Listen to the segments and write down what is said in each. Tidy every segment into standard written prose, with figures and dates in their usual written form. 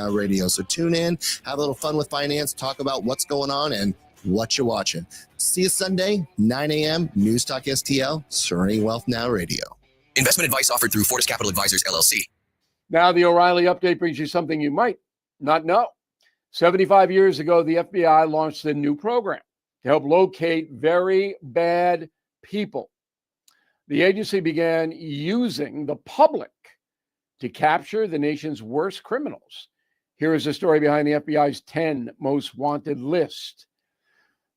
Now Radio. So tune in, have a little fun with finance, talk about what's going on and what you're watching. See you Sunday, 9 a.m., News Talk STL, Serenity Wealth Now Radio. Investment advice offered through Fortis Capital Advisors, LLC. Now the O'Reilly Update brings you something you might not know. 75 years ago, the FBI launched a new program to help locate very bad people. The agency began using the public to capture the nation's worst criminals. Here is the story behind the FBI's 10 most wanted list.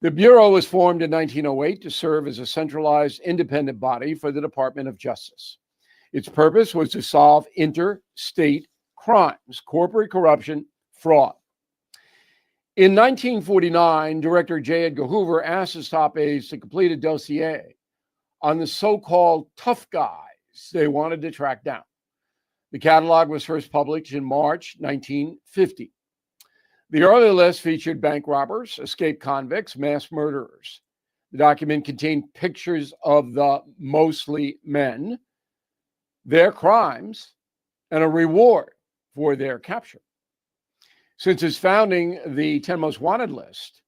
The Bureau was formed in 1908 to serve as a centralized independent body for the Department of Justice. Its purpose was to solve interstate crimes, corporate corruption, fraud. In 1949, Director J. Edgar Hoover asked his top aides to complete a dossier on the so-called tough guys they wanted to track down. The catalog was first published in March 1950. The early list featured bank robbers, escaped convicts, mass murderers. The document contained pictures of the mostly men, their crimes, and a reward for their capture. Since its founding, the 10 Most Wanted list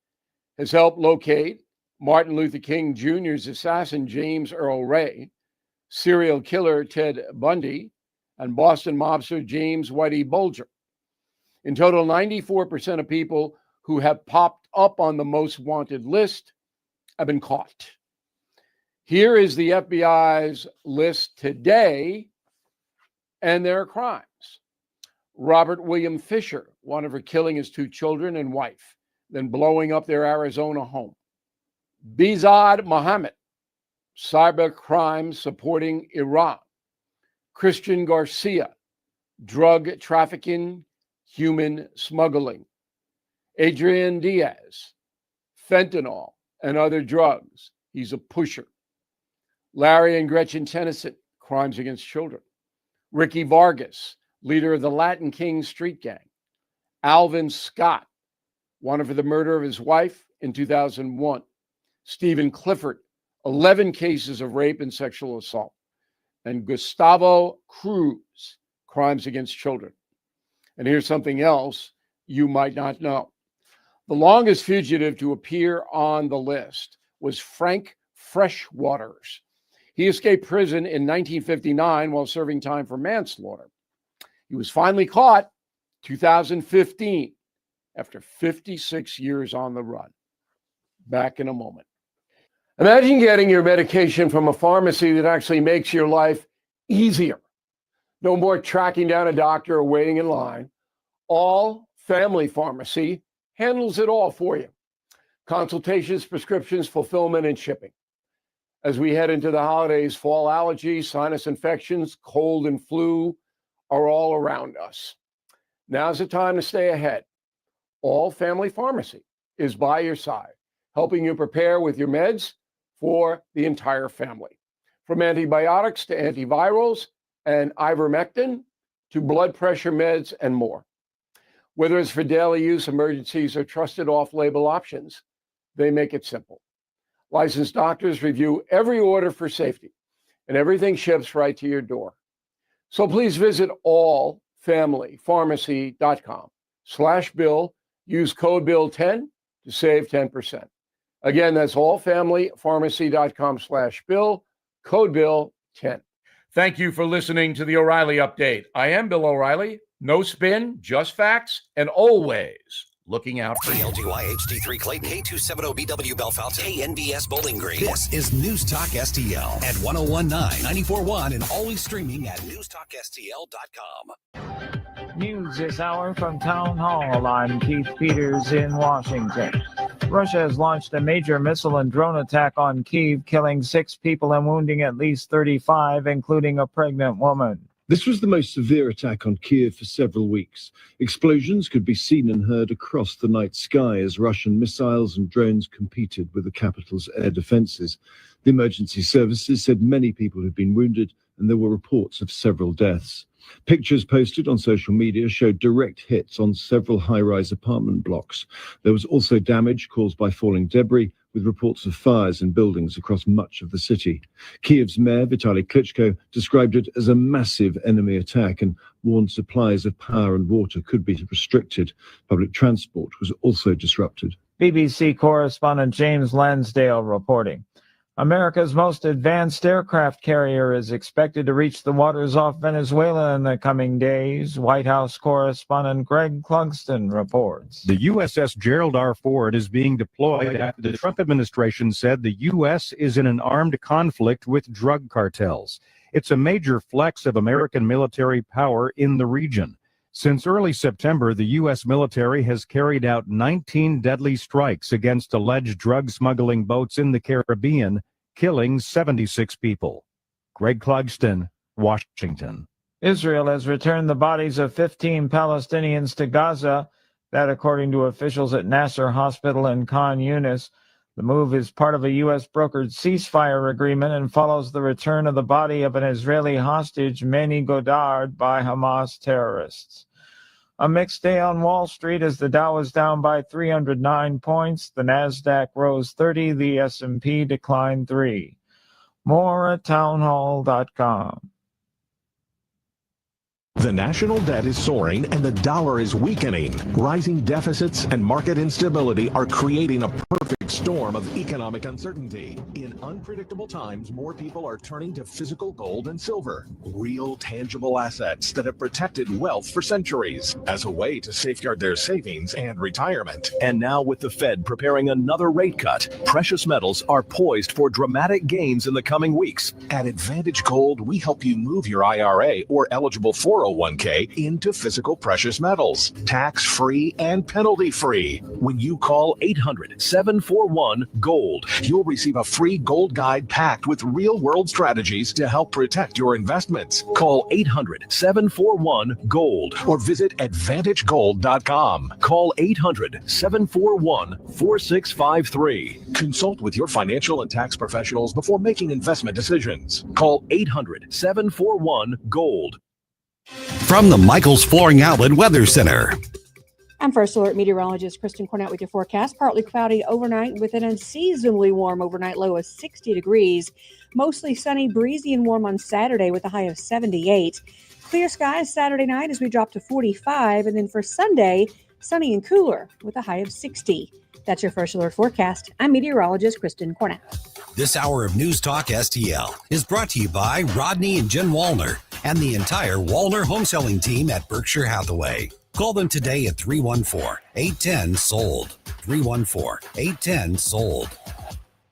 has helped locate Martin Luther King Jr.'s assassin, James Earl Ray, serial killer Ted Bundy, and Boston mobster James Whitey Bulger. In total, 94% of people who have popped up on the Most Wanted list have been caught. Here is the FBI's list today and their crimes. Robert William Fisher, wanted for killing his 2 children and wife, then blowing up their Arizona home. Bezod Mohammed, cyber crime supporting Iran. Christian Garcia, drug trafficking, human smuggling. Adrian Diaz, fentanyl and other drugs. He's a pusher. Larry and Gretchen Tennyson, crimes against children. Ricky Vargas, leader of the Latin King street gang. Alvin Scott, wanted for the murder of his wife in 2001. Stephen Clifford, 11 cases of rape and sexual assault. And Gustavo Cruz, crimes against children. And here's something else you might not know. The longest fugitive to appear on the list was Frank Freshwaters. He escaped prison in 1959 while serving time for manslaughter. He was finally caught 2015 after 56 years on the run. Back in a moment. Imagine getting your medication from a pharmacy that actually makes your life easier. No more tracking down a doctor or waiting in line. All Family Pharmacy handles it all for you. Consultations, prescriptions, fulfillment, and shipping. As we head into the holidays, fall allergies, sinus infections, cold and flu are all around us. Now's the time to stay ahead. All Family Pharmacy is by your side, helping you prepare with your meds for the entire family. From antibiotics to antivirals and ivermectin to blood pressure meds and more. Whether it's for daily use, emergencies, or trusted off-label options, they make it simple. Licensed doctors review every order for safety, and everything ships right to your door. So please visit allfamilypharmacy.com/bill. Use code BILL10 to save 10%. Again, that's allfamilypharmacy.com/bill, code BILL10. Thank you for listening to the O'Reilly Update. I am Bill O'Reilly. No spin, just facts, and always looking out for you. KLGY HD3 Clayton, K270BW Bellefonte, KNBS Bowling Green. This is News Talk STL at 1019, 94.1, and always streaming at newstalkstl.com. News this hour from Town Hall. I'm Keith Peters in Washington. Russia has launched a major missile and drone attack on Kyiv, killing 6 people and wounding at least 35, including a pregnant woman. This was the most severe attack on Kyiv for several weeks. Explosions could be seen and heard across the night sky as Russian missiles and drones competed with the capital's air defenses. The emergency services said many people had been wounded, and there were reports of several deaths. Pictures posted on social media showed direct hits on several high-rise apartment blocks. There was also damage caused by falling debris, with reports of fires in buildings across much of the city. Kiev's mayor, Vitaly Klitschko, described it as a massive enemy attack and warned supplies of power and water could be restricted. Public transport was also disrupted. BBC correspondent James Lansdale reporting. America's most advanced aircraft carrier is expected to reach the waters off Venezuela in the coming days. White House correspondent Greg Clugston reports. The USS Gerald R. Ford is being deployed after the Trump administration said the U.S. is in an armed conflict with drug cartels. It's a major flex of American military power in the region. Since early September, the U.S. military has carried out 19 deadly strikes against alleged drug smuggling boats in the Caribbean, killing 76 people. Greg Clugston, Washington. Israel has returned the bodies of 15 Palestinians to Gaza. That, according to officials at Nasser Hospital in Khan Yunis. The move is part of a U.S. brokered ceasefire agreement and follows the return of the body of an Israeli hostage, Meni Godard, by Hamas terrorists. A mixed day on Wall Street as the Dow is down by 309 points. The Nasdaq rose 30. The S&P declined 3. More at townhall.com. The national debt is soaring and the dollar is weakening. Rising deficits and market instability are creating a perfect storm of economic uncertainty. In unpredictable times, more people are turning to physical gold and silver, real tangible assets that have protected wealth for centuries, as a way to safeguard their savings and retirement. And now, with the Fed preparing another rate cut, precious metals are poised for dramatic gains in the coming weeks. At Advantage Gold, we help you move your IRA or eligible 401k into physical precious metals, tax-free and penalty-free. When you call 800-741-GOLD, you'll receive a free gold guide packed with real-world strategies to help protect your investments. Call 800-741-GOLD or visit AdvantageGold.com. Call 800-741-4653. Consult with your financial and tax professionals before making investment decisions. Call 800-741-GOLD. From the Michaels Flooring Outlet Weather Center. I'm First Alert meteorologist Kristen Cornett with your forecast. Partly cloudy overnight with an unseasonably warm overnight low of 60 degrees. Mostly sunny, breezy, and warm on Saturday with a high of 78. Clear skies Saturday night as we drop to 45. And then for Sunday, sunny and cooler with a high of 60. That's your First Alert forecast. I'm meteorologist Kristen Cornett. This hour of News Talk STL is brought to you by Rodney and Jen Wallner and the entire Wallner home selling team at Berkshire Hathaway. Call them today at 314-810-SOLD. 314-810-SOLD.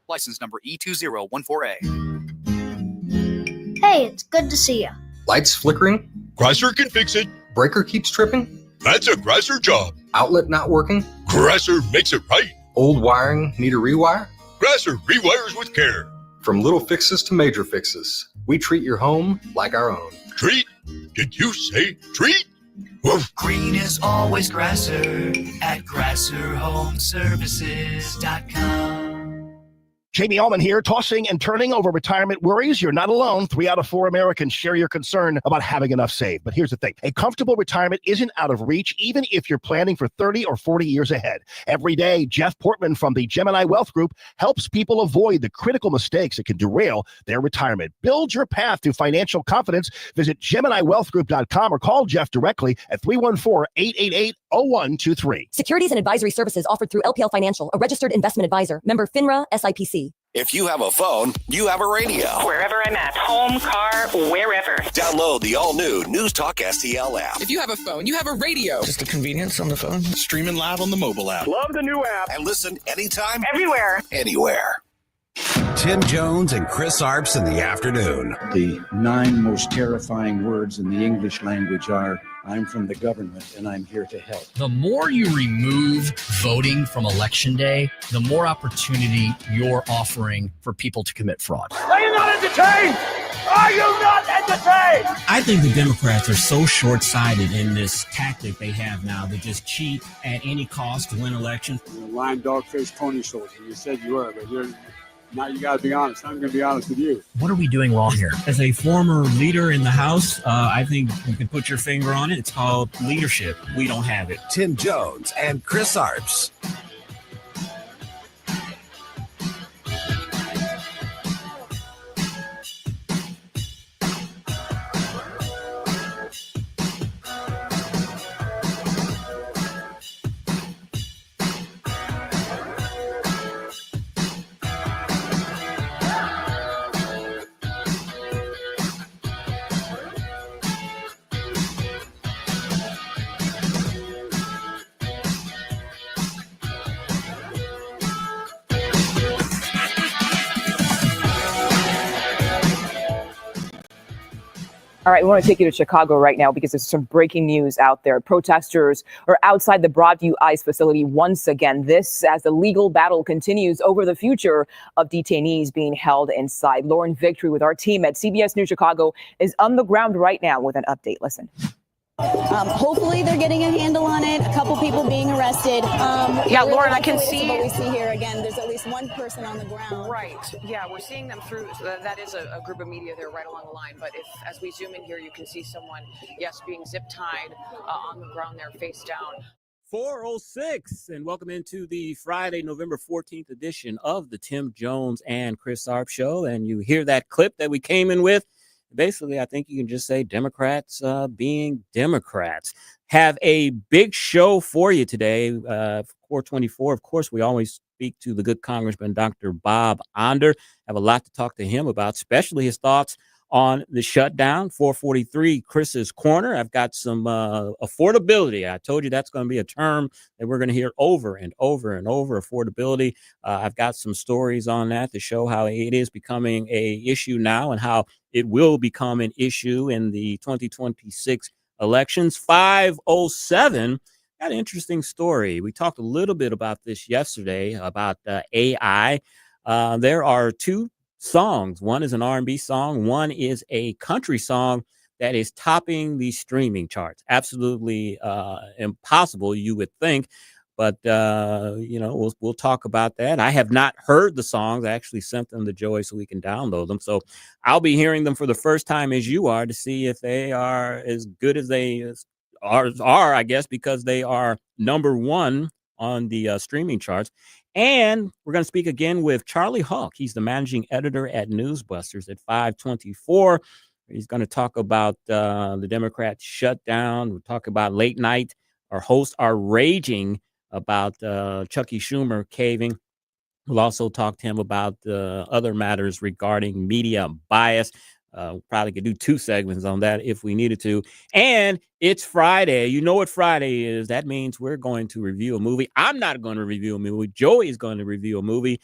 License number E2014A. Hey, it's good to see you. Lights flickering? Chrysler can fix it. Breaker keeps tripping? That's a Chrysler job. Outlet not working? Chrysler makes it right. Old wiring need a rewire? Chrysler rewires with care. From little fixes to major fixes, we treat your home like our own. Treat? Did you say treat? Woof. Green is always Grasser at GrasserHomeservices.com. Jamie Allman here, tossing and turning over retirement worries. You're not alone. 3 out of 4 Americans share your concern about having enough saved. But here's the thing. A comfortable retirement isn't out of reach, even if you're planning for 30 or 40 years ahead. Every day, Jeff Portman from the Gemini Wealth Group helps people avoid the critical mistakes that can derail their retirement. Build your path to financial confidence. Visit GeminiWealthGroup.com or call Jeff directly at 314-888-0123. Securities and advisory services offered through LPL Financial, a registered investment advisor. Member FINRA, SIPC. If you have a phone, you have a radio. Wherever I'm at, home, car, wherever. Download the all-new News Talk STL app. If you have a phone, you have a radio. Just the convenience on the phone. Streaming live on the mobile app. Love the new app. And listen anytime. Everywhere. Anywhere. Tim Jones and Chris Arps in the afternoon. The 9 most terrifying words in the English language are, I'm from the government and I'm here to help. The more you remove voting from Election Day, the more opportunity you're offering for people to commit fraud. Are you not entertained? Are you not entertained? I think the Democrats are so short-sighted in this tactic they have now to just cheat at any cost to win elections. You're a lying dog-faced pony soldier. You said you were, but now you got to be honest. I'm going to be honest with you. What are we doing wrong here? As a former leader in the House, I think you can put your finger on it. It's called leadership. We don't have it. Tim Jones and Chris Arps. All right, we want to take you to Chicago right now because there's some breaking news out there. Protesters are outside the Broadview ICE facility once again. This as the legal battle continues over the future of detainees being held inside. Lauren Victory with our team at CBS News Chicago is on the ground right now with an update. Listen. Hopefully they're getting a handle on it. A couple people being arrested. Yeah, Lauren, I can see. What we see here again, there's at least one person on the ground. Right. Yeah, we're seeing them through. That is a group of media there right along the line. But if, as we zoom in here, you can see someone, yes, being zip tied on the ground there, face down. 4:06, and welcome into the Friday, November 14th edition of the Tim Jones and Chris Arps Show. And you hear that clip that we came in with. Basically, I think you can just say Democrats being Democrats. Have a big show for you today. 424, of course, we always speak to the good Congressman, Dr. Bob Onder. Have a lot to talk to him about, especially his thoughts on the shutdown. 443, Chris's Corner. I've got some affordability. I told you that's going to be a term that we're going to hear over and over and over, affordability. I've got some stories on that to show how it is becoming a issue now and how it will become an issue in the 2026 elections. 507, got an interesting story. We talked a little bit about this yesterday, about AI. There are two songs. One is an R&B song. One is a country song that is topping the streaming charts. Absolutely impossible, you would think. But, we'll talk about that. I have not heard the songs. I actually sent them to Joey so we can download them. So I'll be hearing them for the first time as you are to see if they are as good as they are, I guess, because they are number one on the streaming charts. And we're going to speak again with Charlie Houck. He's the managing editor at Newsbusters at 524. He's going to talk about the Democrat shutdown. We'll talk about late night. Our hosts are raging about Chucky Schumer caving. We'll also talk to him about other matters regarding media bias. Probably could do 2 segments on that if we needed to. And it's Friday. You know what Friday is. That means we're going to review a movie. I'm not going to review a movie. Joey is going to review a movie.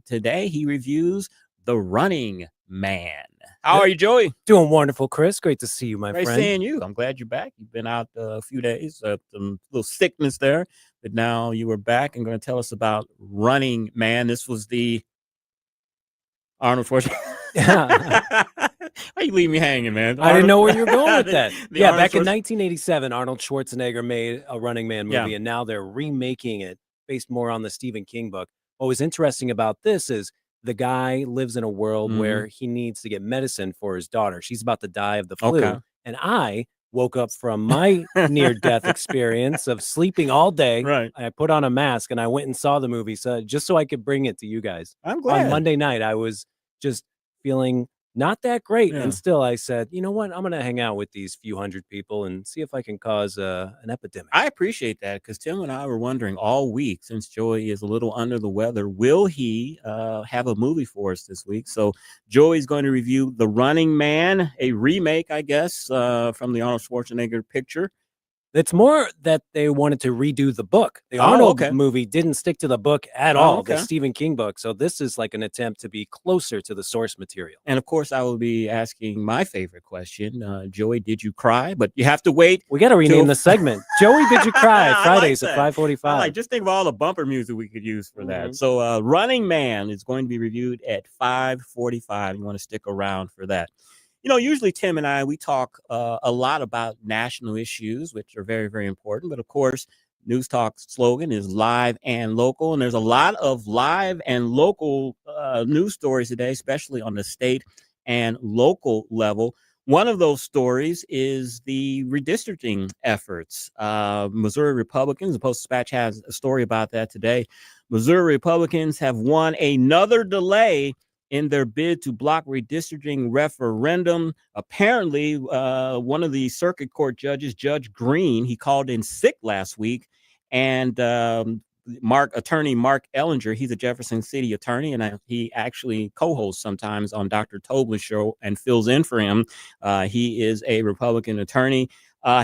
Today, he reviews The Running Man. How are you, Joey? Doing wonderful, Chris. Great to see you, my Great friend. seeing you. I'm glad you're back. You've been out a few days, some little sickness there, but now you were back and going to tell us about Running Man. This was the Arnold Schwarzenegger. Why you leave me hanging, man? I didn't know where you were going with that. Arnold Back in 1987, Arnold Schwarzenegger made a Running Man movie, Yeah. and now they're remaking it based more on the Stephen King book. What was interesting about this is the guy lives in a world where he needs to get medicine for his daughter. She's about to die of the flu. Okay. And I woke up from my near-death experience of sleeping all day. Right. I put on a mask, and I went and saw the movie just so I could bring it to you guys. I'm glad. On Monday night, I was just feeling not that great. Yeah. And still I said, you know what? I'm going to hang out with these few hundred people and see if I can cause an epidemic. I appreciate that because Tim and I were wondering all week, since Joey is a little under the weather, will he have a movie for us this week? So Joey's going to review The Running Man, a remake, I guess, from the Arnold Schwarzenegger picture. It's more that they wanted to redo the book. The Arnold movie didn't stick to the book at all, the Stephen King book. So this is like an attempt to be closer to the source material. And of course, I will be asking my favorite question. Joey, did you cry? But you have to wait. We got to rename the segment. Joey, did you cry? Fridays at 5:45. Just think of all the bumper music we could use for that. So Running Man is going to be reviewed at 5:45. You want to stick around for that. You know, usually Tim and I, we talk a lot about national issues, which are very, very important. But of course, News Talk's slogan is live and local. And there's a lot of live and local news stories today, especially on the state and local level. One of those stories is the redistricting efforts. Missouri Republicans, the Post-Dispatch has a story about that today. Missouri Republicans have won another delay in their bid to block redistricting referendum. Apparently, one of the circuit court judges, Judge Green, he called in sick last week. And attorney Mark Ellinger, he's a Jefferson City attorney, and he actually co-hosts sometimes on Dr. Tobler's show and fills in for him. He is a Republican attorney.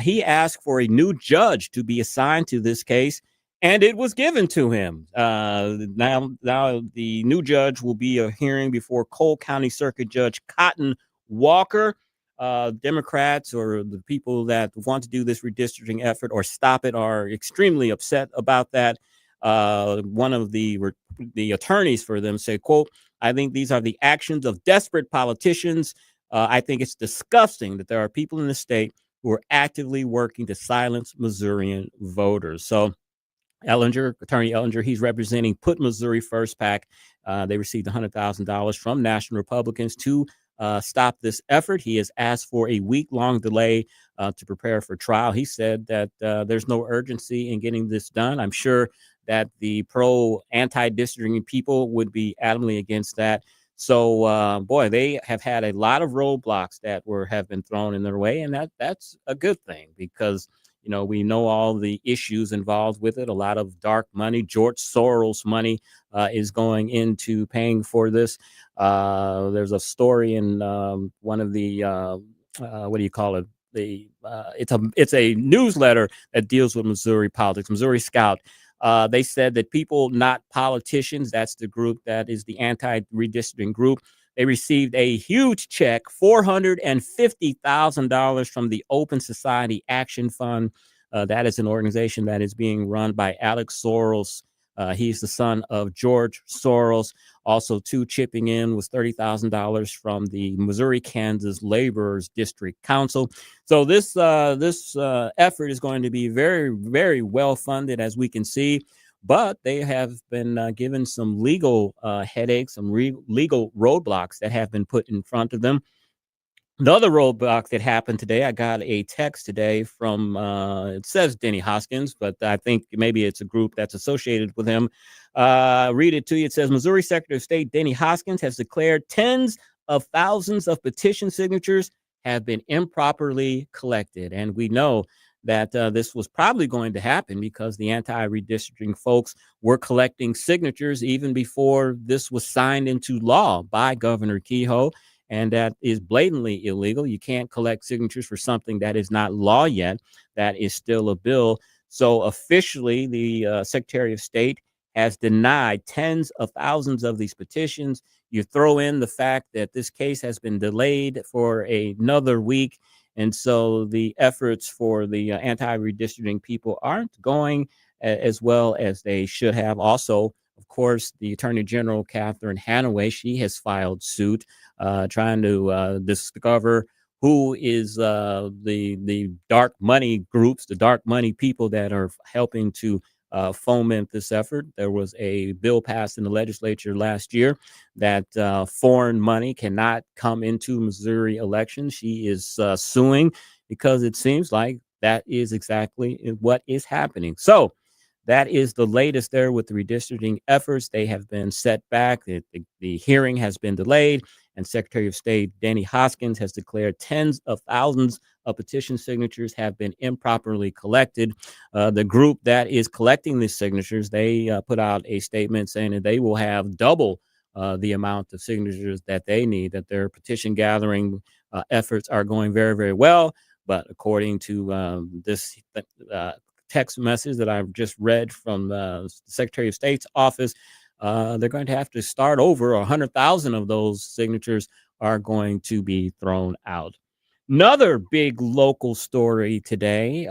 He asked for a new judge to be assigned to this case, and it was given to him. Now the new judge will be a hearing before Cole County Circuit Judge Cotton Walker. Democrats or the people that want to do this redistricting effort or stop it are extremely upset about that. One of the attorneys for them said, quote, "I think these are the actions of desperate politicians. I think it's disgusting that there are people in the state who are actively working to silence Missourian voters." So Attorney Ellinger, he's representing Put Missouri First PAC. They received $100,000 from National Republicans to stop this effort. He has asked for a week-long delay to prepare for trial. He said that there's no urgency in getting this done. I'm sure that the anti-districting people would be adamantly against that. So, boy, they have had a lot of roadblocks that have been thrown in their way, and that's a good thing because we know all the issues involved with it. A lot of dark money, George Soros money is going into paying for this. There's a story in one of the, what do you call it? It's a newsletter that deals with Missouri politics, Missouri Scout. They said that people, not politicians, that's the group that is the anti-redistricting group, they received a huge check, $450,000 from the Open Society Action Fund. That is an organization that is being run by Alex Soros. He's the son of George Soros. Also, too, chipping in was $30,000 from the Missouri-Kansas Laborers District Council. So this effort is going to be very, very well funded, as we can see. But they have been given some legal headaches, some legal roadblocks that have been put in front of them. Another roadblock that happened today, I got a text today from, it says Denny Hoskins, but I think maybe it's a group that's associated with him. Read it to you. It says, Missouri Secretary of State Denny Hoskins has declared tens of thousands of petition signatures have been improperly collected. And we know that this was probably going to happen because the anti-redistricting folks were collecting signatures even before this was signed into law by Governor Kehoe. And that is blatantly illegal. You can't collect signatures for something that is not law yet. That is still a bill. So officially, the Secretary of State has denied tens of thousands of these petitions. You throw in the fact that this case has been delayed for another week. And so the efforts for the anti-redistricting people aren't going as well as they should have. Also, of course, the Attorney General, Catherine Hanaway, she has filed suit trying to discover who is the dark money groups, the dark money people that are helping to foment this effort. There was a bill passed in the legislature last year that foreign money cannot come into Missouri elections. She is suing because it seems like that is exactly what is happening. So that is the latest there with the redistricting efforts. They have been set back. The hearing has been delayed, and Secretary of State Denny Hoskins has declared tens of thousands of petition signatures have been improperly collected. The group that is collecting these signatures, they put out a statement saying that they will have double the amount of signatures that they need, that their petition gathering efforts are going very, very well. But according to this text message that I've just read from the Secretary of State's office, they're going to have to start over. 100,000 of those signatures are going to be thrown out. Another big local story today,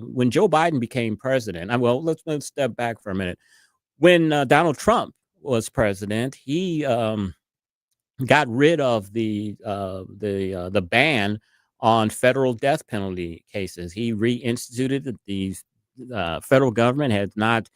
when Joe Biden became president. Well, let's step back for a minute. When Donald Trump was president, he got rid of the ban on federal death penalty cases. He reinstituted the federal government had not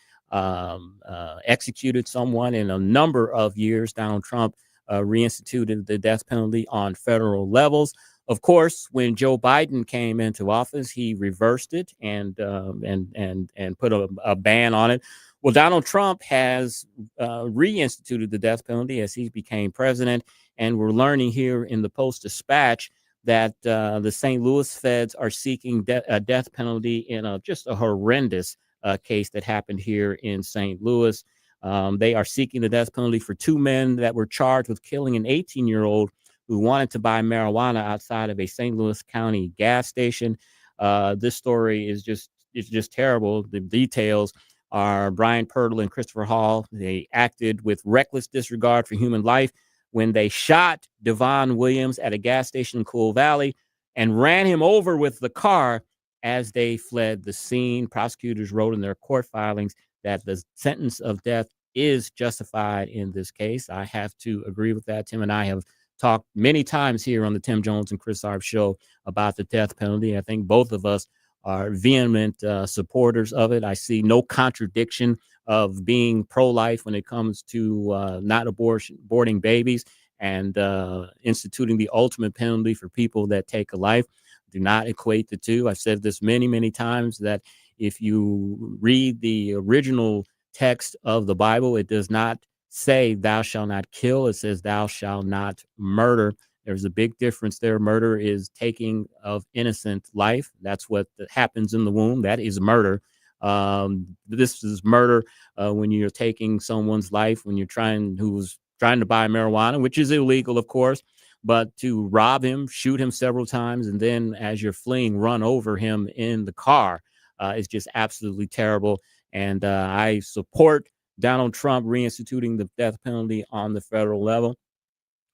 executed someone in a number of years. Donald Trump reinstituted the death penalty on federal levels. Of course, when Joe Biden came into office, he reversed it and put a ban on it. Well, Donald Trump has reinstituted the death penalty as he became president, and we're learning here in the Post-Dispatch that the St. Louis feds are seeking a death penalty in just a horrendous case that happened here in St. Louis. They are seeking the death penalty for two men that were charged with killing an 18-year-old who wanted to buy marijuana outside of a St. Louis County gas station. This story is just terrible. The details are Brian Purtle and Christopher Hall. They acted with reckless disregard for human life when they shot Devon Williams at a gas station in Cool Valley. and ran him over with the car as they fled the scene. Prosecutors wrote in their court filings that the sentence of death is justified in this case. I have to agree with that. Tim and I have talked many times here on the Tim Jones and Chris Arps show about the death penalty. I think both of us are vehement supporters of it. I see no contradiction of being pro-life when it comes to not aborting babies and instituting the ultimate penalty for people that take a life. Do not equate the two. I've said this many, many times that if you read the original text of the Bible, it does not say thou shalt not kill. It says thou shalt not murder. There's a big difference there. Murder is taking of innocent life. That's what happens in the womb. That is murder. This is murder when you're taking someone's life, when you're who's trying to buy marijuana, which is illegal, of course, but to rob him, shoot him several times, and then as you're fleeing, run over him in the car is just absolutely terrible. And I support Donald Trump reinstituting the death penalty on the federal level.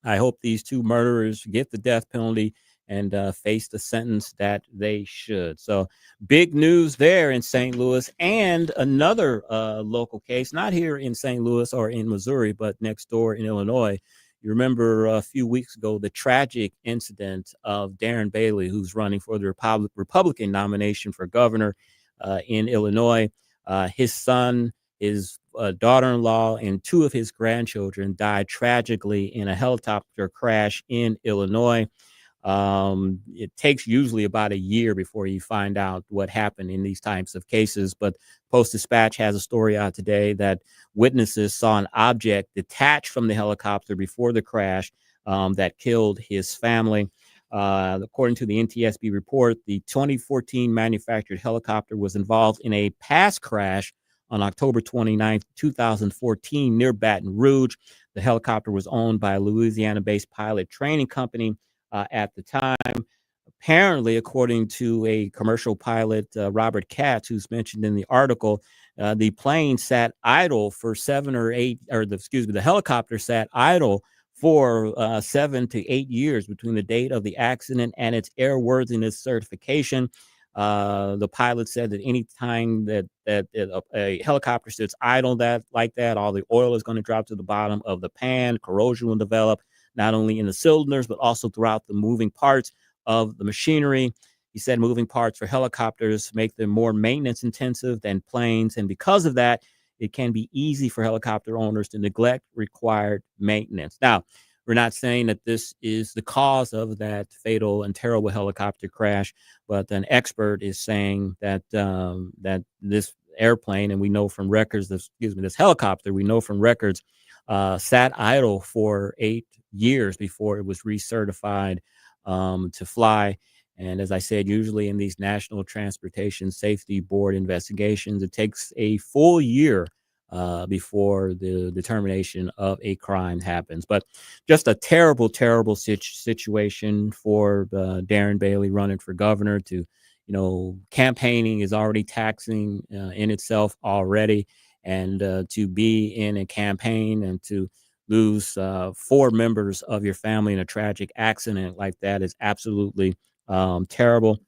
I hope these two murderers get the death penalty and face the sentence that they should. So big news there in St. Louis. And another local case, not here in St. Louis or in Missouri, but next door in Illinois. You remember a few weeks ago, the tragic incident of Darren Bailey, who's running for the Republican nomination for governor in Illinois. His son, his daughter-in-law, and two of his grandchildren died tragically in a helicopter crash in Illinois. It takes usually about a year before you find out what happened in these types of cases. But Post-Dispatch has a story out today that witnesses saw an object detached from the helicopter before the crash that killed his family. According to the NTSB report, the 2014 manufactured helicopter was involved in a past crash on October 29th, 2014 near Baton Rouge. The helicopter was owned by a Louisiana-based pilot training company at the time. Apparently, according to a commercial pilot, Robert Katz, who's mentioned in the article, the plane sat idle for the helicopter sat idle for 7 to 8 years between the date of the accident and its airworthiness certification. The pilot said that any time that a helicopter sits idle like that, all the oil is going to drop to the bottom of the pan. Corrosion will develop not only in the cylinders, but also throughout the moving parts of the machinery. He said moving parts for helicopters make them more maintenance intensive than planes. And because of that, it can be easy for helicopter owners to neglect required maintenance. Now, we're not saying that this is the cause of that fatal and terrible helicopter crash, but an expert is saying that that this airplane, and we know from records, this helicopter, we know from records, sat idle for 8 years before it was recertified to fly. And as I said, usually in these National Transportation Safety Board investigations, it takes a full year before the determination of a crime happens. But just a terrible, terrible situation for Darren Bailey running for governor. Campaigning is already taxing in itself already. And to be in a campaign and to lose 4 members of your family in a tragic accident like that is absolutely terrible.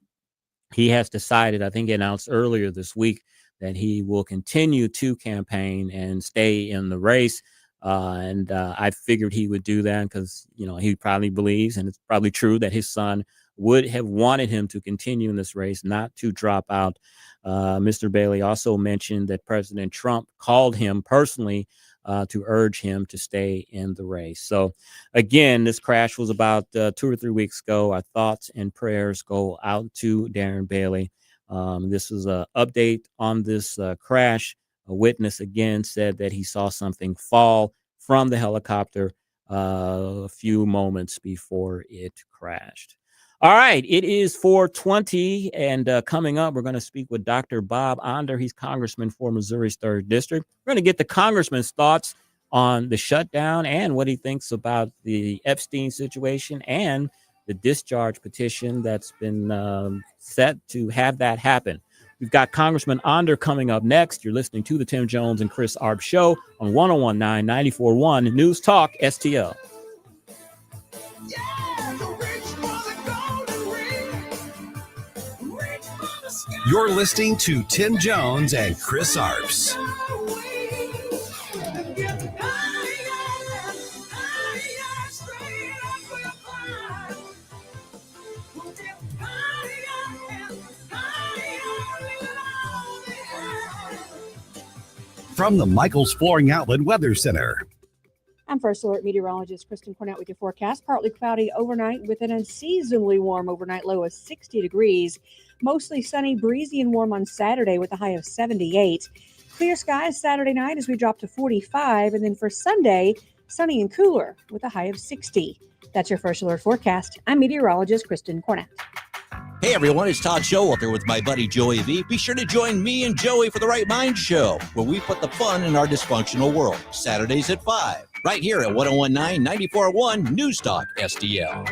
He has decided, I think he announced earlier this week, that he will continue to campaign and stay in the race. And I figured he would do that because, he probably believes, and it's probably true, that his son would have wanted him to continue in this race, not to drop out. Mr. Bailey also mentioned that President Trump called him personally to urge him to stay in the race. So again, this crash was about 2 or 3 weeks ago. Our thoughts and prayers go out to Darren Bailey. This is an update on this crash. A witness again said that he saw something fall from the helicopter a few moments before it crashed. All right, it is 4:20, and coming up, we're going to speak with Dr. Bob Onder. He's congressman for Missouri's 3rd District. We're going to get the congressman's thoughts on the shutdown and what he thinks about the Epstein situation and the discharge petition that's been set to have that happen. We've got Congressman Onder coming up next. You're listening to the Tim Jones and Chris Arps Show on 101.9 94.1 News Talk STL. Yeah, the rich for the golden ring. You're listening to Tim Jones and Chris Arps. From the Michaels Flooring Outlet Weather Center. I'm First Alert meteorologist Kristen Cornett with your forecast. Partly cloudy overnight with an unseasonably warm overnight low of 60 degrees. Mostly sunny, breezy, and warm on Saturday with a high of 78. Clear skies Saturday night as we drop to 45. And then for Sunday, sunny and cooler with a high of 60. That's your First Alert forecast. I'm meteorologist Kristen Cornett. Hey everyone, it's Todd Showalter with my buddy Joey V. Be sure to join me and Joey for the Right Mind Show, where we put the fun in our dysfunctional world. Saturdays at 5, right here at 1019 94.1 News Talk STL.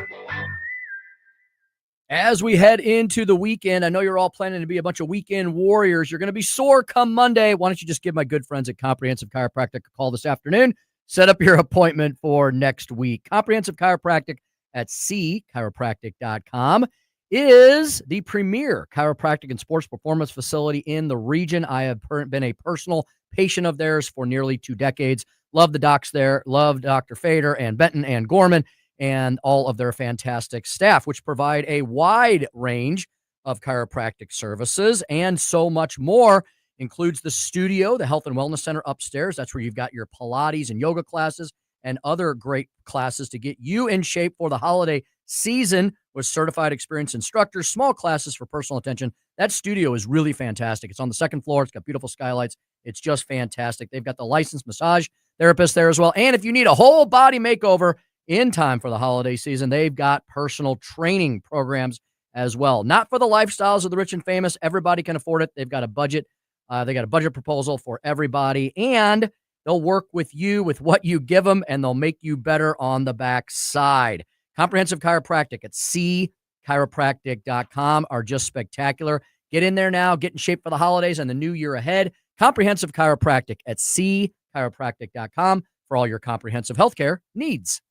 As we head into the weekend, I know you're all planning to be a bunch of weekend warriors. You're going to be sore come Monday. Why don't you just give my good friends at Comprehensive Chiropractic a call this afternoon? Set up your appointment for next week. Comprehensive Chiropractic at cchiropractic.com is the premier chiropractic and sports performance facility in the region. I have been a personal patient of theirs for nearly 2 decades. Love the docs there. Love Dr. Fader and Benton and Gorman and all of their fantastic staff, which provide a wide range of chiropractic services and so much more. Includes the studio, the health and wellness center upstairs. That's where you've got your Pilates and yoga classes and other great classes to get you in shape for the holiday season with certified experienced instructors, small classes for personal attention. That studio is really fantastic. It's on the second floor. It's got beautiful skylights. It's just fantastic. They've got the licensed massage therapist there as well. And if you need a whole body makeover in time for the holiday season, they've got personal training programs as well. Not for the lifestyles of the rich and famous. Everybody can afford it. They've got a budget. They got a budget proposal for everybody, and they'll work with you with what you give them, and they'll make you better on the backside. Comprehensive Chiropractic at cchiropractic.com are just spectacular. Get in there now. Get in shape for the holidays and the new year ahead. Comprehensive Chiropractic at cchiropractic.com for all your comprehensive healthcare needs.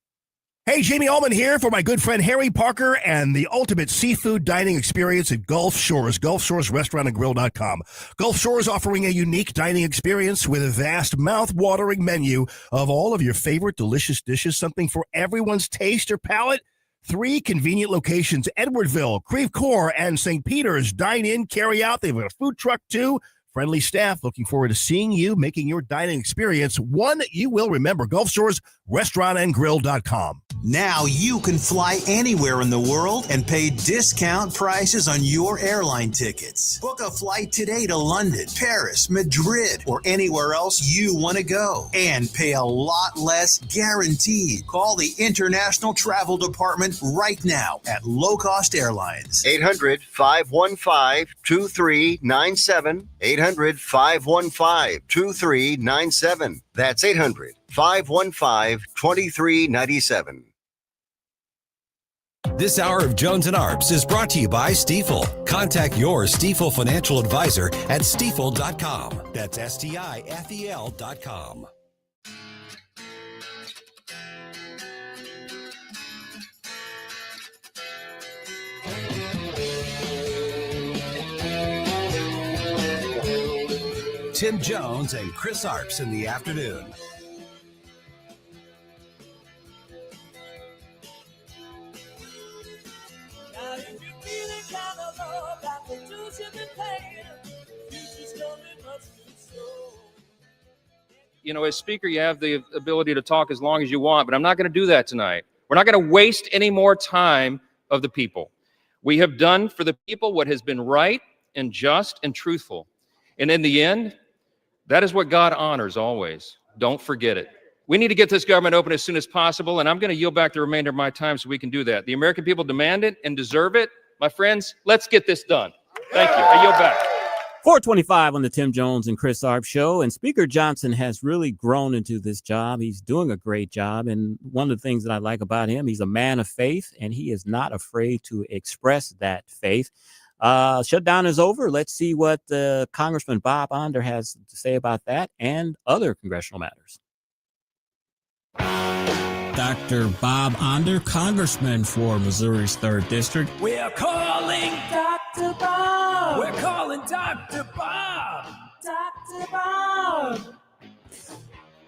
Hey, Jamie Allman here for my good friend Harry Parker and the ultimate seafood dining experience at Gulf Shores, GulfShoresRestaurantandGrill.com. Gulf Shores offering a unique dining experience with a vast, mouth-watering menu of all of your favorite delicious dishes, something for everyone's taste or palate. 3 convenient locations, Edwardville, Creve Coeur, and St. Peter's. Dine in, carry out. They've got a food truck, too. Friendly staff, looking forward to seeing you, making your dining experience one you will remember. Gulf Shores RestaurantandGrill.com. Now you can fly anywhere in the world and pay discount prices on your airline tickets. Book a flight today to London, Paris, Madrid, or anywhere else you want to go and pay a lot less guaranteed. Call the International Travel Department right now at Low Cost Airlines. 800-515-2397. 800-515-2397. That's 800-515-2397. This hour of Jones and Arps is brought to you by Stifel. Contact your Stifel financial advisor at stifel.com. That's STIFEL.com. Tim Jones and Chris Arps in the afternoon. You know, as speaker, you have the ability to talk as long as you want, but I'm not going to do that tonight. We're not going to waste any more time of the people. We have done for the people what has been right and just and truthful. And in the end, that is what God honors always. Don't forget it. We need to get this government open as soon as possible, and I'm going to yield back the remainder of my time so we can do that. The American people demand it and deserve it. My friends, let's get this done. Thank you. I yield back. 425 on the Tim Jones and Chris Arps show. And Speaker Johnson has really grown into this job. He's doing a great job. And one of the things that I like about him, he's a man of faith, and he is not afraid to express that faith. Shutdown is over. Let's see what Congressman Bob Onder has to say about that and other congressional matters. Dr. Bob Onder, Congressman for Missouri's 3rd District. We're calling Dr. Bob. We're calling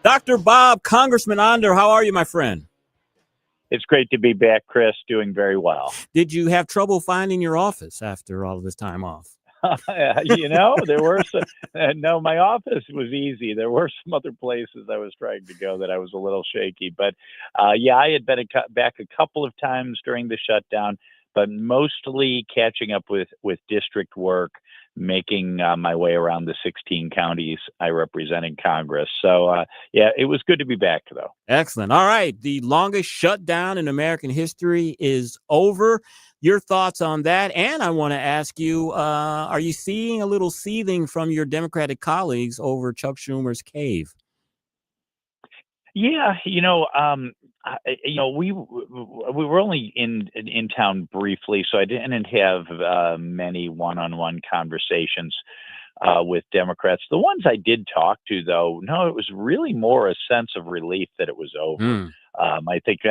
Dr. Bob, Congressman Onder, how are you, my friend? It's great to be back, Chris. Doing very well. Did you have trouble finding your office after all of this time off? There were some. No, my office was easy. There were some other places I was trying to go that I was a little shaky. But I had been back a couple of times during the shutdown, but mostly catching up with district work, making my way around the 16 counties I represent in Congress. So, it was good to be back, though. Excellent. All right. The longest shutdown in American history is over. Your thoughts on that? And I want to ask you, are you seeing a little seething from your Democratic colleagues over Chuck Schumer's cave? Yeah, we were only in town briefly, so I didn't have many one-on-one conversations with Democrats. The ones I did talk to, though, no, it was really more a sense of relief that it was over. I think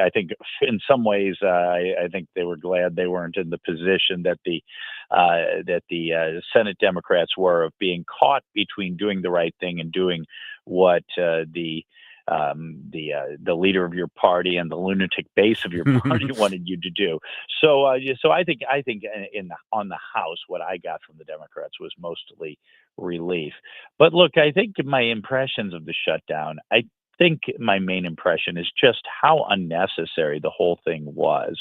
in some ways, I think they were glad they weren't in the position that the Senate Democrats were, of being caught between doing the right thing and doing what the leader of your party and the lunatic base of your party wanted you to do. So I think on the House, what I got from the Democrats was mostly relief. But look, I think my impressions of the shutdown, I think my main impression is just how unnecessary the whole thing was.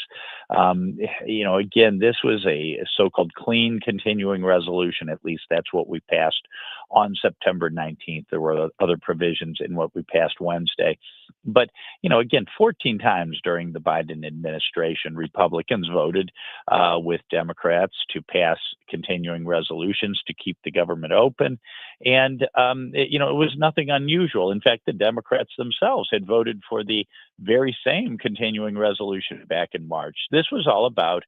Again, this was a so-called clean continuing resolution. At least that's what we passed on September 19th. There were other provisions in what we passed Wednesday. But, again, 14 times during the Biden administration, Republicans voted with Democrats to pass continuing resolutions to keep the government open. And, it was nothing unusual. In fact, the Democrats themselves had voted for the very same continuing resolution back in March. This was all about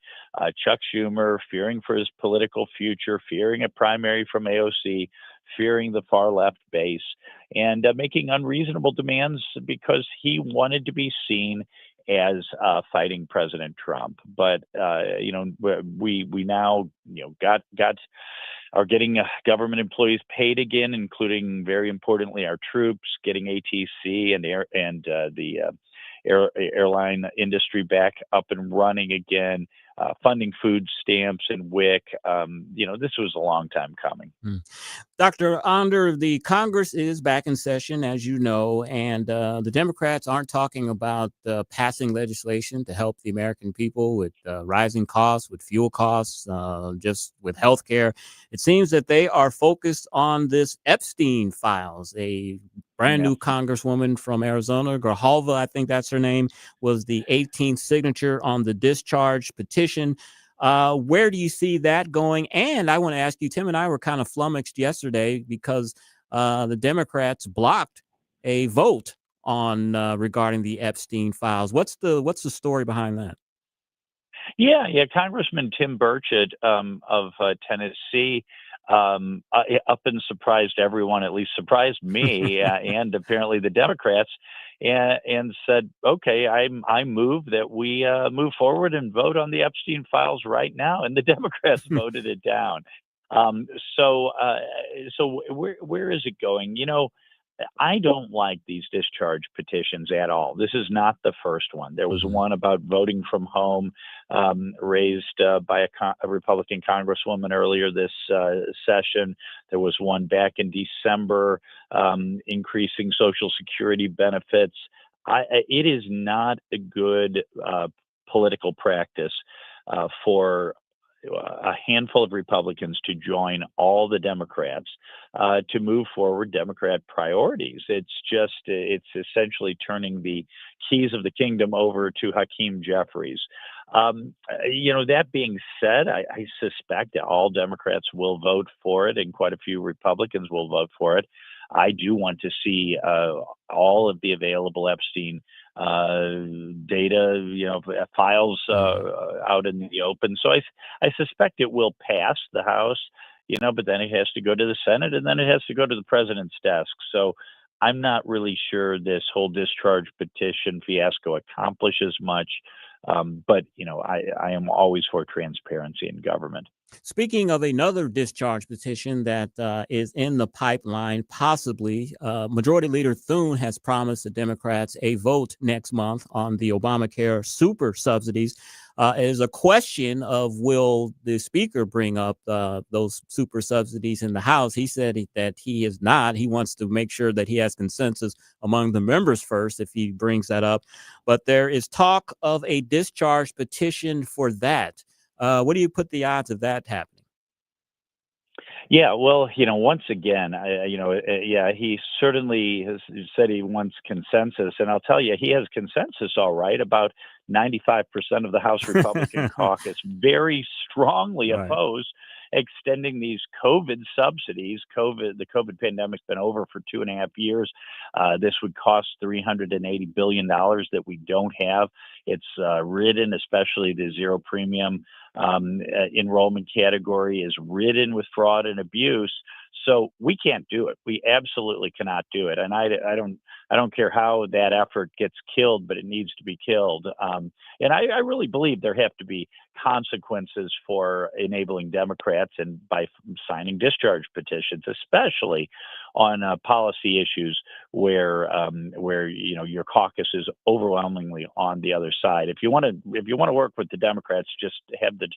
Chuck Schumer fearing for his political future, fearing a primary from AOC, fearing the far left base, and making unreasonable demands because he wanted to be seen as fighting President Trump. But we now are getting government employees paid again, including, very importantly, our troops, getting ATC and the airline industry back up and running again, funding food stamps and WIC. This was a long time coming. Dr. Onder, the Congress is back in session, as you know, and the Democrats aren't talking about passing legislation to help the American people with rising costs, with fuel costs, just with health care. It seems that they are focused on this Epstein files. A brand new Congresswoman from Arizona, Grijalva, I think that's her name, was the 18th signature on the discharge petition. Where do you see that going? And I want to ask you, Tim and I were kind of flummoxed yesterday because the Democrats blocked a vote on regarding the Epstein files. What's the story behind that? Yeah. Congressman Tim Burchett of Tennessee up and surprised everyone, at least surprised me and apparently the Democrats, and said, okay, I move that we move forward and vote on the Epstein files right now. And the Democrats voted it down. So where is it going? I don't like these discharge petitions at all. This is not the first one. There was one about voting from home raised by a Republican Congresswoman earlier this session. There was one back in December increasing Social Security benefits. It is not a good political practice for a handful of Republicans to join all the Democrats to move forward Democrat priorities. It's essentially turning the keys of the kingdom over to Hakeem Jeffries. That being said, I suspect that all Democrats will vote for it and quite a few Republicans will vote for it. I do want to see all of the available Epstein data, files out in the open. So I suspect it will pass the House, but then it has to go to the Senate and then it has to go to the president's desk. So I'm not really sure this whole discharge petition fiasco accomplishes much. But I am always for transparency in government. Speaking of another discharge petition that is in the pipeline, possibly, Majority Leader Thune has promised the Democrats a vote next month on the Obamacare super subsidies. It is a question of will the speaker bring up those super subsidies in the House. He said that he is not. He wants to make sure that he has consensus among the members first if he brings that up. But there is talk of a discharge petition for that. What do you put the odds of that happening? Yeah, well, once again, he certainly has said he wants consensus, and I'll tell you, he has consensus, all right, about 95% of the House Republican caucus very strongly Right. oppose extending these COVID subsidies. The COVID pandemic's been over for 2.5 years. This would cost $380 billion that we don't have. It's ridden, especially the zero premium enrollment category is ridden with fraud and abuse. So we can't do it. We absolutely cannot do it. And I don't care how that effort gets killed, but it needs to be killed. And I really believe there have to be consequences for enabling Democrats and by signing discharge petitions, especially on policy issues where your caucus is overwhelmingly on the other side. If you want to work with the Democrats, just have the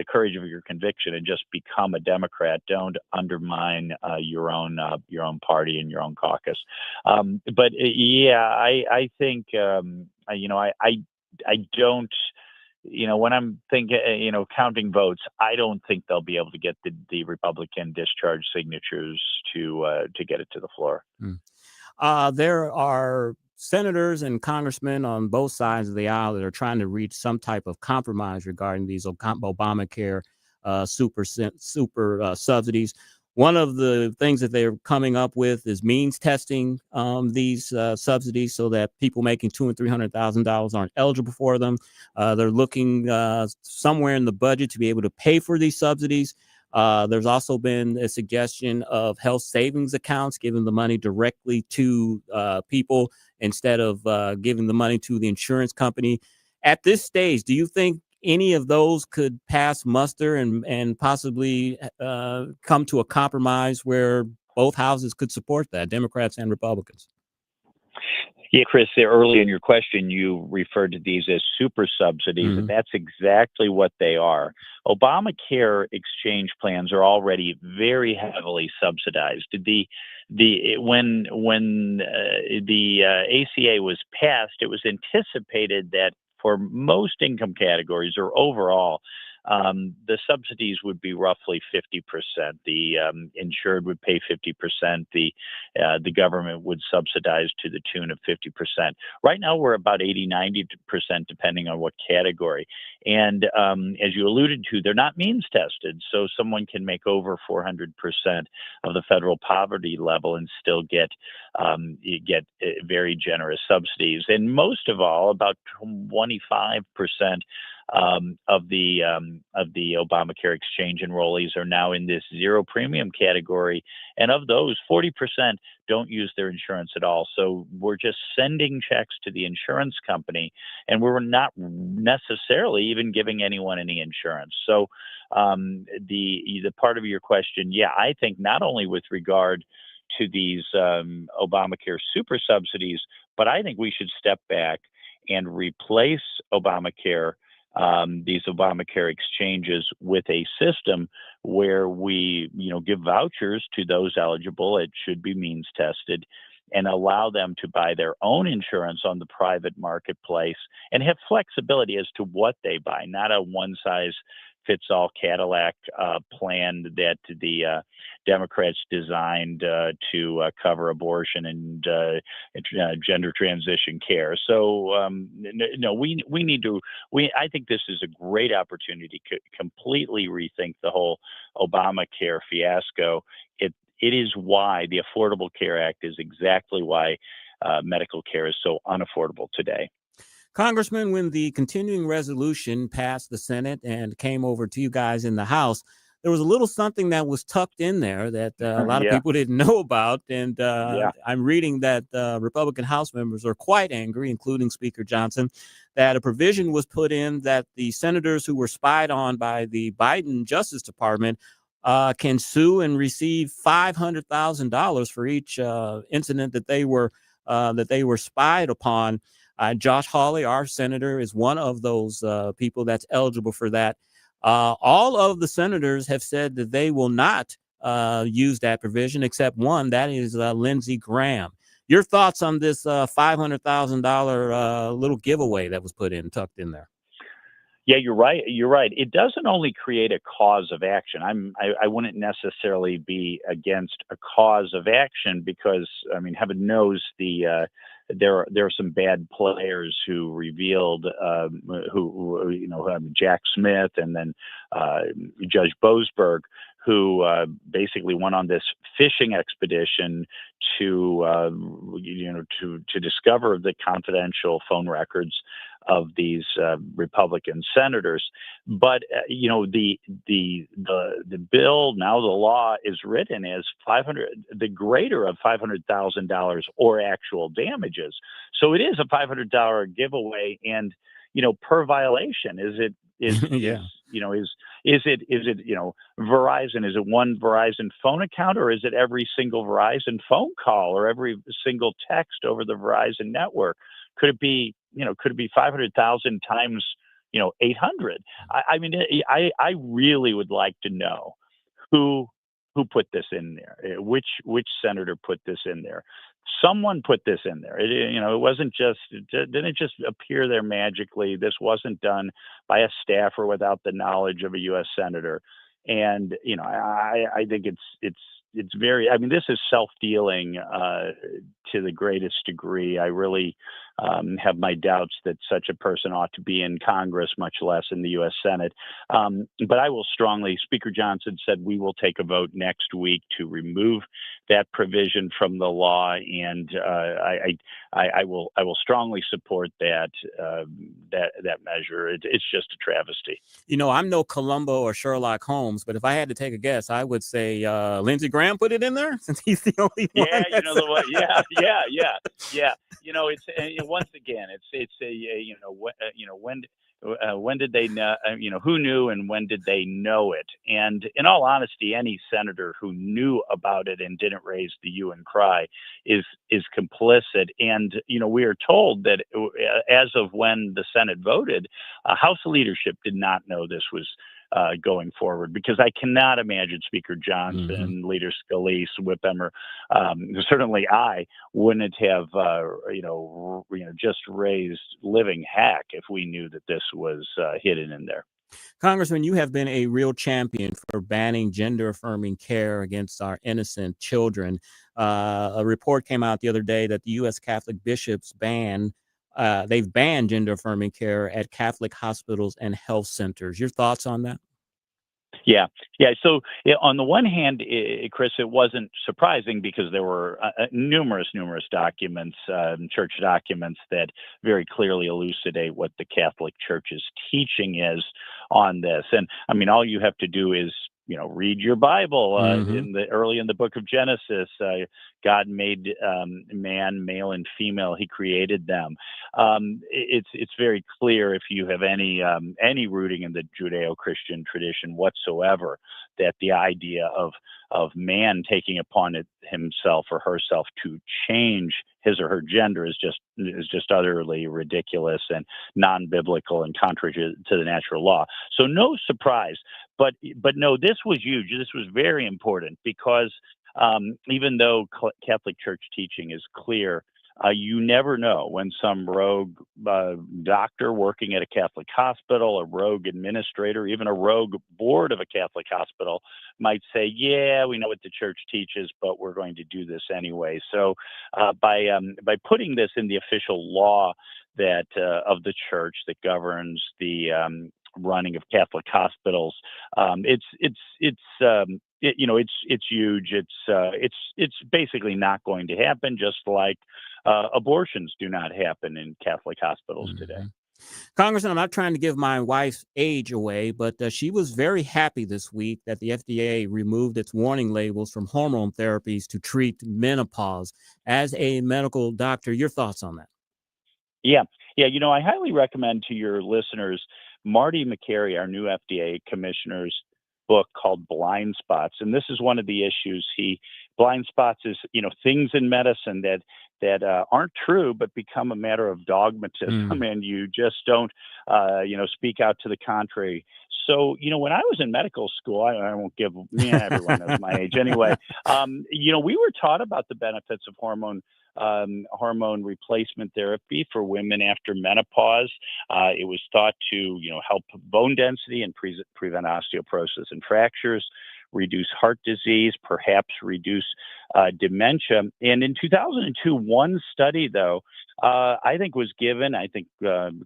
courage of your conviction and just become a Democrat. Don't undermine your own party and your own caucus. But I think I don't. When I'm thinking, counting votes, I don't think they'll be able to get the Republican discharge signatures to get it to the floor. There are senators and congressmen on both sides of the aisle that are trying to reach some type of compromise regarding these Obamacare super subsidies. One of the things that they're coming up with is means testing these subsidies so that people making $200,000 and $300,000 aren't eligible for them. They're looking somewhere in the budget to be able to pay for these subsidies. There's also been a suggestion of health savings accounts, giving the money directly to people instead of giving the money to the insurance company. At this stage, do you think any of those could pass muster and possibly come to a compromise where both houses could support that, Democrats and Republicans? Yeah, Chris, early in your question, you referred to these as super subsidies, and that's exactly what they are. Obamacare exchange plans are already very heavily subsidized. When the ACA was passed, it was anticipated that for most income categories or overall, the subsidies would be roughly 50%. The insured would pay 50%. The government would subsidize to the tune of 50%. Right now, we're about 80-90% depending on what category. And as you alluded to, they're not means tested. So someone can make over 400% of the federal poverty level and still get very generous subsidies. And most of all, about 25% of the Obamacare exchange enrollees are now in this zero premium category, and of those, 40% don't use their insurance at all. So we're just sending checks to the insurance company, and we're not necessarily even giving anyone any insurance. So the part of your question, yeah, I think not only with regard to these Obamacare super subsidies, but I think we should step back and replace Obamacare, these Obamacare exchanges, with a system where we, give vouchers to those eligible. It should be means tested, and allow them to buy their own insurance on the private marketplace and have flexibility as to what they buy, not a one-size-fits-all Cadillac plan that the Democrats designed to cover abortion and gender transition care. So no, we need to. I think this is a great opportunity to completely rethink the whole Obamacare fiasco. It is why the Affordable Care Act is exactly why medical care is so unaffordable today. Congressman, when the continuing resolution passed the Senate and came over to you guys in the House, there was a little something that was tucked in there that a lot of Yeah. people didn't know about. And Yeah. I'm reading that Republican House members are quite angry, including Speaker Johnson, that a provision was put in that the senators who were spied on by the Biden Justice Department can sue and receive $500,000 for each incident that they were spied upon. Josh Hawley, our senator, is one of those people that's eligible for that. All of the senators have said that they will not use that provision, except one, that is Lindsey Graham. Your thoughts on this $500,000 little giveaway that was tucked in there? Yeah, you're right. You're right. It doesn't only create a cause of action. I wouldn't necessarily be against a cause of action because, I mean, heaven knows there are some bad players who revealed Jack Smith and then Judge Boasberg, who basically went on this fishing expedition to discover the confidential phone records of these Republican senators. But the bill, now the law is written as the greater of $500,000 or actual damages. So it is a $500 giveaway, and per violation. Is it Verizon? Is it one Verizon phone account, or is it every single Verizon phone call or every single text over the Verizon network? Could it be 500,000 times 800? I mean, I really would like to know who put this in there. Which senator put this in there? Someone put this in there. It wasn't just, it didn't just appear there magically. This wasn't done by a staffer without the knowledge of a U.S. senator. And I think it's very. I mean, this is self-dealing to the greatest degree. I really have my doubts that such a person ought to be in Congress, much less in the U.S. Senate. But I will strongly. Speaker Johnson said we will take a vote next week to remove that provision from the law, and I will strongly support that measure. It's just a travesty. I'm no Columbo or Sherlock Holmes, but if I had to take a guess, I would say Lindsey Graham put it in there since he's the only one. Yeah, the one. Yeah. It's once again, it's when did they know? Who knew and when did they know it? And in all honesty, any senator who knew about it and didn't raise the hue and cry is complicit. And we are told that as of when the Senate voted, House leadership did not know this was going forward, because I cannot imagine Speaker Johnson, Leader Scalise, Whip Emmer, certainly I wouldn't have, just raised living heck if we knew that this was hidden in there. Congressman, you have been a real champion for banning gender-affirming care against our innocent children. A report came out the other day that the U.S. Catholic bishops they've banned gender-affirming care at Catholic hospitals and health centers. Your thoughts on that? Yeah. So on the one hand, Chris, it wasn't surprising because there were numerous documents, church documents that very clearly elucidate what the Catholic Church's teaching is on this. And I mean, all you have to do is read your Bible. Early in the book of Genesis, God made man, male and female. He created them. It's very clear, if you have any rooting in the Judeo-Christian tradition whatsoever, that the idea of man taking upon himself or herself to change his or her gender is just utterly ridiculous and non-biblical and contrary to the natural law. So no surprise. But no, this was huge. This was very important because even though Catholic Church teaching is clear, you never know when some rogue doctor working at a Catholic hospital, a rogue administrator, even a rogue board of a Catholic hospital might say, yeah, we know what the church teaches, but we're going to do this anyway. So by putting this in the official law that of the church that governs the running of Catholic hospitals, it's huge. It's basically not going to happen, just like abortions do not happen in Catholic hospitals today. Congressman, I'm not trying to give my wife's age away, but she was very happy this week that the FDA removed its warning labels from hormone therapies to treat menopause. As a medical doctor, your thoughts on that? Yeah. Yeah. I highly recommend to your listeners Marty McCary, our new FDA commissioner's book called Blind Spots. And this is one of the issues. Blind spots is, things in medicine that aren't true, but become a matter of dogmatism, and you just don't, speak out to the contrary. So, when I was in medical school, I won't give, everyone knows my age anyway. We were taught about the benefits of hormone replacement therapy for women after menopause. It was thought to, help bone density and prevent osteoporosis and fractures, reduce heart disease, perhaps reduce dementia. And in 2002, one study, though, I think was given,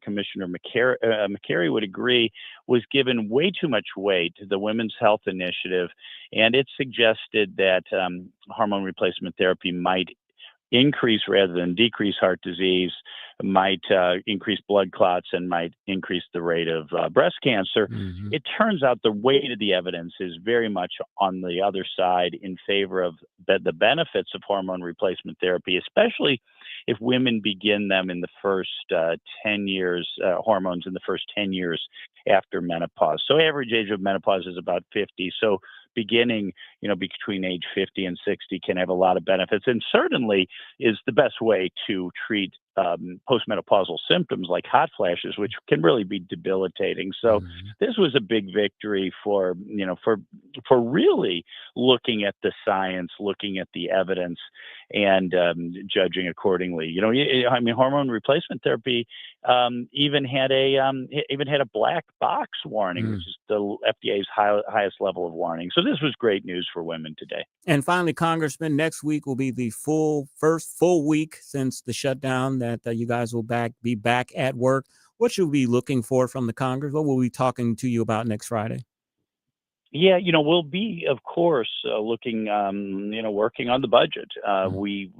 Commissioner McCary would agree, was given way too much weight to the Women's Health Initiative. And it suggested that hormone replacement therapy might increase rather than decrease heart disease, might increase blood clots, and might increase the rate of breast cancer. It turns out the weight of the evidence is very much on the other side in favor of the benefits of hormone replacement therapy, especially if women begin them in the first 10 years, hormones in the first 10 years after menopause. So average age of menopause is about 50. So beginning, between age 50 and 60 can have a lot of benefits, and certainly is the best way to treat postmenopausal symptoms like hot flashes, which can really be debilitating. So this was a big victory for really looking at the science, looking at the evidence, and judging accordingly. Hormone replacement therapy even had a black box warning, which is the FDA's highest level of warning. So this was great news for women today. And finally, Congressman, next week will be the first full week since the shutdown that you guys will be back at work. What should we be looking for from the Congress? What will we be talking to you about next Friday? Yeah, we'll be, of course, looking, working on the budget. The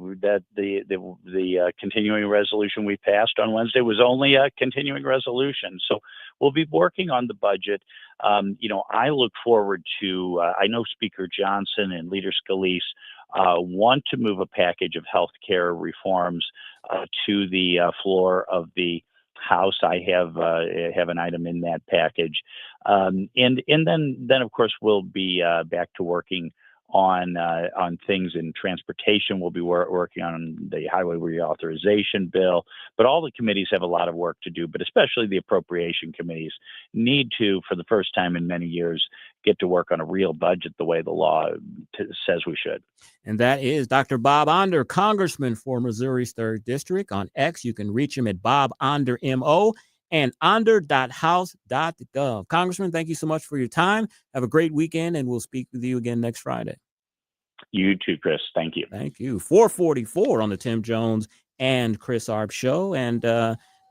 continuing resolution we passed on Wednesday was only a continuing resolution, so we'll be working on the budget. I look forward to. I know Speaker Johnson and Leader Scalise want to move a package of health care reforms to the floor of the House. I have an item in that package, and then of course we'll be back to working on things in transportation. We'll be working on the highway reauthorization bill, but all the committees have a lot of work to do, but especially the appropriation committees need to, for the first time in many years, get to work on a real budget the way the law says we should. And that is Dr. Bob Onder, Congressman for Missouri's 3rd District. On X, you can reach him at Bob Onder, MO, and onder.house.gov. Congressman, thank you so much for your time. Have a great weekend, and we'll speak with you again next Friday. You too, Chris. Thank you. Thank you. 444 on the Tim Jones and Chris Arps show. And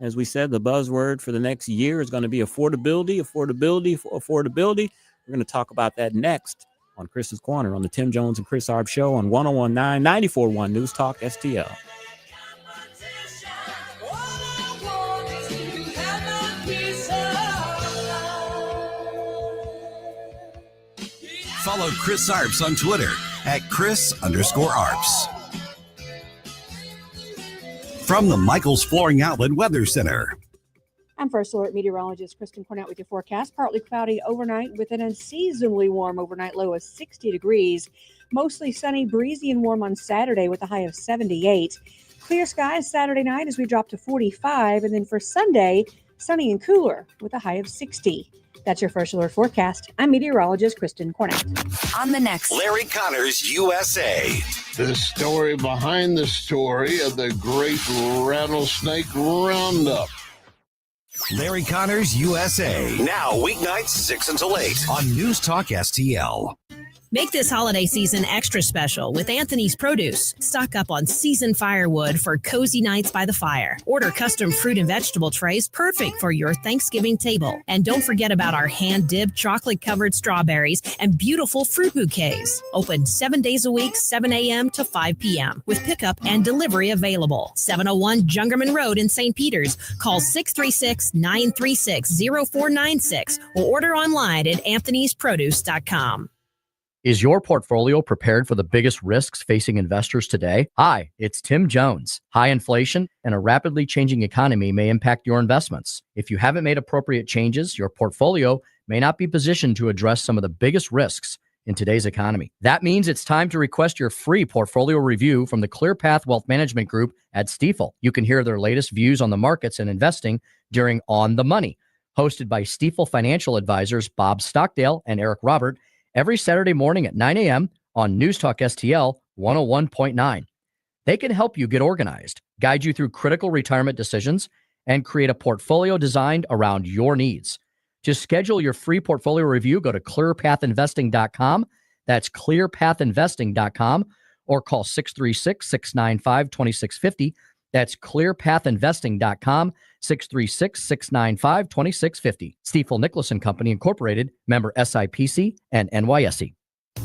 as we said, the buzzword for the next year is going to be affordability. We're going to talk about that next on Chris's Corner on the Tim Jones and Chris Arps show on 101.9, 94.1 News Talk STL. Follow Chris Arps on Twitter at Chris_Arps. From the Michaels Flooring Outlet Weather Center. I'm First Alert Meteorologist Kristen Cornett with your forecast. Partly cloudy overnight with an unseasonably warm overnight low of 60 degrees. Mostly sunny, breezy, and warm on Saturday with a high of 78. Clear skies Saturday night as we drop to 45. And then for Sunday, sunny and cooler with a high of 60. That's your First Alert forecast. I'm meteorologist Kristen Cornett. On the next Larry Connors USA. The story behind the story of the great rattlesnake roundup. Larry Connors USA. Now weeknights 6 until 8 on News Talk STL. Make this holiday season extra special with Anthony's Produce. Stock up on seasoned firewood for cozy nights by the fire. Order custom fruit and vegetable trays perfect for your Thanksgiving table. And don't forget about our hand-dipped chocolate-covered strawberries and beautiful fruit bouquets. Open 7 days a week, 7 a.m. to 5 p.m. with pickup and delivery available. 701 Jungerman Road in St. Peters. Call 636-936-0496 or order online at anthonysproduce.com. Is your portfolio prepared for the biggest risks facing investors today? Hi, it's Tim Jones. High inflation and a rapidly changing economy may impact your investments. If you haven't made appropriate changes, your portfolio may not be positioned to address some of the biggest risks in today's economy. That means it's time to request your free portfolio review from the ClearPath Wealth Management Group at Stifel. You can hear their latest views on the markets and investing during On the Money, hosted by Stifel financial advisors Bob Stockdale and Eric Robert, every Saturday morning at 9 a.m. on News Talk STL 101.9. They can help you get organized, guide you through critical retirement decisions, and create a portfolio designed around your needs. To schedule your free portfolio review, go to clearpathinvesting.com. That's clearpathinvesting.com, or call 636-695-2650. That's clearpathinvesting.com, 636-695-2650. Stifel Nicholas & Company Incorporated, member SIPC and NYSE.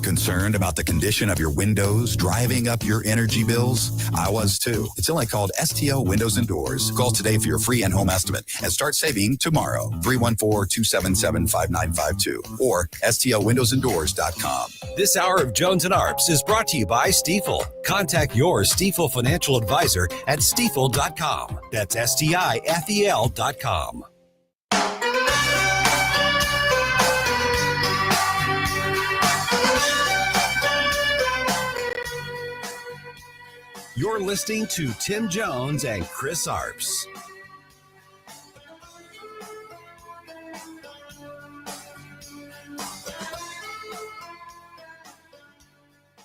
Concerned about the condition of your windows driving up your energy bills? I was too. It's only called STL Windows and Doors. Call today for your free in-home estimate and start saving tomorrow. 314-277-5952 or stlwindowsanddoors.com. This hour of Jones and Arps is brought to you by Stifel. Contact your Stifel financial advisor at stifel.com. That's STIFEL.com. You're listening to Tim Jones and Chris Arps.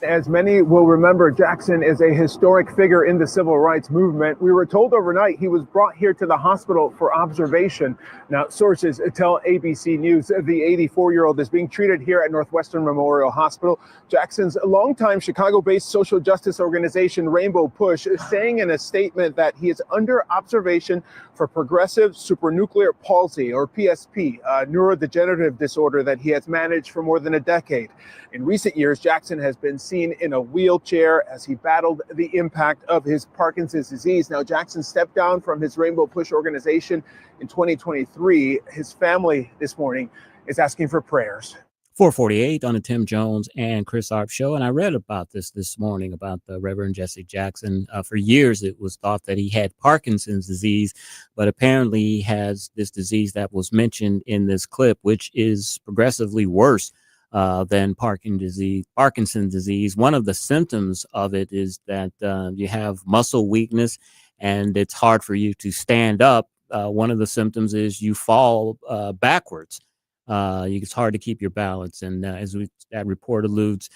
As many will remember, Jackson is a historic figure in the civil rights movement. We were told overnight he was brought here to the hospital for observation. Now, sources tell ABC News the 84-year-old is being treated here at Northwestern Memorial Hospital. Jackson's longtime Chicago-based social justice organization Rainbow Push is saying in a statement that he is under observation for progressive supranuclear palsy, or PSP, a neurodegenerative disorder that he has managed for more than a decade. In recent years, Jackson has been seen in a wheelchair as he battled the impact of his Parkinson's disease. Now, Jackson stepped down from his Rainbow Push organization in 2023. His family this morning is asking for prayers. 448 on the Tim Jones and Chris Arp show. And I read about this morning about the Reverend Jesse Jackson. For years, it was thought that he had Parkinson's disease, but apparently he has this disease that was mentioned in this clip, which is progressively worse than Parkinson's disease. One of the symptoms of it is that you have muscle weakness and it's hard for you to stand up. One of the symptoms is you fall backwards. It's hard to keep your balance. And as that report alludes,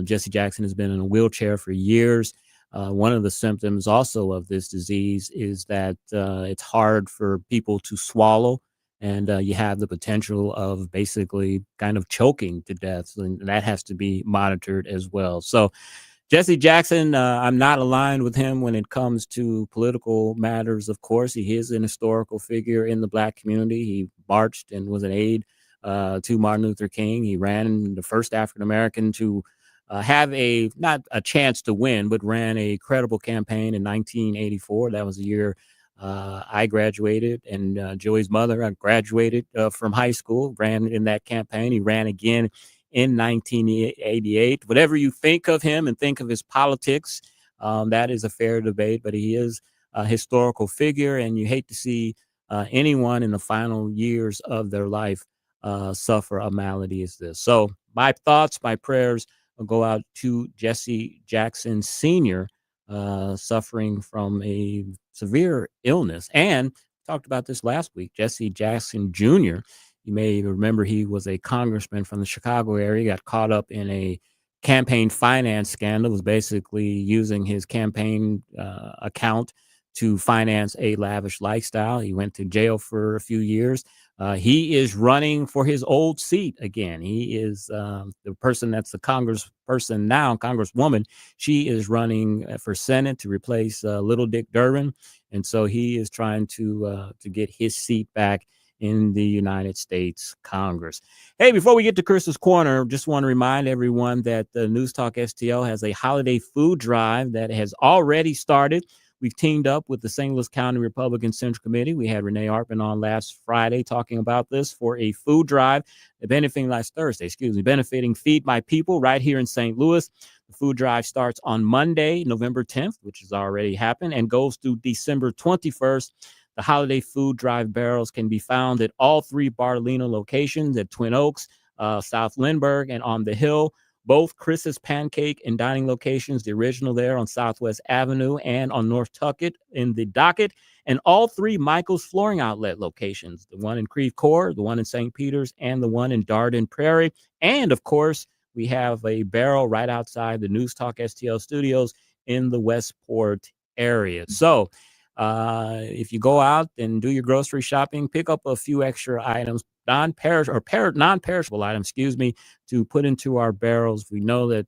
Jesse Jackson has been in a wheelchair for years. One of the symptoms also of this disease is that it's hard for people to swallow, and you have the potential of basically kind of choking to death. And that has to be monitored as well. So Jesse Jackson, I'm not aligned with him when it comes to political matters. Of course, he is an historical figure in the Black community. He marched and was an aide to Martin Luther King. He ran the first African-American to have not a chance to win, but ran a credible campaign in 1984. That was the year I graduated, and Joey's mother graduated from high school, ran in that campaign. He ran again in 1988. Whatever you think of him and think of his politics, that is a fair debate, but he is a historical figure, and you hate to see anyone in the final years of their life suffer a malady as this. So my thoughts, my prayers will go out to Jesse Jackson Sr., suffering from a severe illness. And talked about this last week, Jesse Jackson Jr., you may remember he was a congressman from the Chicago area. He got caught up in a campaign finance scandal, was basically using his campaign account to finance a lavish lifestyle. He went to jail for a few years, He is running for his old seat again. He is the person that's the congressperson now, congresswoman. She is running for Senate to replace Little Dick Durbin. And so he is trying to get his seat back in the United States Congress. Hey, before we get to Chris's Corner, just want to remind everyone that the News Talk STL has a holiday food drive that has already started. We've teamed up with the St. Louis County Republican Central Committee. We had Renee Arpin on last Friday talking about this for a food drive, benefiting Feed My People right here in St. Louis. The food drive starts on Monday, November 10th, which has already happened, and goes through December 21st. The holiday food drive barrels can be found at all three Bartolino locations at Twin Oaks, South Lindbergh, and on the Hill. Both Chris's Pancake and Dining locations, the original there on Southwest Avenue and on North Tuckett in the Docket, and all three Michael's Flooring Outlet locations, the one in Creve Coeur, the one in St. Peters, and the one in Darden Prairie. And, of course, we have a barrel right outside the News Talk STL studios in the Westport area. So if you go out and do your grocery shopping, pick up a few extra items, non-perishable items, to put into our barrels. We know that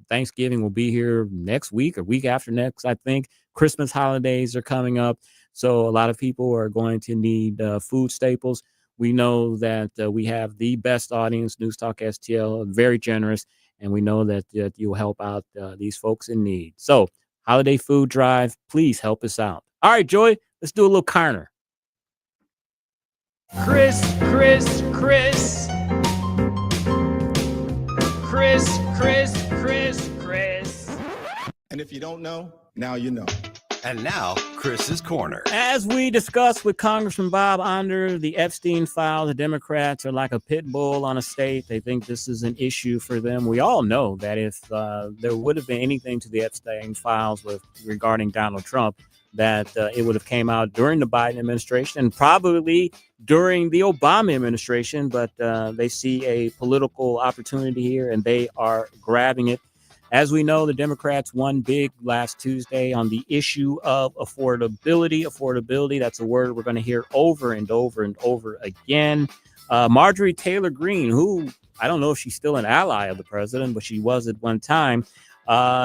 Thanksgiving will be here next week or week after next, I think. Christmas holidays are coming up, so a lot of people are going to need food staples. We know that we have the best audience, News Talk STL, very generous, and we know that you'll help out these folks in need. So, holiday food drive, please help us out. All right, Joy, let's do a little Carner. Chris. And if you don't know, now you know. And now, Chris's Corner. As we discussed with Congressman Bob Onder, the Epstein file, the Democrats are like a pit bull on a state. They think this is an issue for them. We all know that if there would have been anything to the Epstein files regarding Donald Trump, that it would have came out during the Biden administration and probably during the Obama administration. But they see a political opportunity here, and they are grabbing it. As we know, the Democrats won big last Tuesday on the issue of affordability. Affordability, that's a word we're going to hear over and over and over again. Marjorie Taylor Greene, who I don't know if she's still an ally of the president, but she was at one time.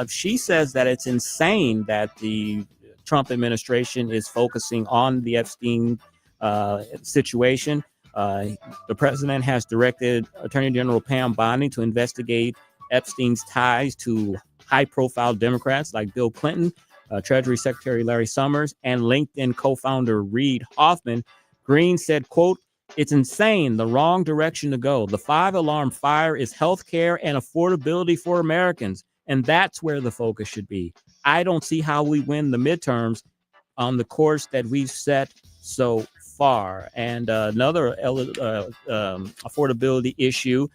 She says that it's insane that the Trump administration is focusing on the Epstein situation. The president has directed Attorney General Pam Bondi to investigate Epstein's ties to high-profile Democrats like Bill Clinton, Treasury Secretary Larry Summers, and LinkedIn co-founder Reid Hoffman. Greene said, quote, "It's insane, the wrong direction to go. The five-alarm fire is health care and affordability for Americans, and that's where the focus should be. I don't see how we win the midterms on the course that we've set so far." And another affordability issue,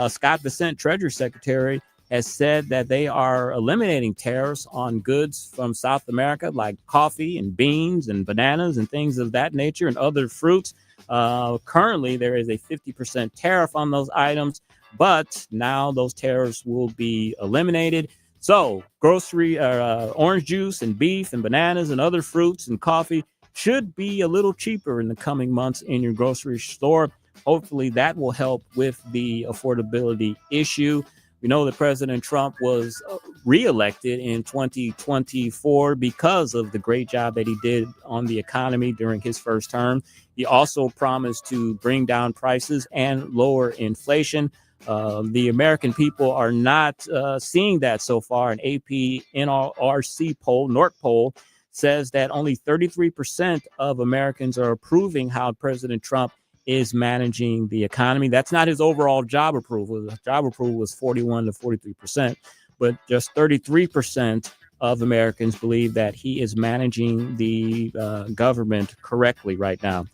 Scott Bessent, Treasury Secretary, has said that they are eliminating tariffs on goods from South America, like coffee and beans and bananas and things of that nature and other fruits. Currently, there is a 50% tariff on those items, but now those tariffs will be eliminated. So grocery, orange juice and beef and bananas and other fruits and coffee should be a little cheaper in the coming months in your grocery store. Hopefully that will help with the affordability issue. We know that President Trump was reelected in 2024 because of the great job that he did on the economy during his first term. He also promised to bring down prices and lower inflation. The American people are not seeing that so far. An AP NRC poll, NORC poll, says that only 33% of Americans are approving how President Trump is managing the economy. That's not his overall job approval. The job approval was 41 to 43%, but just 33% of Americans believe that he is managing the government correctly right now.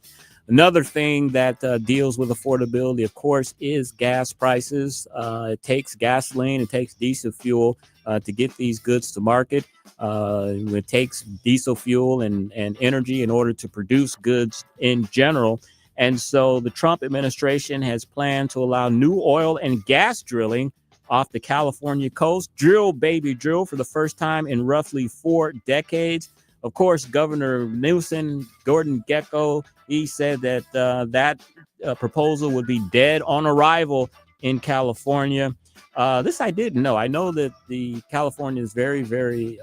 Another thing that deals with affordability, of course, is gas prices. It takes gasoline, it takes diesel fuel to get these goods to market. It takes diesel fuel and energy in order to produce goods in general. And so the Trump administration has planned to allow new oil and gas drilling off the California coast. Drill, baby, drill, for the first time in roughly 4 decades. Of course, Governor Newsom, Gordon Gekko, he said that that proposal would be dead on arrival in California. This I didn't know. I know that the California is very, very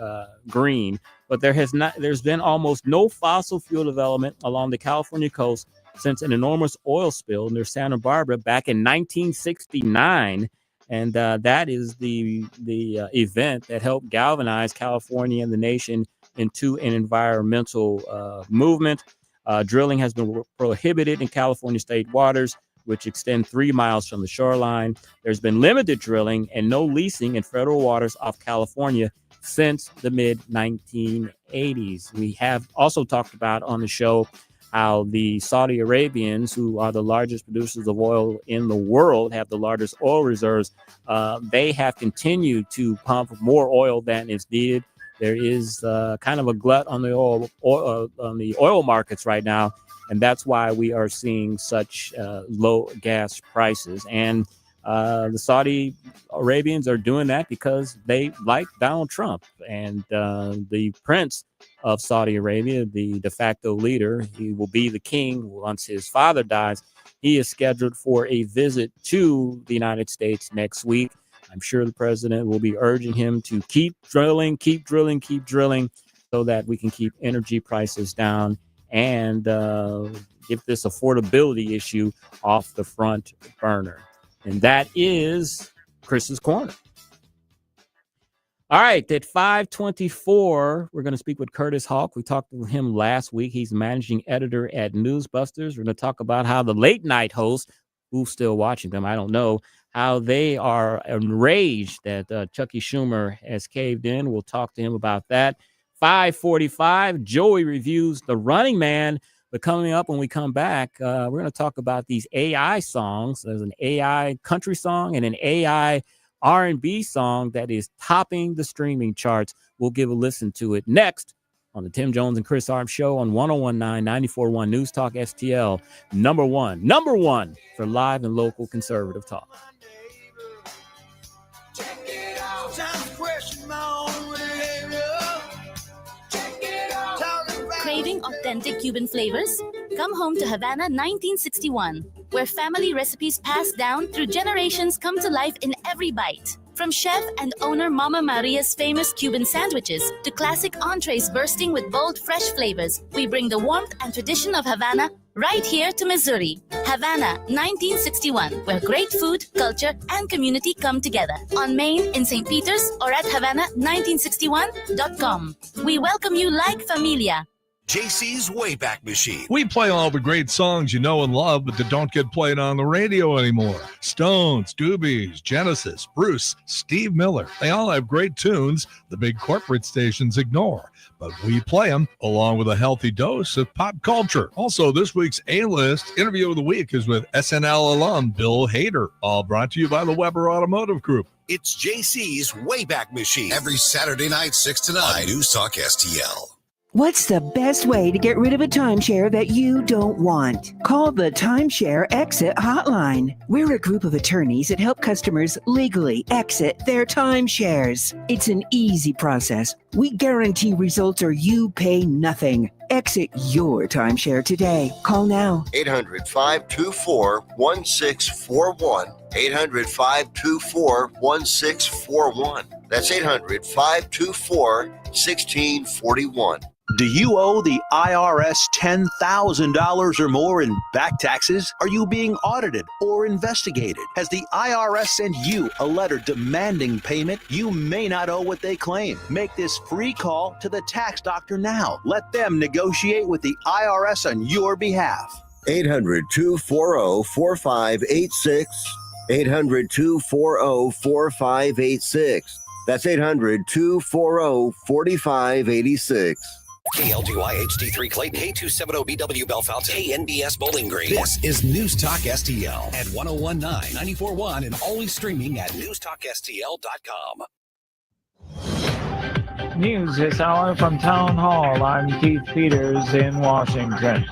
green, but there's been almost no fossil fuel development along the California coast since an enormous oil spill near Santa Barbara back in 1969. And that is the event that helped galvanize California and the nation into an environmental movement. Drilling has been prohibited in California state waters, which extend 3 miles from the shoreline. There's been limited drilling and no leasing in federal waters off California since the mid-1980s. We have also talked about on the show how the Saudi Arabians, who are the largest producers of oil in the world, have the largest oil reserves. They have continued to pump more oil than is needed. There is kind of a glut on the oil markets right now, and that's why we are seeing such low gas prices. And the Saudi Arabians are doing that because they like Donald Trump. And the prince of Saudi Arabia, the de facto leader, he will be the king once his father dies. He is scheduled for a visit to the United States next week. I'm sure the president will be urging him to keep drilling, so that we can keep energy prices down and get this affordability issue off the front burner. And that is Chris's Corner. All right, at 5:24, we're going to speak with Curtis Houck. We talked to him last week. He's managing editor at Newsbusters. We're going to talk about how the late night hosts, who's still watching them, I don't know, how they are enraged that Chucky Schumer has caved in. We'll talk to him about that. 5:45, Joey reviews The Running Man. But coming up when we come back, we're going to talk about these AI songs. There's an AI country song and an AI R&B song that is topping the streaming charts. We'll give a listen to it next on the Tim Jones and Chris Arps Show on 101.9 94.1 News Talk STL. Number one for live and local conservative talk. Craving authentic Cuban flavors? Come home to Havana 1961, where family recipes passed down through generations come to life in every bite. From chef and owner Mama Maria's famous Cuban sandwiches to classic entrees bursting with bold, fresh flavors, we bring the warmth and tradition of Havana right here to Missouri. Havana 1961, where great food, culture, and community come together. On Main, in St. Peter's, or at Havana1961.com. We welcome you like familia. JC's Wayback Machine. We play all the great songs you know and love, but that don't get played on the radio anymore. Stones, Doobies, Genesis, Bruce, Steve Miller. They all have great tunes the big corporate stations ignore. But we play them along with a healthy dose of pop culture. Also, this week's A-List interview of the week is with SNL alum Bill Hader. All brought to you by the Weber Automotive Group. It's JC's Wayback Machine. Every Saturday night, 6 to 9. On News Talk STL. What's the best way to get rid of a timeshare that you don't want? Call the Timeshare Exit Hotline. We're a group of attorneys that help customers legally exit their timeshares. It's an easy process. We guarantee results or you pay nothing. Exit your timeshare today. Call now. 800-524-1641. 800-524-1641. That's 800-524-1641. Do you owe the IRS $10,000 or more in back taxes? Are you being audited or investigated? Has the IRS sent you a letter demanding payment? You may not owe what they claim. Make this free call to the tax doctor now. Let them negotiate with the IRS on your behalf. 800-240-4586. 800-240-4586. That's 800-240-4586. KLGY HD3 Clayton, K270BW Bellefonte, KNBS Bowling Green. This is News Talk STL at 101.9, 94.1, and always streaming at newstalksTL.com. News this hour from Town Hall. I'm Keith Peters in Washington.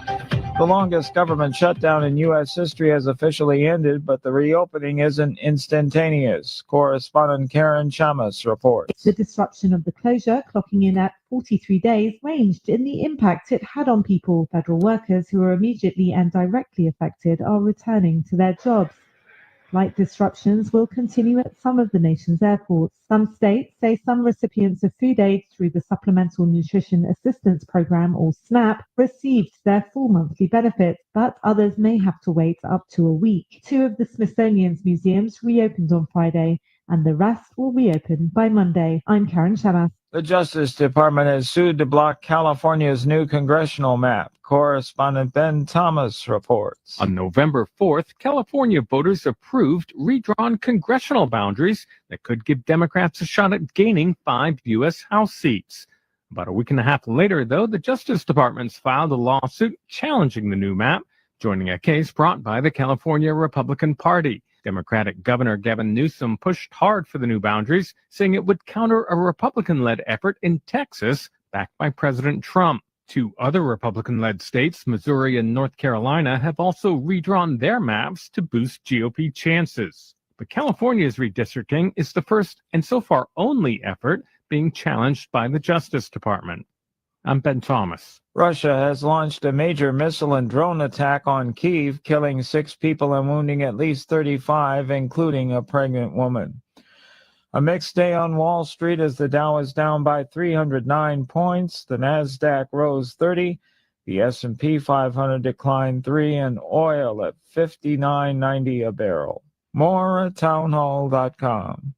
The longest government shutdown in U.S. history has officially ended, but the reopening isn't instantaneous. Correspondent Karen Chamas reports. The disruption of the closure clocking in at 43 days ranged in the impact it had on people. Federal workers who were immediately and directly affected are returning to their jobs. Flight disruptions will continue at some of the nation's airports. Some states say some recipients of food aid through the Supplemental Nutrition Assistance Program, or SNAP, received their full monthly benefits, but others may have to wait up to a week. 2 of the Smithsonian's museums reopened on Friday, and the rest will reopen by Monday. I'm Karen Shamas. The Justice Department has sued to block California's new congressional map. Correspondent Ben Thomas reports. On November 4th, California voters approved redrawn congressional boundaries that could give Democrats a shot at gaining 5 U.S. House seats. About a week and a half later, though, the Justice Department's filed a lawsuit challenging the new map, joining a case brought by the California Republican Party. Democratic Governor Gavin Newsom pushed hard for the new boundaries, saying it would counter a Republican-led effort in Texas backed by President Trump. 2 other Republican-led states, Missouri and North Carolina, have also redrawn their maps to boost GOP chances. But California's redistricting is the first and so far only effort being challenged by the Justice Department. I'm Ben Thomas. Russia has launched a major missile and drone attack on Kyiv, killing 6 people and wounding at least 35, including a pregnant woman. A mixed day on Wall Street as the Dow is down by 309 points, the Nasdaq rose 30, the S&P 500 declined 3, and oil at $59.90 a barrel. More at townhall.com.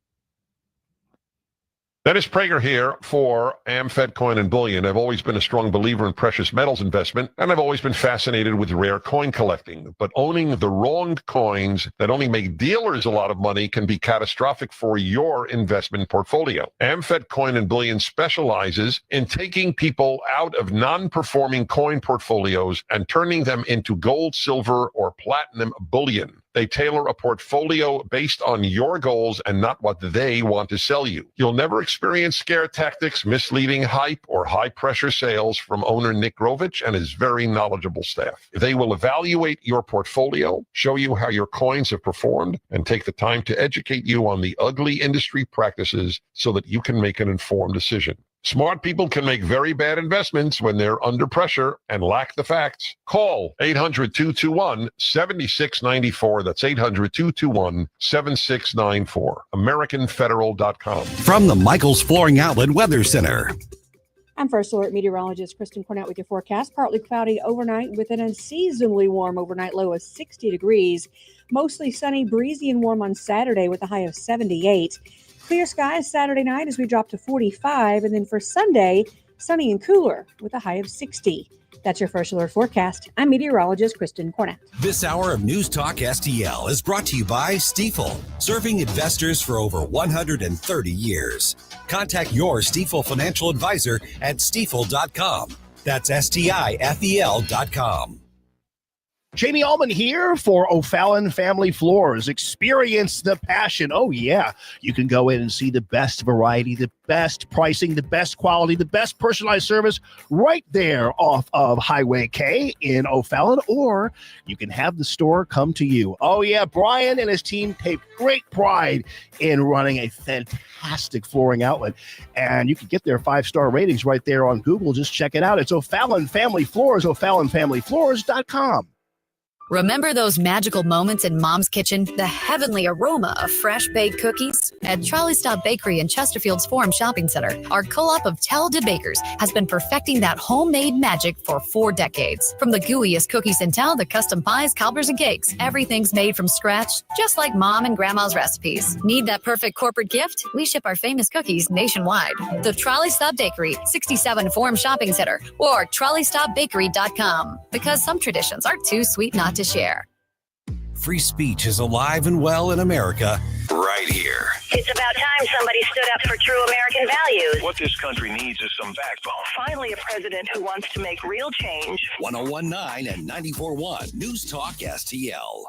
Dennis Prager here for AmFed Coin and Bullion. I've always been a strong believer in precious metals investment, and I've always been fascinated with rare coin collecting. But owning the wrong coins that only make dealers a lot of money can be catastrophic for your investment portfolio. AmFed Coin and Bullion specializes in taking people out of non-performing coin portfolios and turning them into gold, silver, or platinum bullion. They tailor a portfolio based on your goals and not what they want to sell you. You'll never experience scare tactics, misleading hype, or high-pressure sales from owner Nick Grovich and his very knowledgeable staff. They will evaluate your portfolio, show you how your coins have performed, and take the time to educate you on the ugly industry practices so that you can make an informed decision. Smart people can make very bad investments when they're under pressure and lack the facts. Call 800-221-7694. That's 800-221-7694. AmericanFederal.com. From the Michaels Flooring Outlet Weather Center. I'm First Alert Meteorologist Kristen Cornett with your forecast. Partly cloudy overnight with an unseasonably warm overnight low of 60 degrees. Mostly sunny, breezy, and warm on Saturday with a high of 78. Clear skies Saturday night as we drop to 45, and then for Sunday, sunny and cooler with a high of 60. That's your First Alert forecast. I'm meteorologist Kristen Cornett. This hour of News Talk STL is brought to you by Stifel, serving investors for over 130 years. Contact your Stifel financial advisor at stifel.com. That's STIFEL.com. Jamie Allman here for O'Fallon Family Floors. Experience the passion. Oh, yeah. You can go in and see the best variety, the best pricing, the best quality, the best personalized service right there off of Highway K in O'Fallon, or you can have the store come to you. Oh, yeah. Brian and his team take great pride in running a fantastic flooring outlet, and you can get their 5-star ratings right there on Google. Just check it out. It's O'Fallon Family Floors, O'FallonFamilyFloors.com. Remember those magical moments in Mom's kitchen? The heavenly aroma of fresh baked cookies? At Trolley Stop Bakery in Chesterfield's Forum Shopping Center, our co-op of talented bakers has been perfecting that homemade magic for 4 decades. From the gooeyest cookies in town to custom pies, cobblers, and cakes, everything's made from scratch, just like Mom and Grandma's recipes. Need that perfect corporate gift? We ship our famous cookies nationwide. The Trolley Stop Bakery, 67 Forum Shopping Center, or TrolleyStopBakery.com. Because some traditions are too sweet not to share. Free speech is alive and well in America right here. It's about time somebody stood up for true American values. What this country needs is some backbone. Finally, a president who wants to make real change. 101.9 and 94.1 News Talk STL.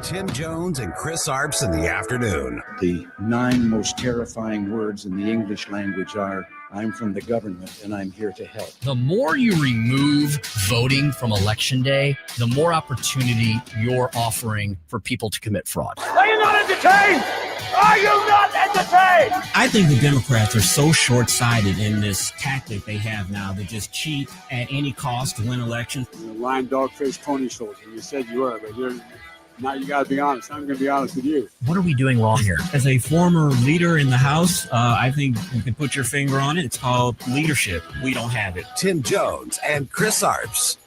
Tim Jones and Chris Arps in the afternoon. The 9 most terrifying words in the English language are, I'm from the government and I'm here to help. The more you remove voting from Election Day, the more opportunity you're offering for people to commit fraud. Are you not entertained? Are you not entertained? I think the Democrats are so short-sighted in this tactic they have now to just cheat at any cost to win elections. You're a lying dog-faced pony soldier. You said you were, but now you got to be honest. I'm going to be honest with you. What are we doing wrong here? As a former leader in the House, I think you can put your finger on it. It's called leadership. We don't have it. Tim Jones and Chris Arps.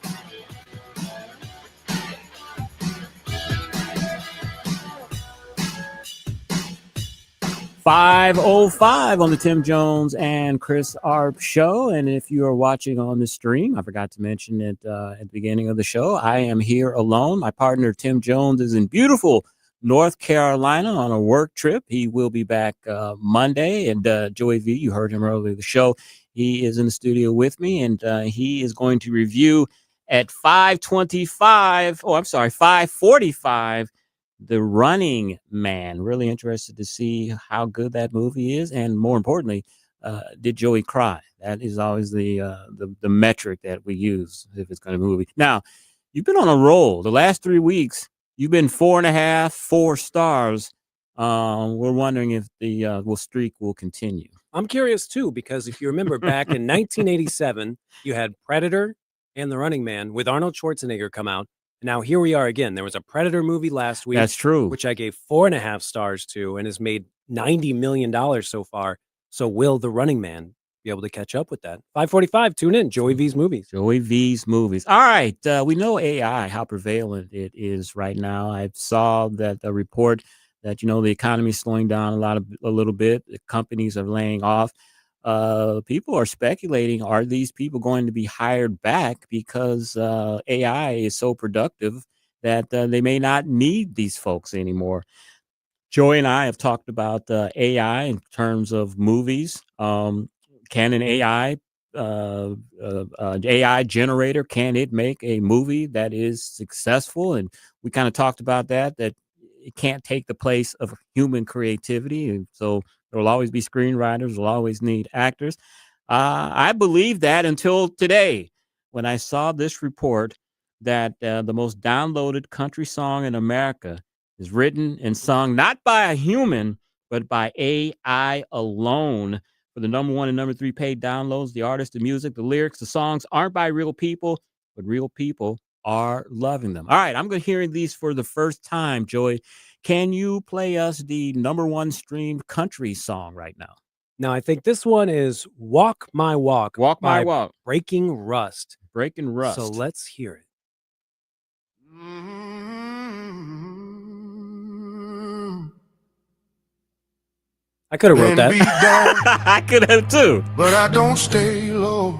5:05 on the Tim Jones and Chris Arps show. And if you are watching on the stream, I forgot to mention it at the beginning of the show, I am here alone. My partner, Tim Jones, is in beautiful North Carolina on a work trip. He will be back Monday. And Joey V, you heard him earlier in the show. He is in the studio with me, and he is going to review at 5:45, The Running Man. Really interested to see how good that movie is, and more importantly, did Joey cry? That is always the metric that we use if it's going to be a movie. Now, you've been on a roll. The last 3 weeks, you've been 4.5, 4 stars. We're wondering if the streak will continue. I'm curious too, because if you remember back in 1987, you had Predator and The Running Man with Arnold Schwarzenegger come out. Now here we are again. There was a Predator movie last week. That's true. Which I gave 4.5 stars to and has made $90 million so far. So will The Running Man be able to catch up with that? 5:45, tune in. Joey V's Movies. Joey V's Movies. All right. We know AI, how prevalent it is right now. I saw that the report that, the economy is slowing down a little bit. The companies are laying off. People are speculating, are these people going to be hired back because AI is so productive that they may not need these folks anymore? Joey and I have talked about AI in terms of movies. Can an AI generator, can it make a movie that is successful? And we kind of talked about that it can't take the place of human creativity. And so there will always be screenwriters, will always need actors. I believed that until today, when I saw this report that the most downloaded country song in America is written and sung not by a human, but by AI alone. For the number 1 and number 3 paid downloads, the artist, the music, the lyrics, the songs aren't by real people, but real people are loving them. All right, I'm going to hear these for the first time, Joey. Can you play us the number 1 streamed country song right now? Now, I think this one is Walk My Walk. Walk My Walk. Breaking Rust. Breaking Rust. So let's hear it. I could have wrote that. I could have too. But I don't stay low.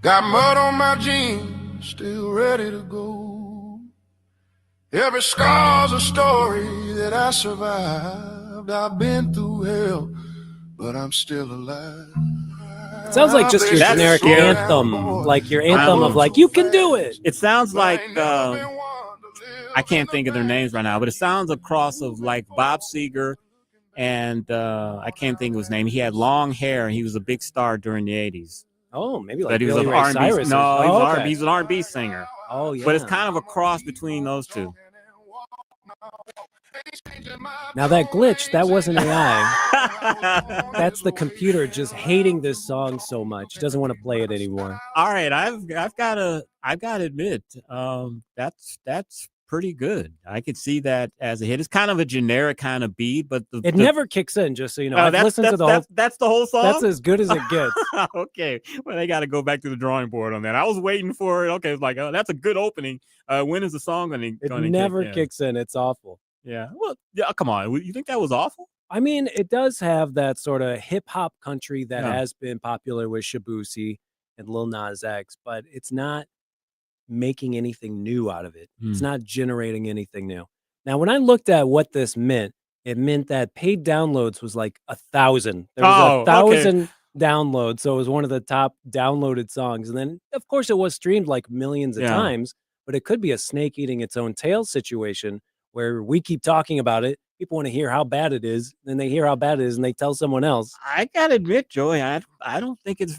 Got mud on my jeans, still ready to go. Every scar's a story that I survived. I've been through hell, but I'm still alive. It sounds like just your generic anthem, like your anthem of like, you can do it. It sounds like, I can't think of their names right now, but it sounds a cross of like Bob Seger and I can't think of his name. He had long hair and he was a big star during the 80s. Oh, maybe like but he was Billy an Ray R&B. Cyrus. No, he's an R&B singer. Oh, yeah. But it's kind of a cross between those two. Now that glitch, that wasn't AI. That's the computer just hating this song so much, doesn't want to play it anymore. All right, I've got to admit, that's pretty good. I could see that as a hit. It's kind of a generic kind of beat, but it never kicks in. Just so you know, I've listened to the whole. That's the whole song. That's as good as it gets. Okay, well they got to go back to the drawing board on that. I was waiting for it. Okay, it's like that's a good opening. When is the song going to? It never kicks in. It's awful. Yeah. Well, yeah. Come on. You think that was awful? I mean, it does have that sort of hip hop country that has been popular with Shabusi and Lil Nas X, but it's not making anything new out of it. It's not generating anything new. Now, when I looked at what this meant, it meant that paid downloads was like 1,000. There was 1,000 downloads, so it was one of the top downloaded songs. And then, of course, it was streamed like millions of times, but it could be a snake eating its own tail situation where we keep talking about it. people want to hear how bad it is. Then they hear how bad it is and they tell someone else. I gotta admit, Joey, I don't think it's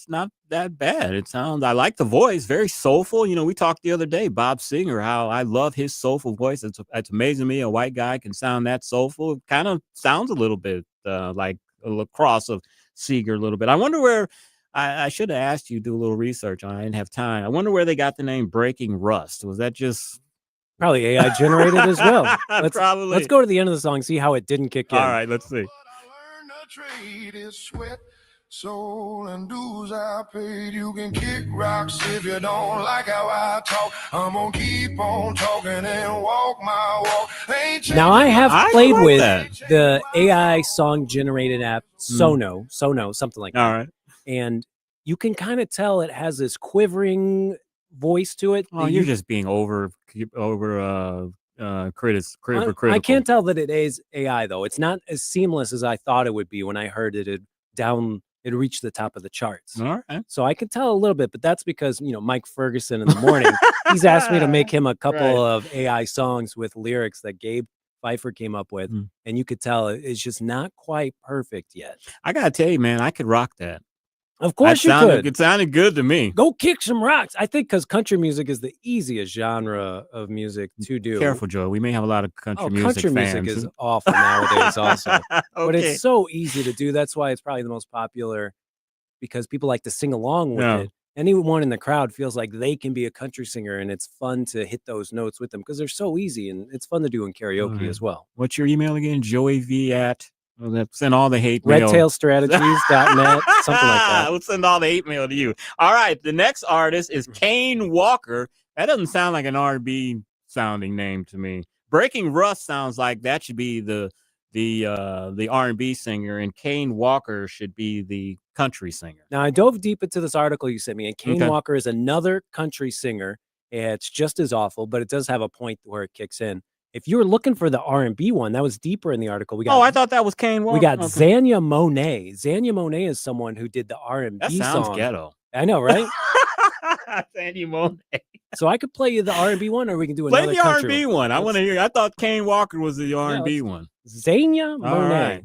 not that bad. I like the voice, very soulful. We talked the other day, Bob Singer, how I love his soulful voice. It's amazing to me a white guy can sound that soulful. It kind of sounds a little bit like a cross of Seeger a little bit. I wonder where, I should have asked you to do a little research on it. I didn't have time. I wonder where they got the name Breaking Rust. Was that just... Probably AI generated as well. Probably. Let's go to the end of the song, see how it didn't kick in. All right, let's see. Trade is sweat, soul, and dues I paid. You can kick rocks if you don't like how I talk. I'm gonna keep on talking and walk my walk. Now, I have played with the AI song generated app Sono, something like that. All right. And you can kind of tell it has this quivering voice to it. Oh, you're just being critical. I can't tell that it is AI though. It's not as seamless as I thought it would be when I heard it reached the top of the charts. All right. So I can tell a little bit, but that's because Mike Ferguson in the morning, he's asked me to make him a couple of AI songs with lyrics that Gabe Pfeiffer came up with, and you could tell it's just not quite perfect yet. I gotta tell you, man, I could rock that. Of course you could. It sounded good to me. Go kick some rocks. I think because country music is the easiest genre of music to do. Careful, Joe. We may have a lot of country music country fans. music is awful nowadays also. Okay. But it's so easy to do. That's why it's probably the most popular, because people like to sing along with it. Anyone in the crowd feels like they can be a country singer, and it's fun to hit those notes with them because they're so easy, and it's fun to do in karaoke as well. What's your email again? joeyv@ send all the hate mail. redtailstrategies.net, something like that. We'll send all the hate mail to you. All right. The next artist is Kane Walker. That doesn't sound like an R&B sounding name to me. Breaking Rust sounds like that should be the R&B singer, and Kane Walker should be the country singer. Now, I dove deep into this article you sent me, and Kane Walker is another country singer. It's just as awful, but it does have a point where it kicks in. If you were looking for the R&B one, that was deeper in the article. I thought that was Kane Walker. We got Zanya Monet. Zanya Monet is someone who did the R&B that song. sounds ghetto. I know, right? Zanya Monet. So I could play you the R&B one, or we can do another country. Play the R&B one. I want to hear. I thought Kane Walker was the R&B one. Zanya Monet. All right.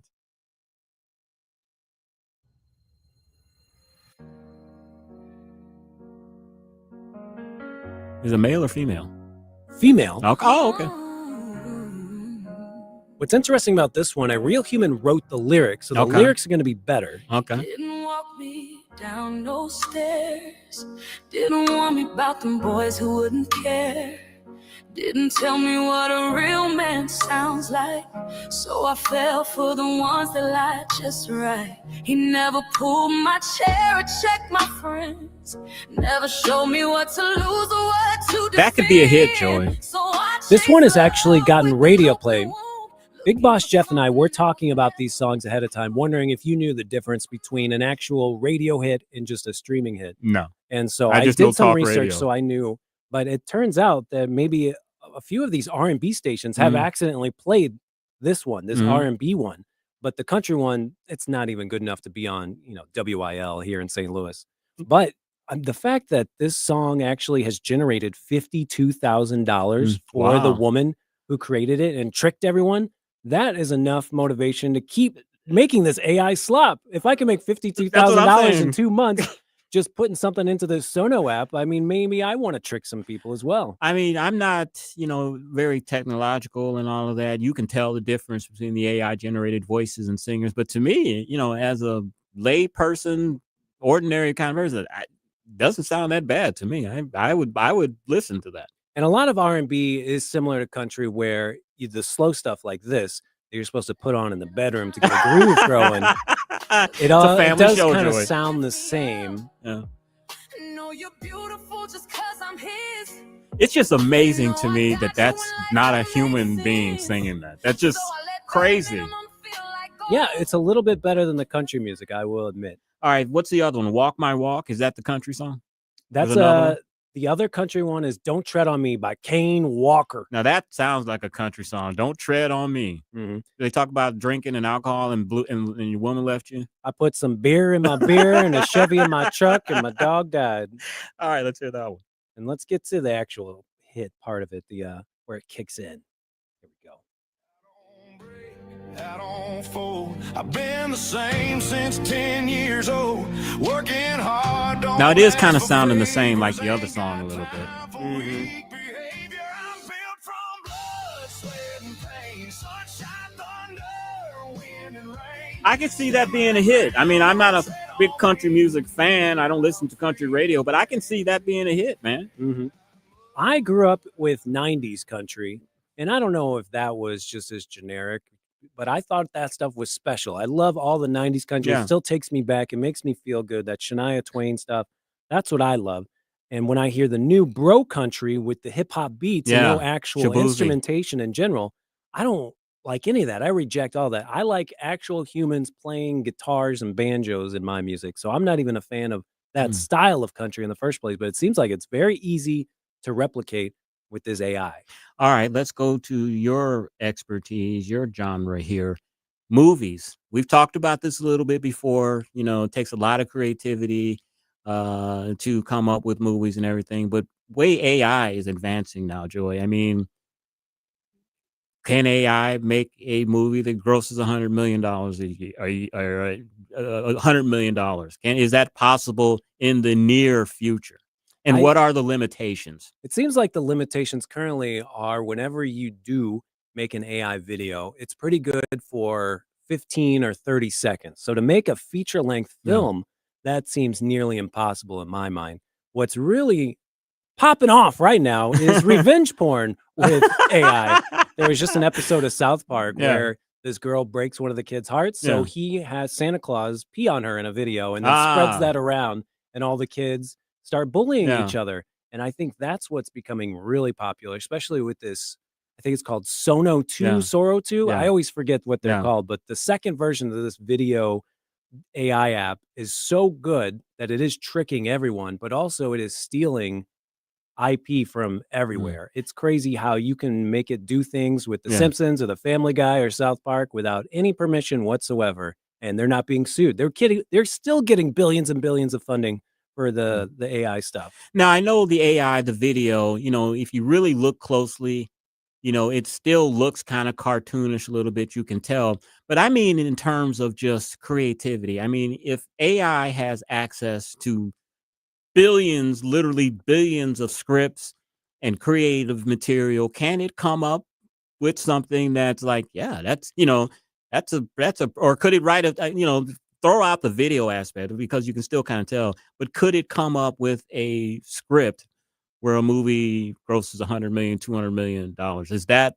Is it male or female? Female. Okay. Oh, okay. What's interesting about this one, a real human wrote the lyrics, so the lyrics are going to be better. Okay. Didn't walk me down no stairs. Didn't warn me about them boys who wouldn't care. Didn't tell me what a real man sounds like. So I fell for the ones that lied just right. He never pulled my chair or checked my friends. Never showed me what to lose or what to defend. That could be a hit, Joey. This one has actually gotten radio play. Big Boss Jeff and I were talking about these songs ahead of time, wondering if you knew the difference between an actual radio hit and just a streaming hit. No. And so I did some research, so I knew. But it turns out that maybe a few of these R&B stations have accidentally played this one, this R&B one. But the country one, it's not even good enough to be on, WIL here in St. Louis. But the fact that this song actually has generated $52,000 for the woman who created it and tricked everyone, that is enough motivation to keep making this AI slop. If I can make $52,000 in 2 months just putting something into the Sono app, I mean, maybe I want to trick some people as well. I mean, I'm not, very technological and all of that. You can tell the difference between the AI generated voices and singers. But to me, as a lay person, ordinary kind of person, it doesn't sound that bad to me. I would listen to that. And a lot of R&B is similar to country, where the slow stuff like this that you're supposed to put on in the bedroom to get a groove going. It does kind of sound the same. Yeah. It's just amazing to me that that's not a human being singing that. That's just crazy. Yeah, it's a little bit better than the country music, I will admit. All right, what's the other one? Walk My Walk? Is that the country song? That's the other country one is Don't Tread on Me by Kane Walker. Now that sounds like a country song. Don't tread on me. Mm-hmm. They talk about drinking and alcohol and your woman left you. I put some beer in my beer and a Chevy in my truck and my dog died. All right, let's hear that one. And let's get to the actual hit part of it, where it kicks in. Here we go. I've been the same since 10 years old, working hard. Now it is kind of sounding the same like the other song a little bit. I can see that being a hit. I mean, I'm not a big country music fan. I don't listen to country radio, but I can see that being a hit, man. I grew up with 90s country, and I don't know if that was just as generic, but I thought that stuff was special. I love all the 90s country. Yeah. It still takes me back. It makes me feel good. That Shania Twain stuff, that's what I love. And when I hear the new bro country with the hip hop beats and no actual Shaboozey. instrumentation in general, I don't like any of that. I reject all that. I like actual humans playing guitars and banjos in my music. So I'm not even a fan of that style of country in the first place, but it seems like it's very easy to replicate with this AI. All right, let's go to your expertise, your genre here. Movies. We've talked about this a little bit before. You know, it takes a lot of creativity to come up with movies and everything. But way AI is advancing now, Joy. I mean, can AI make a movie that grosses $100 million a year, or $100 million? Is that possible in the near future? And what are the limitations? It seems like the limitations currently are whenever you do make an AI video, it's pretty good for 15 or 30 seconds. So to make a feature-length film, that seems nearly impossible in my mind. What's really popping off right now is revenge porn with AI. There was just an episode of South Park where this girl breaks one of the kids' hearts. So he has Santa Claus pee on her in a video and then spreads that around, and all the kids start bullying each other. And I think that's what's becoming really popular, especially with this. I think it's called Sono 2, Soro 2. I always forget what they're called, but the second version of this video AI app is so good that it is tricking everyone, but also it is stealing IP from everywhere. It's crazy how you can make it do things with The Simpsons or The Family Guy or South Park without any permission whatsoever, and they're not being sued. They're still getting billions and billions of funding for the AI stuff. Now, I know the AI, the video, you know, if you really look closely, you know, it still looks kind of cartoonish a little bit, you can tell. But I mean, in terms of just creativity, I mean, if AI has access to billions, literally billions of scripts and creative material, can it come up with something that's like, that's, you know, that's a, or could it write a, you know, throw out the video aspect because you can still kind of tell, but could it come up with a script where a movie grosses $100 million, $200 million? Do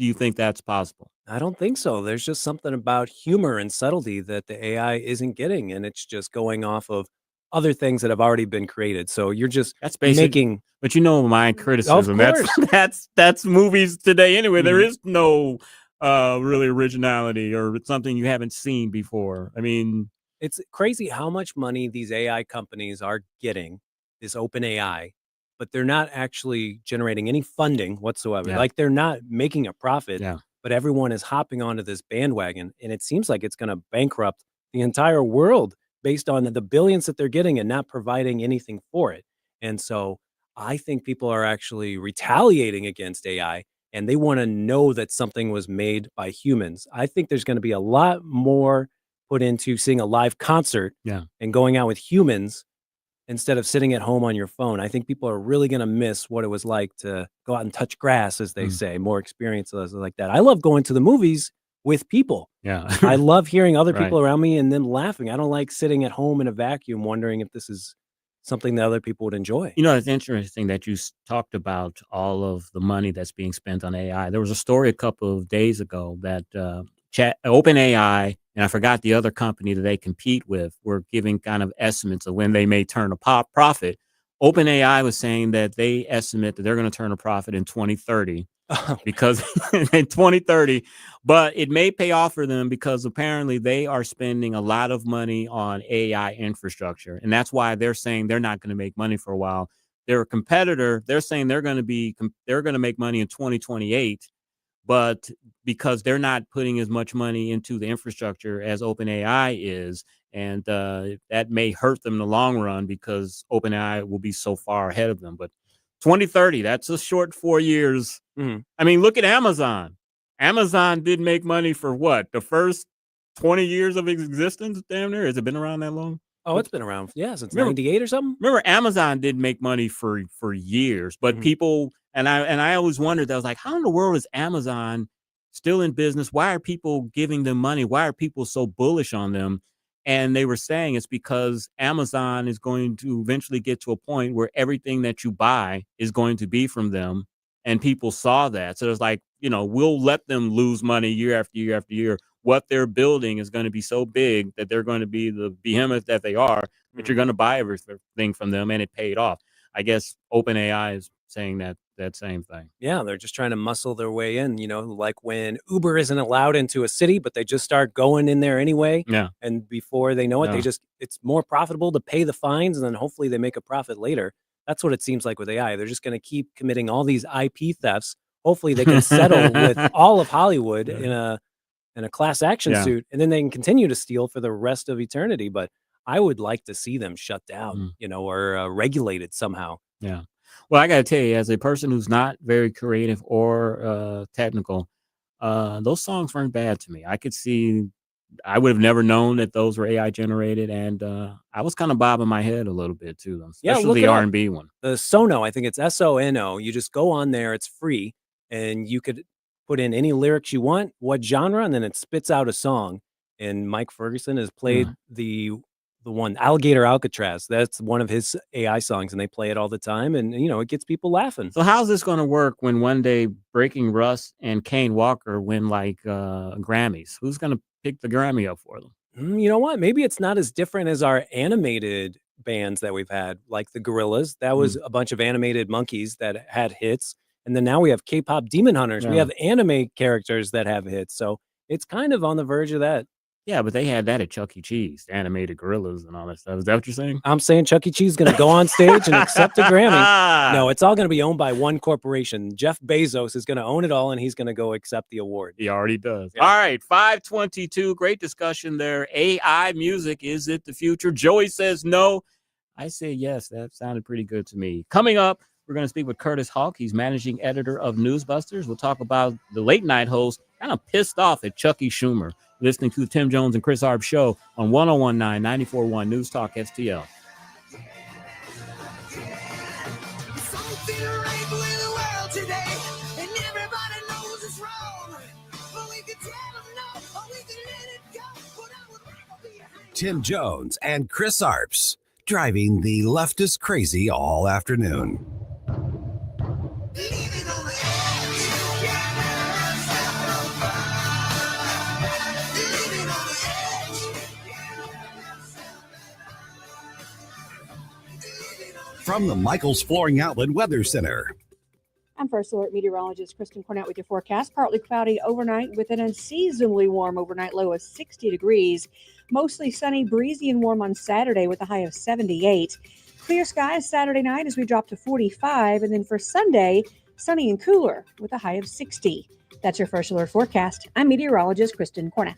you think that's possible? I don't think so. There's just something about humor and subtlety that the AI isn't getting, and it's just going off of other things that have already been created. So you're just making. But you know my criticism. Of course. That's movies today anyway. There is no really originality or something you haven't seen before. I mean, it's crazy how much money these AI companies are getting, this open AI, but they're not actually generating any funding whatsoever. Like they're not making a profit, but everyone is hopping onto this bandwagon. And it seems like it's going to bankrupt the entire world based on the billions that they're getting and not providing anything for it. And so I think people are actually retaliating against AI, and they want to know that something was made by humans. I think there's going to be a lot more put into seeing a live concert and going out with humans instead of sitting at home on your phone. I think people are really going to miss what it was like to go out and touch grass, as they say, more experiences like that. I love going to the movies with people. I love hearing other people around me and them laughing. I don't like sitting at home in a vacuum wondering if this is something that other people would enjoy. You know, it's interesting that you talked about all of the money that's being spent on AI. There was a story a couple of days ago that OpenAI, and I forgot the other company that they compete with, were giving kind of estimates of when they may turn a profit. OpenAI was saying that they estimate that they're going to turn a profit in 2030 because in 2030, but it may pay off for them because apparently they are spending a lot of money on AI infrastructure. And that's why they're saying they're not going to make money for a while. Their competitor, they're saying they're going to make money in 2028, but because they're not putting as much money into the infrastructure as OpenAI is, and that may hurt them in the long run because OpenAI will be so far ahead of them. But 2030, that's a short 4 years. I mean, look at Amazon. Amazon did make money for what? The first 20 years of its existence, damn near? Has it been around that long? Oh, it's been around, since 98 or something. Remember, Amazon did make money for years, but people and I always wondered. I was like, how in the world is Amazon still in business? Why are people giving them money? Why are people so bullish on them? And they were saying it's because Amazon is going to eventually get to a point where everything that you buy is going to be from them. And people saw that. So it's like, we'll let them lose money year after year after year. What they're building is going to be so big that they're going to be the behemoth that they are, that you're going to buy everything from them. And it paid off. I guess OpenAI is saying that same thing. Yeah, they're just trying to muscle their way in, like when Uber isn't allowed into a city, but they just start going in there anyway. Yeah. And before they know it, Yeah. it's more profitable to pay the fines, and then hopefully they make a profit later. That's what it seems like with AI. They're just going to keep committing all these IP thefts. Hopefully they can settle with all of Hollywood in a class action suit, and then they can continue to steal for the rest of eternity. But I would like to see them shut down, or regulated somehow. Yeah. Well, I got to tell you, as a person who's not very creative or technical, those songs weren't bad to me. I would have never known that those were AI generated, and I was kind of bobbing my head a little bit too, especially the R&B one. The Sono, I think it's SONO. You just go on there; it's free, and you could put in any lyrics you want, what genre, and then it spits out a song. And Mike Ferguson has played the one Alligator Alcatraz. That's one of his AI songs, and they play it all the time, and it gets people laughing. So how's this going to work when one day Breaking Russ and Kane Walker win like Grammys? Who's going to pick the Grammy up for them? You know what? Maybe it's not as different as our animated bands that we've had, like the Gorillaz. That was a bunch of animated monkeys that had hits. And then now we have K-pop Demon Hunters. Yeah. We have anime characters that have hits. So it's kind of on the verge of that. Yeah, but they had that at Chuck E. Cheese, animated gorillas and all that stuff. Is that what you're saying? I'm saying Chuck E. Cheese is going to go on stage and accept a Grammy. No, it's all going to be owned by one corporation. Jeff Bezos is going to own it all, and he's going to go accept the award. He already does. Yeah. All right, 522. Great discussion there. AI music, is it the future? Joey says no. I say yes. That sounded pretty good to me. Coming up, we're going to speak with Curtis Houck. He's managing editor of Newsbusters. We'll talk about the late night host kind of pissed off at Chucky Schumer. Listening to the Tim Jones and Chris Arps show on 1019 94.1 News Talk STL. Tim Jones and Chris Arps, driving the leftist crazy all afternoon. From the Michaels Flooring Outlet Weather Center. I'm First Alert meteorologist Kristen Cornett with your forecast. Partly cloudy overnight with an unseasonably warm overnight low of 60 degrees. Mostly sunny, breezy, and warm on Saturday with a high of 78. Clear skies Saturday night as we drop to 45. And then for Sunday, sunny and cooler with a high of 60. That's your First Alert forecast. I'm meteorologist Kristen Cornett.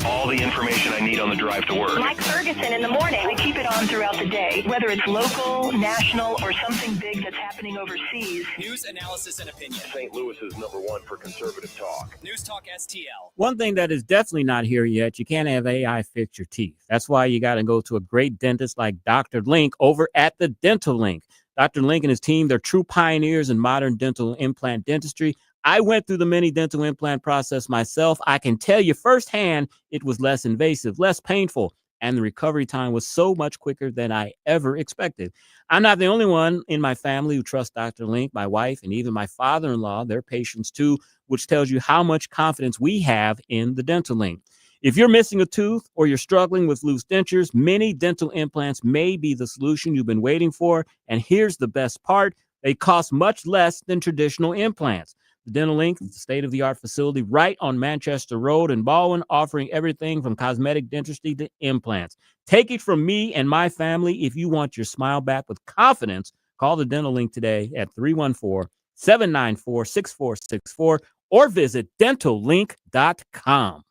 All the information I need on the drive to work. Mike Ferguson in the morning. I keep it on throughout the day, whether it's local, national, or something big that's happening overseas. News, analysis, and opinion. St. Louis is #1 for conservative talk. News Talk STL. One thing that is definitely not here yet, you can't have AI fix your teeth. That's why you got to go to a great dentist like Dr. Link over at the Dental Link. Dr. Link and his team, they're true pioneers in modern dental implant dentistry. I went through the mini dental implant process myself. I can tell you firsthand, it was less invasive, less painful, and the recovery time was so much quicker than I ever expected. I'm not the only one in my family who trusts Dr. Link. My wife and even my father-in-law, they're patients too, which tells you how much confidence we have in the Dental Link. If you're missing a tooth or you're struggling with loose dentures, mini dental implants may be the solution you've been waiting for. And here's the best part. They cost much less than traditional implants. The Dental Link is a state-of-the-art facility right on Manchester Road in Baldwin, offering everything from cosmetic dentistry to implants. Take it from me and my family. If you want your smile back with confidence, call the Dental Link today at 314-794-6464 or visit dentallink.com.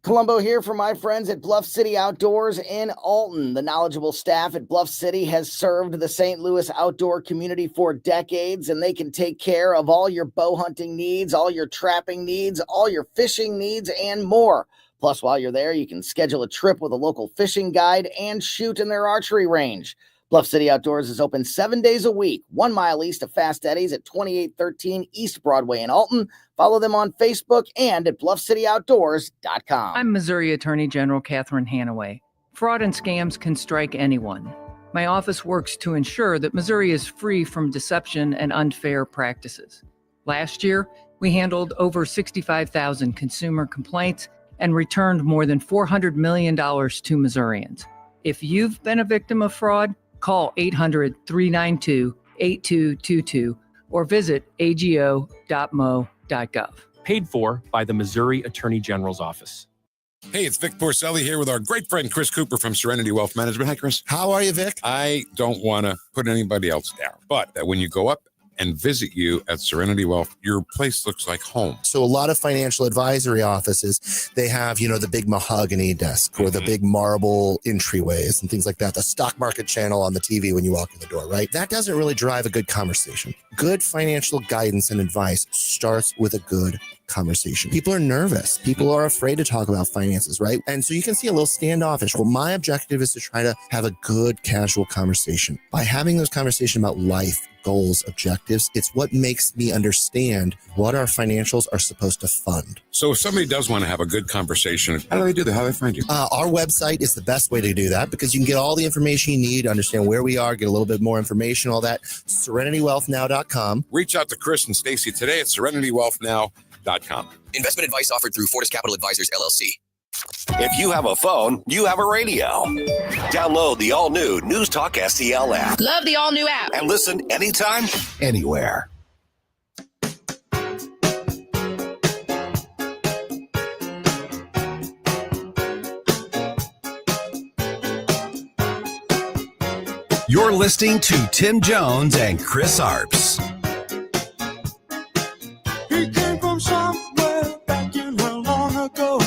Columbo here for my friends at Bluff City Outdoors in Alton. The knowledgeable staff at Bluff City has served the St. Louis outdoor community for decades, and they can take care of all your bow hunting needs, all your trapping needs, all your fishing needs, and more. Plus, while you're there, you can schedule a trip with a local fishing guide and shoot in their archery range. Bluff City Outdoors is open 7 days a week, 1 mile east of Fast Eddie's at 2813 East Broadway in Alton. Follow them on Facebook and at bluffcityoutdoors.com. I'm Missouri Attorney General Catherine Hanaway. Fraud and scams can strike anyone. My office works to ensure that Missouri is free from deception and unfair practices. Last year, we handled over 65,000 consumer complaints and returned more than $400 million to Missourians. If you've been a victim of fraud, call 800-392-8222 or visit ago.mo.gov. Paid for by the Missouri Attorney General's Office. Hey, it's Vic Porcelli here with our great friend Chris Cooper from Serenity Wealth Management. Hi, Chris. How are you, Vic? I don't want to put anybody else down, but when you go up and visit you at Serenity Wealth, your place looks like home. So a lot of financial advisory offices, they have, the big mahogany desk or the big marble entryways and things like that. The stock market channel on the TV when you walk in the door, right? That doesn't really drive a good conversation. Good financial guidance and advice starts with a good conversation. People are nervous. People are afraid to talk about finances, right? And so you can see a little standoffish. Well, my objective is to try to have a good casual conversation. By having those conversations about life, goals, objectives, it's what makes me understand what our financials are supposed to fund. So if somebody does want to have a good conversation, how do they do that? How do they find you? Our website is the best way to do that because you can get all the information you need to understand where we are, get a little bit more information, all that. SerenityWealthNow.com. Reach out to Chris and Stacy today at SerenityWealthNow.com. Investment advice offered through Fortis Capital Advisors, LLC. If you have a phone, you have a radio. Download the all-new News Talk STL app. Love the all-new app. And listen anytime, anywhere. You're listening to Tim Jones and Chris Arps. He came from somewhere back in hell long ago.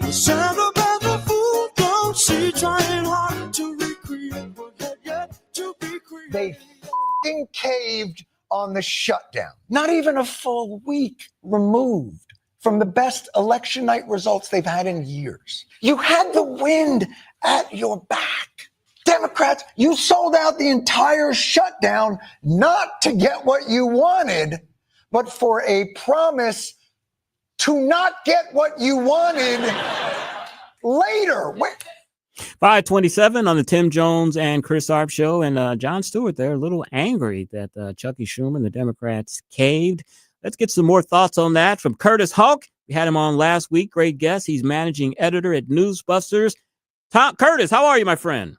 The sound about the fool don't see, trying hard to recreate what had yet to be created. They f***ing caved on the shutdown. Not even a full week removed from the best election night results they've had in years. You had the wind at your back. Democrats, you sold out the entire shutdown not to get what you wanted, but for a promise to not get what you wanted later. 527 on the Tim Jones and Chris Arp show. And Jon Stewart there, a little angry that Chucky Schumer and the Democrats caved. Let's get some more thoughts on that from Curtis Houck. We had him on last week. Great guest. He's managing editor at Newsbusters. Curtis, how are you, my friend?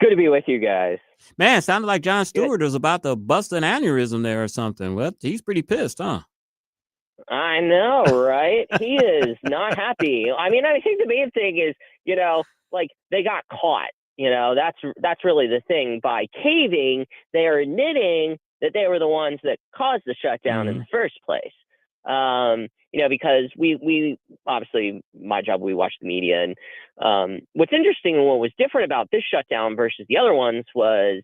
Good to be with you guys. Man, sounded like Jon Stewart was about to bust an aneurysm there or something. Well, he's pretty pissed, huh? I know, right? He is not happy. I mean, I think the main thing is, they got caught. That's really the thing. By caving, they are admitting that they were the ones that caused the shutdown in the first place. Because we obviously, my job, we watch the media. And what's interesting and what was different about this shutdown versus the other ones was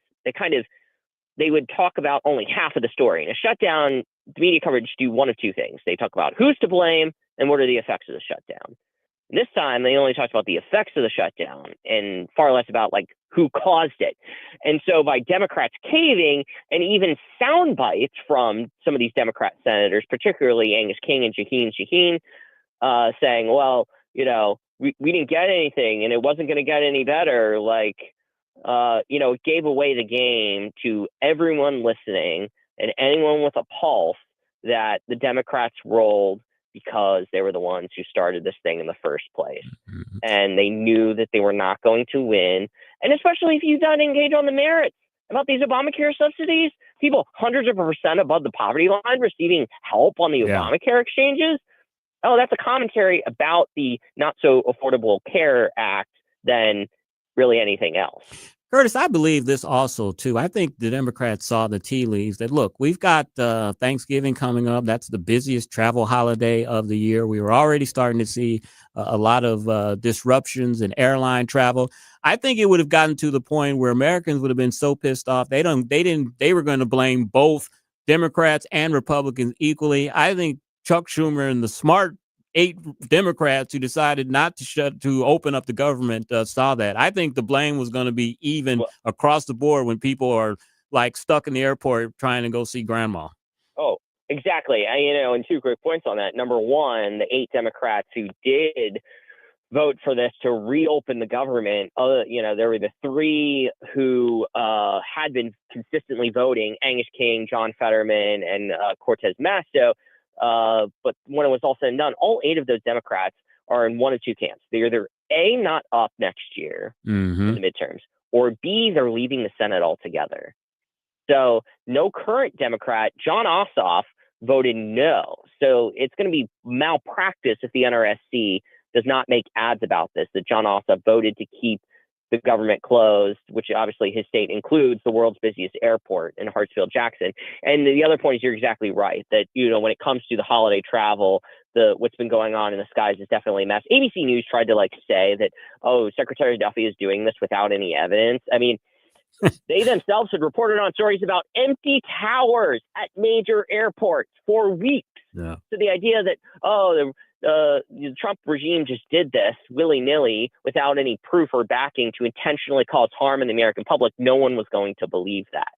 they would talk about only half of the story. In a shutdown, the media coverage do one of two things. They talk about who's to blame and what are the effects of the shutdown. This time, they only talked about the effects of the shutdown and far less about who caused it. And so by Democrats caving, and even sound bites from some of these Democrat senators, particularly Angus King and Shaheen, saying, well, we didn't get anything and it wasn't going to get any better. It gave away the game to everyone listening and anyone with a pulse that the Democrats rolled because they were the ones who started this thing in the first place. Mm-hmm. And they knew that they were not going to win. And especially if you don't engage on the merits about these Obamacare subsidies, people hundreds of % above the poverty line receiving help on the Obamacare exchanges. Oh, that's a commentary about the not so affordable care act than really anything else. Curtis, I believe this also, too. I think the Democrats saw the tea leaves that, look, we've got Thanksgiving coming up. That's the busiest travel holiday of the year. We were already starting to see a lot of disruptions in airline travel. I think it would have gotten to the point where Americans would have been so pissed off. They were going to blame both Democrats and Republicans equally. I think Chuck Schumer and the smart 8 Democrats who decided not to open up the government saw that. I think the blame was going to be even across the board when people are like stuck in the airport trying to go see grandma. Oh, exactly. And 2 quick points on that. Number one, the 8 Democrats who did vote for this to reopen the government, there were the 3 who had been consistently voting: Angus King, John Fetterman, and Cortez Masto. But when it was all said and done, all 8 of those Democrats are in one of 2 camps. They're either A, not up next year in the midterms, or B, they're leaving the Senate altogether. So no current Democrat, John Ossoff, voted no. So it's going to be malpractice if the NRSC does not make ads about this, that John Ossoff voted to keep the government closed, which obviously his state includes the world's busiest airport in Hartsfield-Jackson. And the other point is, you're exactly right, that, when it comes to the holiday travel, what's been going on in the skies is definitely a mess. ABC News tried to say that, Secretary Duffy is doing this without any evidence. I mean, they themselves had reported on stories about empty towers at major airports for weeks. Yeah. So the idea that, the Trump regime just did this willy-nilly without any proof or backing to intentionally cause harm in the American public, no one was going to believe that.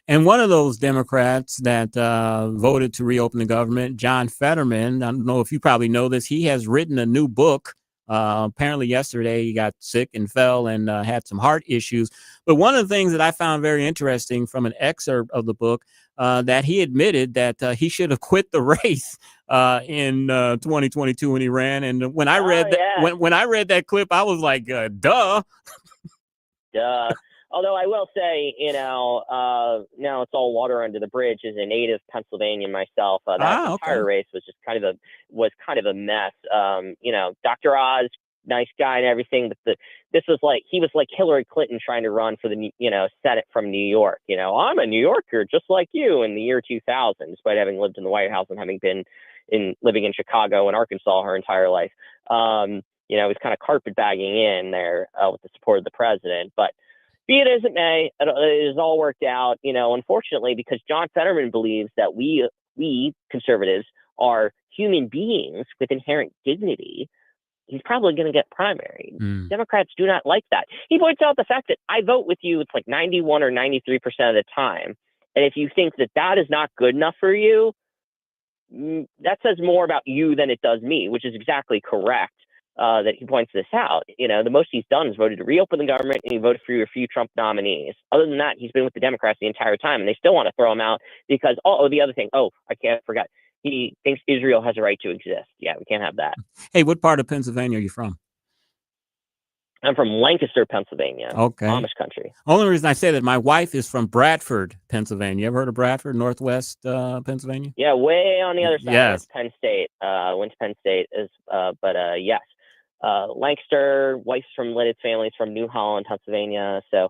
And one of those Democrats that voted to reopen the government, John Fetterman, I don't know if you probably know this, he has written a new book. Apparently yesterday he got sick and fell and had some heart issues. But one of the things that I found very interesting from an excerpt of the book, that he admitted that he should have quit the race in 2022 when he ran. And when I read when I read that clip, I was like, duh. Duh. Although I will say, now it's all water under the bridge. As a native Pennsylvanian myself, that entire race was just kind of a mess. Dr. Oz, nice guy and everything, but he was like Hillary Clinton trying to run for the Senate from New York. I'm a New Yorker just like you in the year 2000, despite having lived in the White House and having been living in Chicago and Arkansas her entire life. He was kind of carpetbagging in there with the support of the president, but. Be it as it may, it has all worked out, unfortunately, because John Fetterman believes that we conservatives are human beings with inherent dignity. He's probably going to get primaried. Democrats do not like that. He points out the fact that I vote with you, it's like 91 or 93% of the time. And if you think that is not good enough for you, that says more about you than it does me, which is exactly correct. That he points this out. The most he's done is voted to reopen the government, and he voted for a few Trump nominees. Other than that, he's been with the Democrats the entire time, and they still want to throw him out because, the other thing, I forgot. He thinks Israel has a right to exist. Yeah, we can't have that. Hey, what part of Pennsylvania are you from? I'm from Lancaster, Pennsylvania. Okay. Amish country. Only reason I say that, my wife is from Bradford, Pennsylvania. You ever heard of Bradford, Northwest Pennsylvania? Yeah, way on the other side. Yes. Penn State. Went to Penn State, yes. Lancaster, wife's from Lidded, family's from New Holland, Pennsylvania. So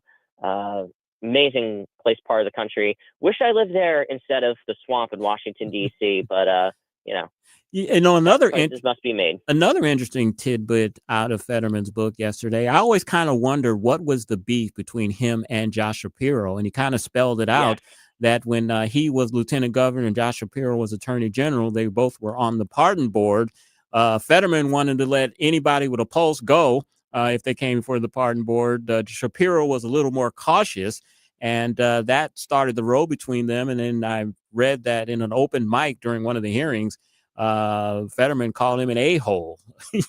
amazing place, part of the country. Wish I lived there instead of the swamp in Washington, D.C., but, another must be made. Another interesting tidbit out of Fetterman's book yesterday. I always kind of wonder what was the beef between him and Josh Shapiro, and he kind of spelled it out. That when he was lieutenant governor and Josh Shapiro was attorney general, they both were on the pardon board. Fetterman wanted to let anybody with a pulse go if they came for the pardon board. Shapiro was a little more cautious, and that started the row between them. And then I read that in an open mic during one of the hearings, Fetterman called him an a-hole.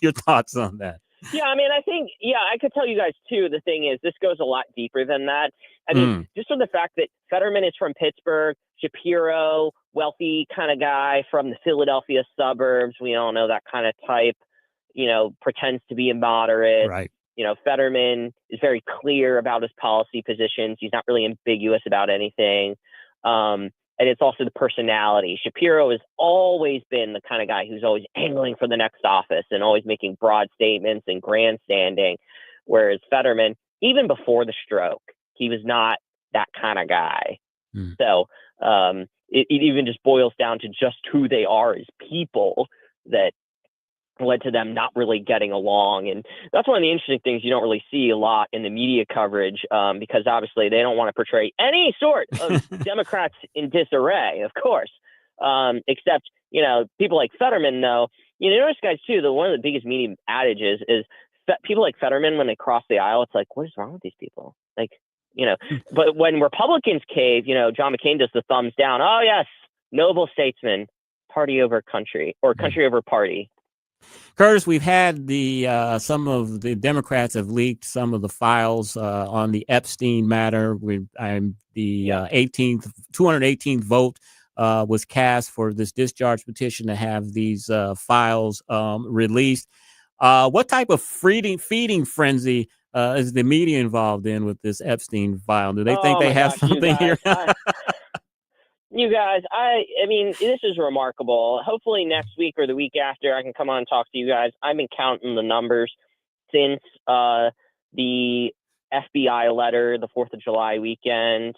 Your thoughts on that? Yeah, I mean, I think, I could tell you guys, too, the thing is, this goes a lot deeper than that. I mean, just from the fact that Fetterman is from Pittsburgh, Shapiro, wealthy kind of guy from the Philadelphia suburbs. We all know that kind of type, pretends to be a moderate. Right. Fetterman is very clear about his policy positions. He's not really ambiguous about anything. And it's also the personality. Shapiro has always been the kind of guy who's always angling for the next office and always making broad statements and grandstanding. Whereas Fetterman, even before the stroke, he was not that kind of guy. So it even just boils down to just who they are as people that led to them not really getting along. And that's one of the interesting things you don't really see a lot in the media coverage, because obviously they don't want to portray any sort of Democrats in disarray, of course, except, people like Fetterman, though. Notice, guys, too, one of the biggest media adages is people like Fetterman, when they cross the aisle, it's like, what is wrong with these people? Like, but when Republicans cave, John McCain does the thumbs down. Oh, yes, noble statesman, party over country, or country over party. Curtis, we've had some of the Democrats have leaked some of the files on the Epstein matter. The 218th vote was cast for this discharge petition to have these files released. What type of feeding frenzy is the media involved in with this Epstein file? Do they think they have something here? You guys, I mean, this is remarkable. Hopefully next week or the week after, I can come on and talk to you guys. I've been counting the numbers since the FBI letter, the 4th of July weekend.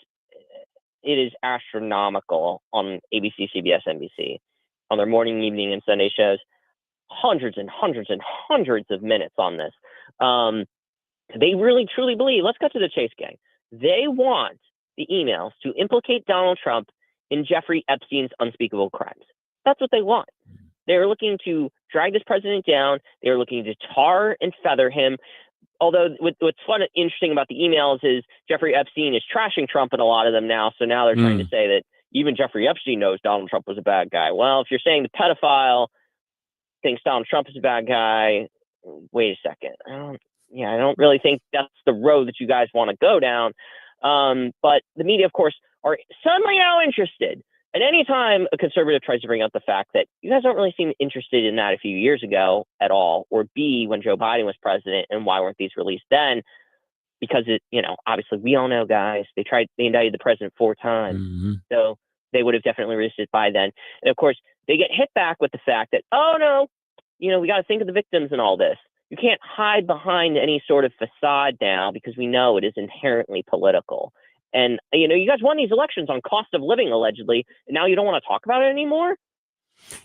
It is astronomical on ABC, CBS, NBC, on their morning, evening, and Sunday shows. Hundreds and hundreds and hundreds of minutes on this. They really, truly believe, let's cut to the chase, gang. They want the emails to implicate Donald Trump in Jeffrey Epstein's unspeakable crimes. That's what they want. They're looking to drag this president down. They're looking to tar and feather him. Although what's fun and interesting about the emails is Jeffrey Epstein is trashing Trump in a lot of them now. So now they're trying to say that even Jeffrey Epstein knows Donald Trump was a bad guy. Well, if you're saying the pedophile thinks Donald Trump is a bad guy, wait a second. I don't really think that's the road that you guys want to go down. But the media, of course, are suddenly now interested. And anytime a conservative tries to bring up the fact that you guys don't really seem interested in that a few years ago at all, or B, when Joe Biden was president, and why weren't these released then? Because obviously we all know, guys, they indicted the president 4 times. So they would have definitely released it by then. And of course, they get hit back with the fact that, oh no, we got to think of the victims and all this. You can't hide behind any sort of facade now, because we know it is inherently political. And, you guys won these elections on cost of living, allegedly, and now you don't want to talk about it anymore?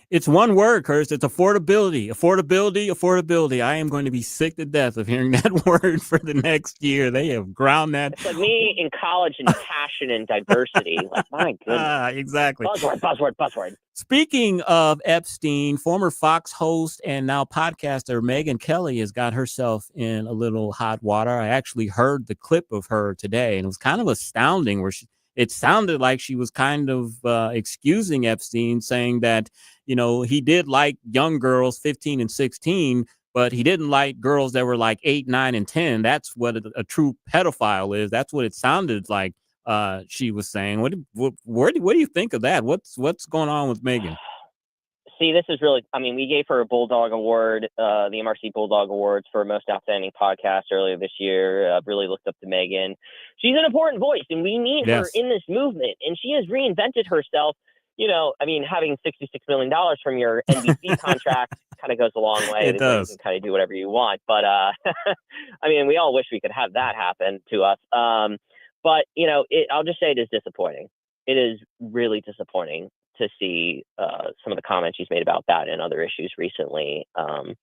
It's one word, Curtis. It's affordability. Affordability. I am going to be sick to death of hearing that word for the next year. They have ground that. It's like me in college in passion and diversity. Like, my goodness. Exactly. Buzzword. Speaking of Epstein, former Fox host and now podcaster Megyn Kelly has got herself in a little hot water. I actually heard the clip of her today, and it was kind of astounding where it sounded like she was kind of excusing Epstein, saying that, he did like young girls 15 and 16, but he didn't like girls that were like 8, 9, and 10. That's what a true pedophile is. That's what it sounded like she was saying. What do you think of that? What's going on with Megyn? See, this is really, we gave her a Bulldog Award, the MRC Bulldog Awards for Most Outstanding Podcast earlier this year. I've really looked up to Megyn. She's an important voice, and we need her in this movement. And she has reinvented herself. Having $66 million from your NBC contract kind of goes a long way. It does. You can kind of do whatever you want. But, we all wish we could have that happen to us. But, I'll just say it is disappointing. It is really disappointing to see some of the comments she's made about that and other issues recently. I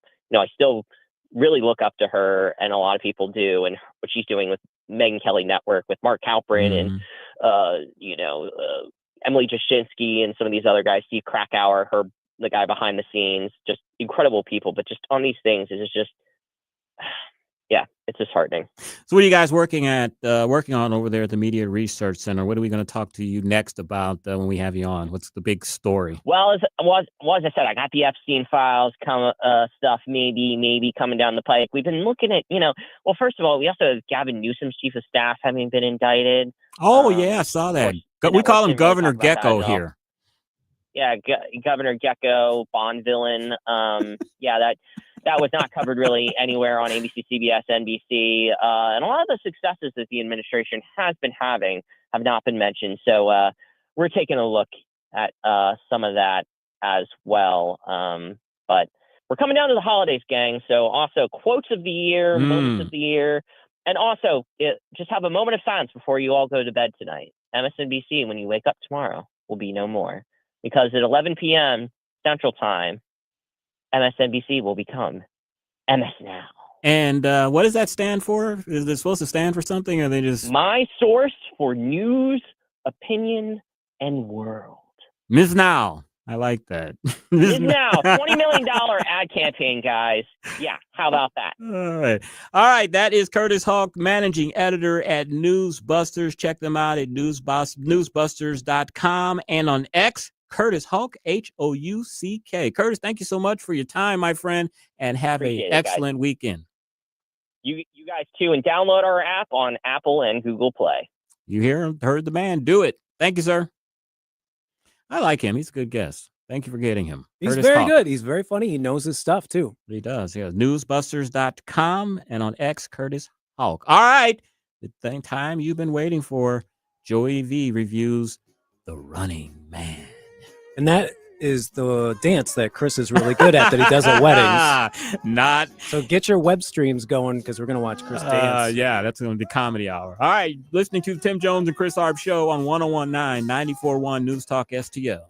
still really look up to her, and a lot of people do, and what she's doing with Megyn Kelly Network, with Mark Halperin and, Emily Jashinsky and some of these other guys, Steve Krakauer, the guy behind the scenes, just incredible people. But just on these things, it's just, it's disheartening. So what are you guys working on over there at the Media Research Center? What are we going to talk to you next about when we have you on? What's the big story? Well, as I said, I got the Epstein files stuff maybe coming down the pike. We've been looking at, well, first of all, we also have Gavin Newsom's chief of staff having been indicted. Oh, I saw that. We call him Governor Gecko here. Yeah, Governor Gecko, Bond villain. That was not covered really anywhere on ABC, CBS, NBC. And a lot of the successes that the administration has been having have not been mentioned. So we're taking a look at some of that as well. But we're coming down to the holidays, gang. So also quotes of the year, moments of the year. And also, just have a moment of silence before you all go to bed tonight. MSNBC, when you wake up tomorrow, will be no more. Because at 11 p.m. Central Time, MSNBC will become MS Now. And what does that stand for? Is it supposed to stand for something, or are they just... My source for news, opinion, and world. Ms. Now. I like that. Ms. Now, $20 million ad campaign, guys. Yeah, how about that? All right. That is Curtis Houck, managing editor at Newsbusters. Check them out at newsbusters.com and on X, Curtis Houck, Houck. Curtis, thank you so much for your time, my friend, and have an excellent weekend. You guys too, and download our app on Apple and Google Play. You heard the man. Do it. Thank you, sir. I like him. He's a good guest. Thank you for getting him. He's Curtis very Houck. good. He's very funny. He knows his stuff too. He does. Yeah. Newsbusters.com and on X, Curtis Houck. All right. The time you've been waiting for. Joey V reviews The Running Man. And that is the dance that Chris is really good at that he does at weddings. Not. So get your web streams going because we're going to watch Chris dance. Yeah, that's going to be comedy hour. All right. Listening to the Tim Jones and Chris Arps show on 1019 94.1 News Talk STL.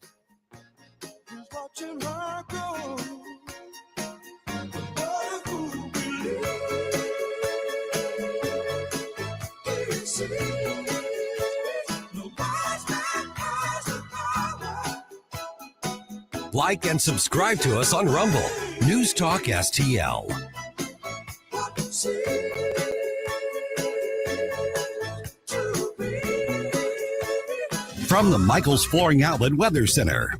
Like and subscribe to us on Rumble. News Talk STL. From the Michaels Flooring Outlet Weather Center.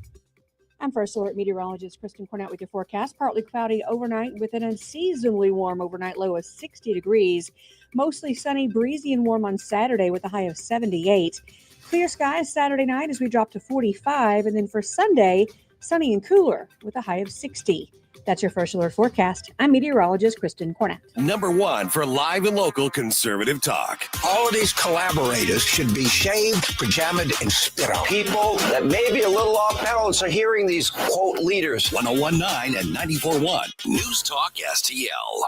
I'm First Alert meteorologist Kristen Cornett with your forecast. Partly cloudy overnight with an unseasonably warm overnight low of 60 degrees. Mostly sunny, breezy, and warm on Saturday with a high of 78. Clear skies Saturday night as we drop to 45. And then for Sunday, sunny and cooler with a high of 60. That's your First Alert forecast. I'm meteorologist Kristen Cornett. Number one for live and local conservative talk. All of these collaborators should be shaved, pajamaed, and spit on. People that may be a little off balance are hearing these, quote, leaders. 1019 and 94.1 News Talk STL.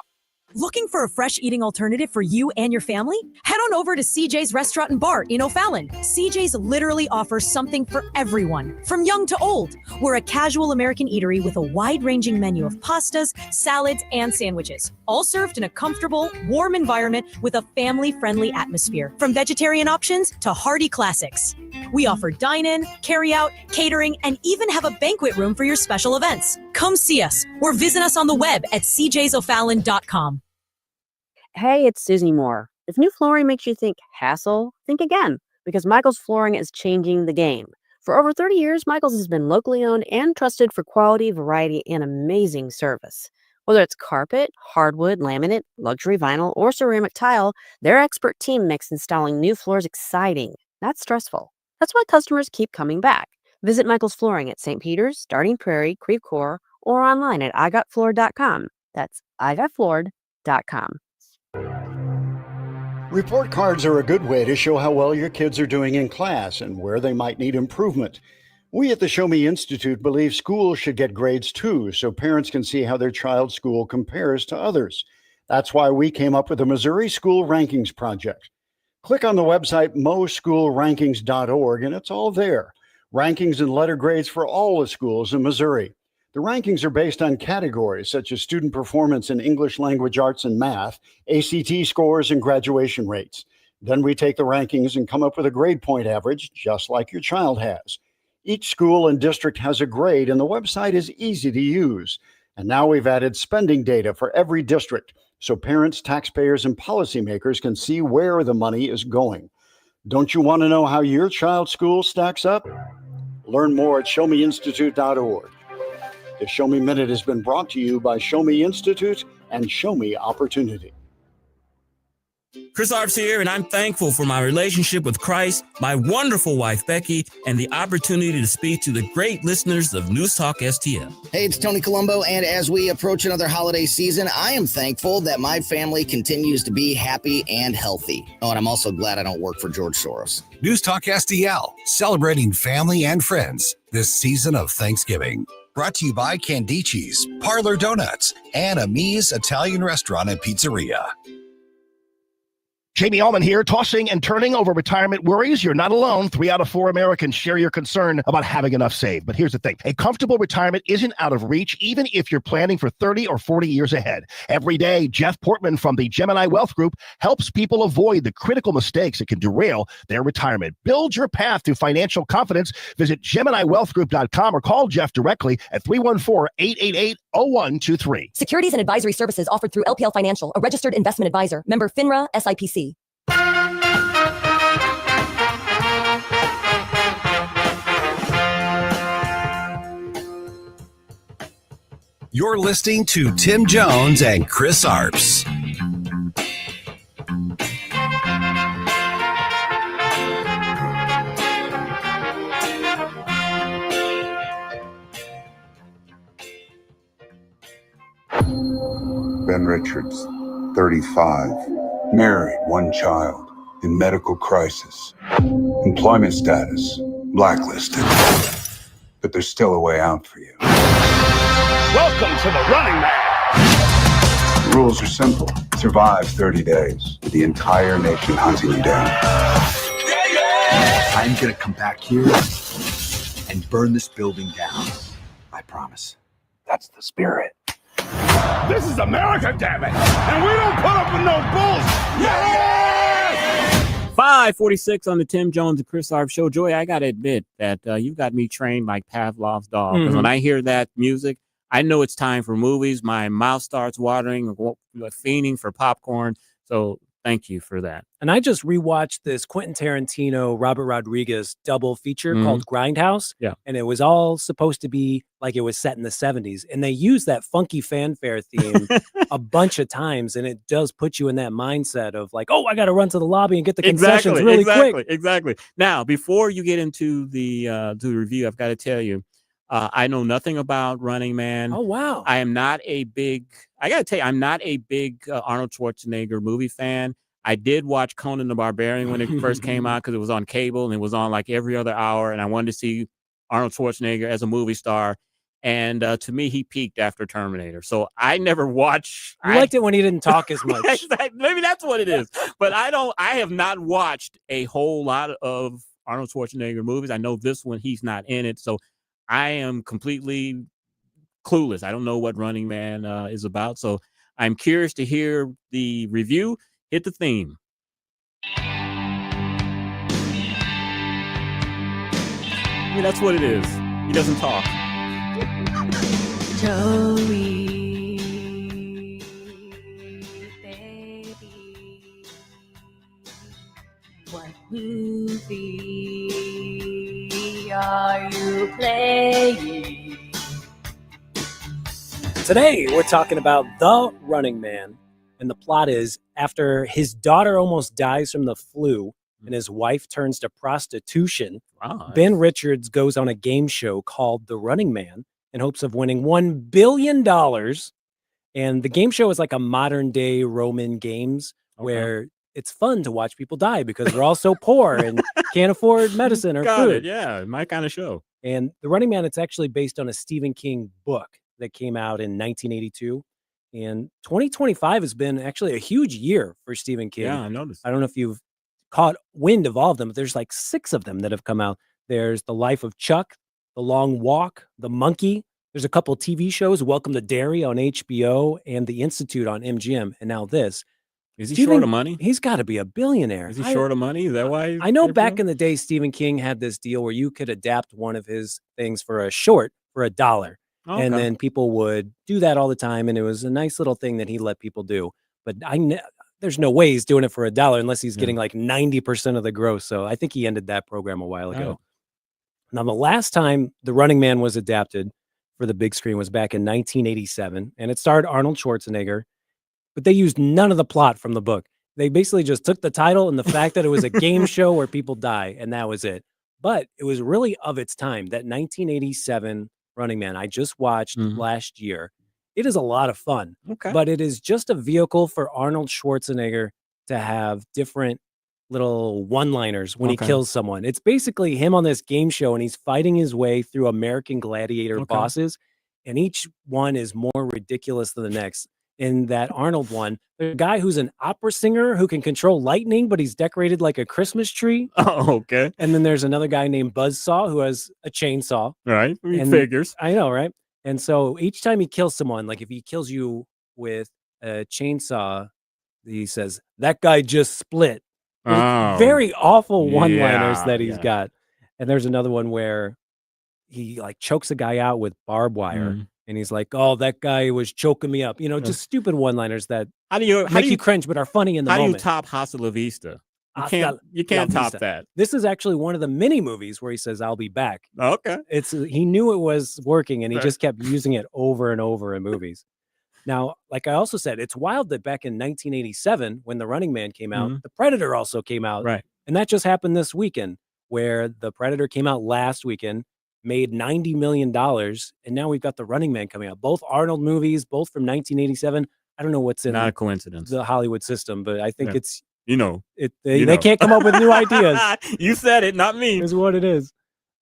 Looking for a fresh eating alternative for you and your family? Head on over to CJ's Restaurant and Bar in O'Fallon. CJ's literally offers something for everyone, from young to old. We're a casual American eatery with a wide-ranging menu of pastas, salads, and sandwiches, all served in a comfortable, warm environment with a family-friendly atmosphere. From vegetarian options to hearty classics. We offer dine-in, carry-out, catering, and even have a banquet room for your special events. Come see us or visit us on the web at cjsofallon.com. Hey, it's Susie Moore. If new flooring makes you think hassle, think again, because Michaels Flooring is changing the game. For over 30 years, Michaels has been locally owned and trusted for quality, variety, and amazing service. Whether it's carpet, hardwood, laminate, luxury vinyl, or ceramic tile, their expert team makes installing new floors exciting, not stressful. That's why customers keep coming back. Visit Michaels Flooring at St. Peter's, Starting Prairie, Creve Coeur, or online at igotfloored.com. That's igotfloored.com. Report cards are a good way to show how well your kids are doing in class and where they might need improvement. We at the Show Me Institute believe schools should get grades too, so parents can see how their child's school compares to others. That's why we came up with the Missouri School Rankings Project. Click on the website moschoolrankings.org and it's all there. Rankings and letter grades for all the schools in Missouri. The rankings are based on categories such as student performance in English language arts and math, ACT scores, and graduation rates. Then we take the rankings and come up with a grade point average, just like your child has. Each school and district has a grade, and the website is easy to use. And now we've added spending data for every district, so parents, taxpayers, and policymakers can see where the money is going. Don't you want to know how your child's school stacks up? Learn more at showmeinstitute.org. The Show Me Minute has been brought to you by Show Me Institute and Show Me Opportunity. Chris Arps here, and I'm thankful for my relationship with Christ, my wonderful wife, Becky, and the opportunity to speak to the great listeners of News Talk STL. Hey, it's Tony Colombo, and as we approach another holiday season, I am thankful that my family continues to be happy and healthy. Oh, and I'm also glad I don't work for George Soros. News Talk STL, celebrating family and friends this season of Thanksgiving. Brought to you by Candici's, Parlor Donuts, and Amis Italian Restaurant and Pizzeria. Jamie Allman here, tossing and turning over retirement worries. You're not alone. 3 out of 4 Americans share your concern about having enough saved. But here's the thing. A comfortable retirement isn't out of reach, even if you're planning for 30 or 40 years ahead. Every day, Jeff Portman from the Gemini Wealth Group helps people avoid the critical mistakes that can derail their retirement. Build your path to financial confidence. Visit GeminiWealthGroup.com or call Jeff directly at 314-888-0123. Securities and advisory services offered through LPL Financial, a registered investment advisor. Member FINRA SIPC. You're listening to Tim Jones and Chris Arps. Ben Richards, 35, married, 1 child, in medical crisis, employment status, blacklisted. But there's still a way out for you. Welcome to the Running Man. The rules are simple. Survive 30 days with the entire nation hunting you down. I'm gonna come back here and burn this building down. I promise. That's the spirit. This is America, damn it! And we don't put up with no bullshit! Yeah! 5:46 on the Tim Jones and Chris Arps show. Joy, I got to admit that you've got me trained like Pavlov's dog. Because when I hear that music, I know it's time for movies. My mouth starts watering, fiending for popcorn. So thank you for that. And I just rewatched this Quentin Tarantino, Robert Rodriguez double feature called Grindhouse. Yeah. And it was all supposed to be like it was set in the 70s. And they used that funky fanfare theme a bunch of times. And it does put you in that mindset of like, oh, I got to run to the lobby and get the concessions really quick. Exactly. Now, before you get into the review, I've got to tell you, I know nothing about Running Man. Oh, wow. I got to tell you, I'm not a big Arnold Schwarzenegger movie fan. I did watch Conan the Barbarian when it first came out because it was on cable and it was on like every other hour. And I wanted to see Arnold Schwarzenegger as a movie star. And to me, he peaked after Terminator. So I never watched. You liked it when he didn't talk as much. Maybe that's what it is. But I have not watched a whole lot of Arnold Schwarzenegger movies. I know this one, he's not in it. So I am completely clueless. I don't know what Running Man is about. So I'm curious to hear the review. Hit the theme. I mean, that's what it is. He doesn't talk. Joey, baby, what movie are you playing? Today, we're talking about The Running Man. And the plot is, after his daughter almost dies from the flu and his wife turns to prostitution, Ben Richards goes on a game show called The Running Man in hopes of winning $1 billion. And the game show is like a modern day Roman games where it's fun to watch people die because they're all so poor and can't afford medicine or food. Yeah, my kind of show. And The Running Man, it's actually based on a Stephen King book that came out in 1982. And 2025 has been actually a huge year for Stephen King. Yeah, I noticed. I don't know if you've caught wind of all of them, but there's like 6 of them that have come out. There's The Life of Chuck, The Long Walk, The Monkey. There's a couple of TV shows, Welcome to Derry on HBO and The Institute on MGM. And now this. Is he short of money? He's got to be a billionaire. Is he short of money? Is that why? I know back in the day, Stephen King had this deal where you could adapt one of his things for a short for $1. And then people would do that all the time. And it was a nice little thing that he let people do. But there's no way he's doing it for $1 unless he's getting like 90% of the gross. So I think he ended that program a while ago. Now, the last time The Running Man was adapted for the big screen was back in 1987. And it starred Arnold Schwarzenegger. But they used none of the plot from the book. They basically just took the title and the fact that it was a game show where people die. And that was it. But it was really of its time, that 1987 Running Man I just watched last year. It is a lot of fun, but it is just a vehicle for Arnold Schwarzenegger to have different little one-liners when he kills someone. It's basically him on this game show and he's fighting his way through American Gladiator bosses, and each one is more ridiculous than the next. in that Arnold one. There's a guy who's an opera singer who can control lightning, but he's decorated like a Christmas tree. Oh, okay. And then there's another guy named Buzzsaw who has a chainsaw. Right. And Figures. I know, right? And so each time he kills someone, like if he kills you with a chainsaw, he says, "That guy just split." Oh, Very awful one-liners yeah, that he's yeah. got. And there's another one where he like chokes a guy out with barbed wire. Mhm. And he's like, "Oh, that guy was choking me up." You know, just stupid one-liners that How do you make you cringe, but are funny in the how moment. do you top Hasta La Vista? You Hasta can't la top vista. that. This is actually one of the mini movies where he says, "I'll be back." Okay. It's he knew it was working, and he Right. just kept using it over and over in movies. Now, like I also said, it's wild that back in 1987, when The Running Man came out, Mhm. The Predator also came out. Right. And that just happened this weekend, where The Predator came out last weekend, made $90 million, and now we've got The Running Man coming out. Both Arnold movies, both from 1987. I don't know what's in Not a coincidence. the Hollywood system, but I think Yeah. it's You know. they can't come up with new ideas. You said it, not me. Is what it is.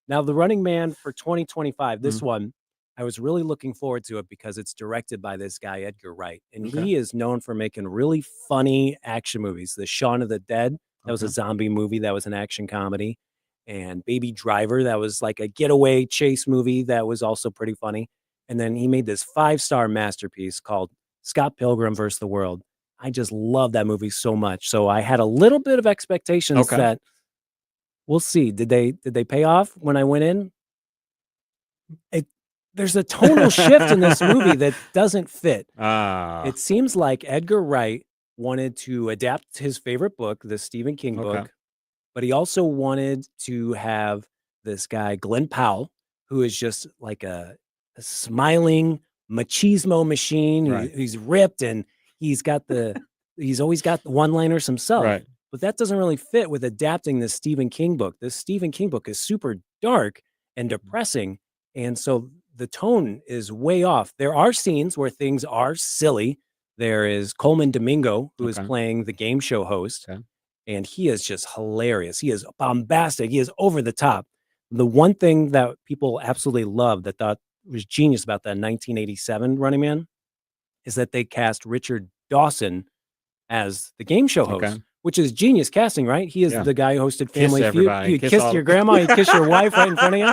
Now, The Running Man for 2025, this Mm-hmm. one, I was really looking forward to it because it's directed by this guy, Edgar Wright. And Okay. he is known for making really funny action movies. The Shaun of the Dead, that was a Okay. zombie movie, that was an action comedy. And Baby Driver, that was like a getaway chase movie that was also pretty funny. And then he made this 5-star masterpiece called Scott Pilgrim vs. the World. I just love that movie so much. So I had a little bit of expectations Okay. that we'll see. Did they pay off when I went in? There's a tonal shift in this movie that doesn't fit. It seems like Edgar Wright wanted to adapt his favorite book, the Stephen King Okay. book, but he also wanted to have this guy, Glenn Powell, who is just like a smiling machismo machine. Right. He's ripped and he's always got the one-liners himself. Right. But that doesn't really fit with adapting this Stephen King book. This Stephen King book is super dark and depressing. And so the tone is way off. There are scenes where things are silly. There is Coleman Domingo, who is Okay. playing the game show host. Okay. And he is just hilarious. He is bombastic. He is over the top. The one thing that people absolutely loved that thought was genius about that 1987 Running Man is that they cast Richard Dawson as the game show host, Okay. which is genius casting, right? He is Yeah. the guy who hosted Kiss Family Feud. everybody. He Kiss kissed all- your grandma, he kissed your wife right in front of you.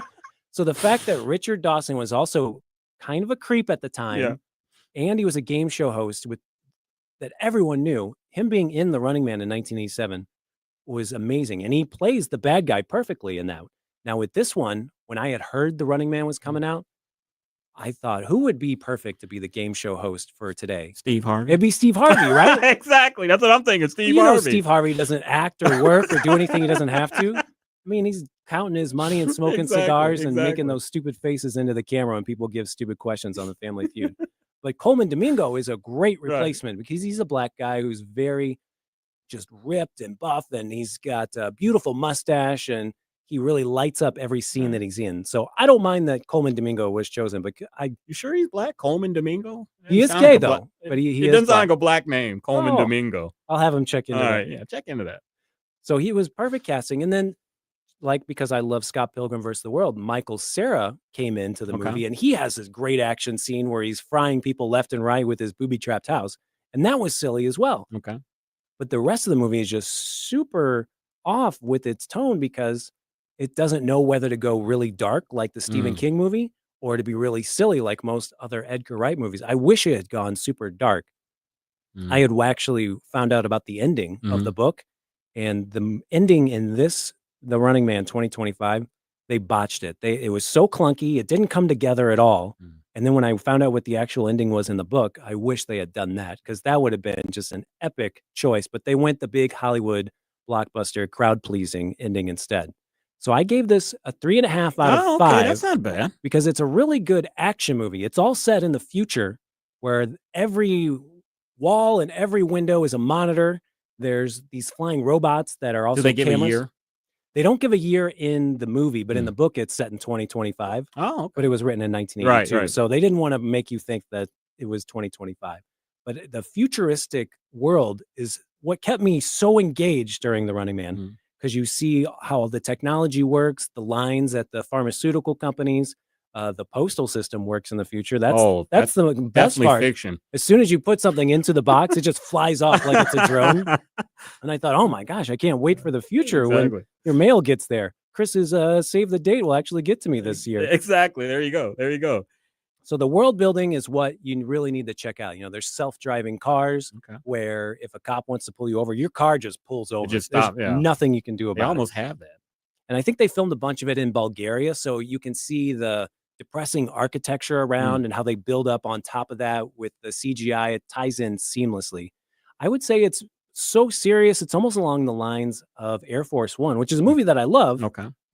So the fact that Richard Dawson was also kind of a creep at the time, Yeah. and he was a game show host with that everyone knew, him being in The Running Man in 1987 was amazing. And he plays the bad guy perfectly in that. Now with this one, when I had heard The Running Man was coming out, I thought, who would be perfect to be the game show host for today? Steve Harvey. It'd be Steve Harvey, right? Exactly. That's what I'm thinking. Steve You know, Harvey. Steve Harvey doesn't act or work or do anything he doesn't have to. I mean, he's counting his money and smoking Exactly, cigars and exactly. making those stupid faces into the camera when people give stupid questions on the Family Feud. But Coleman Domingo is a great Right. replacement because he's a black guy who's very just ripped and buff, and he's got a beautiful mustache, and he really lights up every scene that he's in. So I don't mind that Coleman Domingo was chosen, but You sure he's black? Coleman Domingo? He It is sounds gay like a though, but he it is doesn't sound black. like a black name. Coleman Oh, Domingo. I'll have him check into All that. right. Yeah. Check into that. So he was perfect casting. And then, like, because I love Scott Pilgrim vs. the World, Michael Cera came into the Okay. movie, and he has this great action scene where he's frying people left and right with his booby-trapped house. And that was silly as well. Okay. But the rest of the movie is just super off with its tone because it doesn't know whether to go really dark like the Stephen Mm. King movie or to be really silly like most other Edgar Wright movies. I wish it had gone super dark. Mm. I had actually found out about the ending of the book, and the ending in this, The Running Man 2025, they botched it. It was so clunky. It didn't come together at all. And then when I found out what the actual ending was in the book, I wish they had done that because that would have been just an epic choice. But they went the big Hollywood blockbuster crowd pleasing ending instead. So I gave this a 3.5 out of 5. That's not bad. Because it's a really good action movie. It's all set in the future where every wall and every window is a monitor. There's these flying robots that are also Do they give cameras. a year? They don't give a year in the movie, but in the book it's set in 2025. Oh, okay. But it was written in 1982. Right. So they didn't want to make you think that it was 2025. But the futuristic world is what kept me so engaged during The Running Man because you see how the technology works, the lines at the pharmaceutical companies, the postal system works in the future. That's the best definitely part. fiction. As soon as you put something into the box, it just flies off like it's a drone. And I thought, oh my gosh, I can't wait for the future when your mail gets there. Chris's save the date will actually get to me this year. Exactly. There you go. So the world building is what you really need to check out. There's self-driving cars where if a cop wants to pull you over, your car just pulls over. just There's stop, yeah. nothing you can do about it. They almost have that. And I think they filmed a bunch of it in Bulgaria, so you can see the depressing architecture around and how they build up on top of that with the CGI. It ties in seamlessly. I would say it's so serious, it's almost along the lines of Air Force One, which is a movie that I love,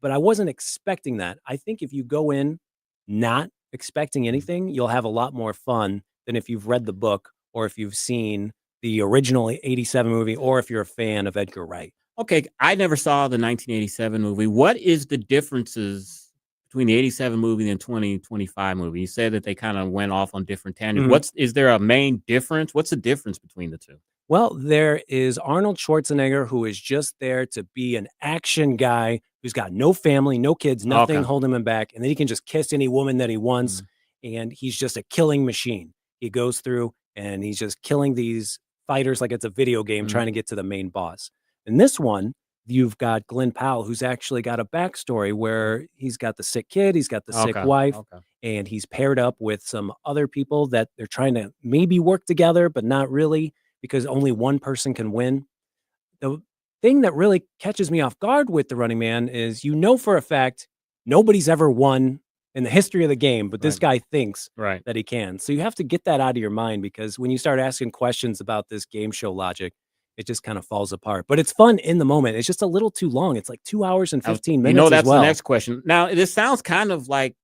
but I wasn't expecting that. I think if you go in not expecting anything, you'll have a lot more fun than if you've read the book or if you've seen the original 87 movie or if you're a fan of Edgar Wright. Okay, I never saw the 1987 movie. What is the differences between the 87 movie and 2025 movie? You said that they kind of went off on different tangents. Is there a main difference? What's the difference between the two? Well, there is Arnold Schwarzenegger, who is just there to be an action guy who's got no family, no kids, nothing holding him back. And then he can just kiss any woman that he wants. And he's just a killing machine. He goes through and he's just killing these fighters like it's a video game trying to get to the main boss. In this one, you've got Glenn Powell, who's actually got a backstory where he's got the sick kid, he's got the sick wife, and he's paired up with some other people that they're trying to maybe work together, but not really, because only one person can win. The thing that really catches me off guard with The Running Man is, for a fact, nobody's ever won in the history of the game, but this guy thinks that he can. So you have to get that out of your mind, because when you start asking questions about this game show logic, it just kind of falls apart. But it's fun in the moment. It's just a little too long. It's like 2 hours and 15 minutes. That's the next question. Now, this sounds kind of like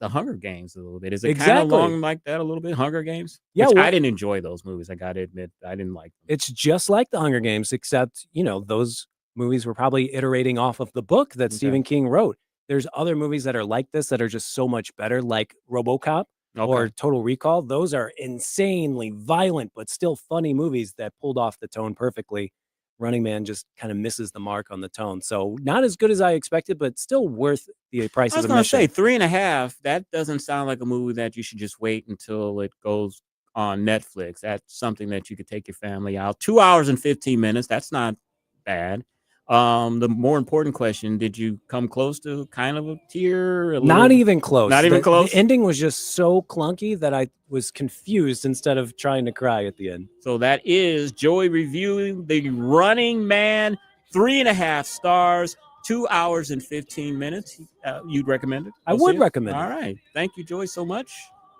the Hunger Games a little bit. Is it kind of long like that a little bit? Hunger Games? Yeah. I didn't enjoy those movies. I got to admit, I didn't like them. It's just like the Hunger Games, except, those movies were probably iterating off of the book that Stephen King wrote. There's other movies that are like this that are just so much better, like RoboCop or Total Recall. Those are insanely violent, but still funny movies that pulled off the tone perfectly. Running Man just kind of misses the mark on the tone. So not as good as I expected, but still worth the price of admission. I was going to say 3.5. That doesn't sound like a movie that you should just wait until it goes on Netflix. That's something that you could take your family out. 2 hours and 15 minutes. That's not bad. The more important question, did you come close to kind of a tear? Not even close. Not even close? The ending was just so clunky that I was confused instead of trying to cry at the end. So that is Joey reviewing The Running Man, 3.5 stars, 2 hours and 15 minutes. You'd recommend it? I would recommend it. All right. Thank you, Joey, so much.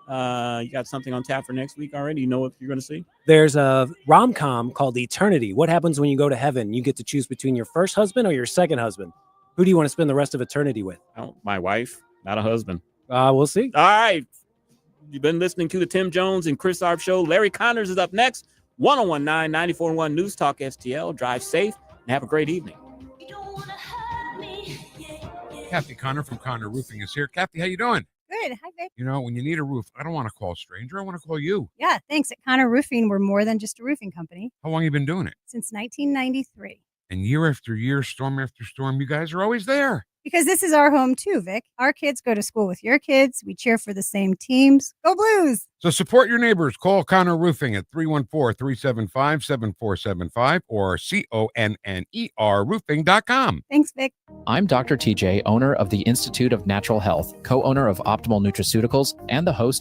You got something on tap for next week already? You know what you're going to see? There's a rom-com called Eternity. What happens when you go to heaven? You get to choose between your first husband or your second husband. Who do you want to spend the rest of eternity with? Oh, my wife, not a husband. We'll see. All right. You've been listening to the Tim Jones and Chris Arps Show. Larry Connors is up next. 1019 94.1 News Talk STL. Drive safe and have a great evening. Kathy Connor from Connor Roofing is here. Kathy, how you doing? Good. Hi, Vic. When you need a roof, I don't want to call a stranger. I want to call you. Yeah, thanks. At Connor Roofing, we're more than just a roofing company. How long have you been doing it? Since 1993. And year after year, storm after storm, you guys are always there. Because this is our home too, Vic. Our kids go to school with your kids. We cheer for the same teams. Go Blues! So support your neighbors. Call Connor Roofing at 314-375-7475 or CONNER roofing.com. Thanks, Vic. I'm Dr. TJ, owner of the Institute of Natural Health, co-owner of Optimal Nutraceuticals, and the host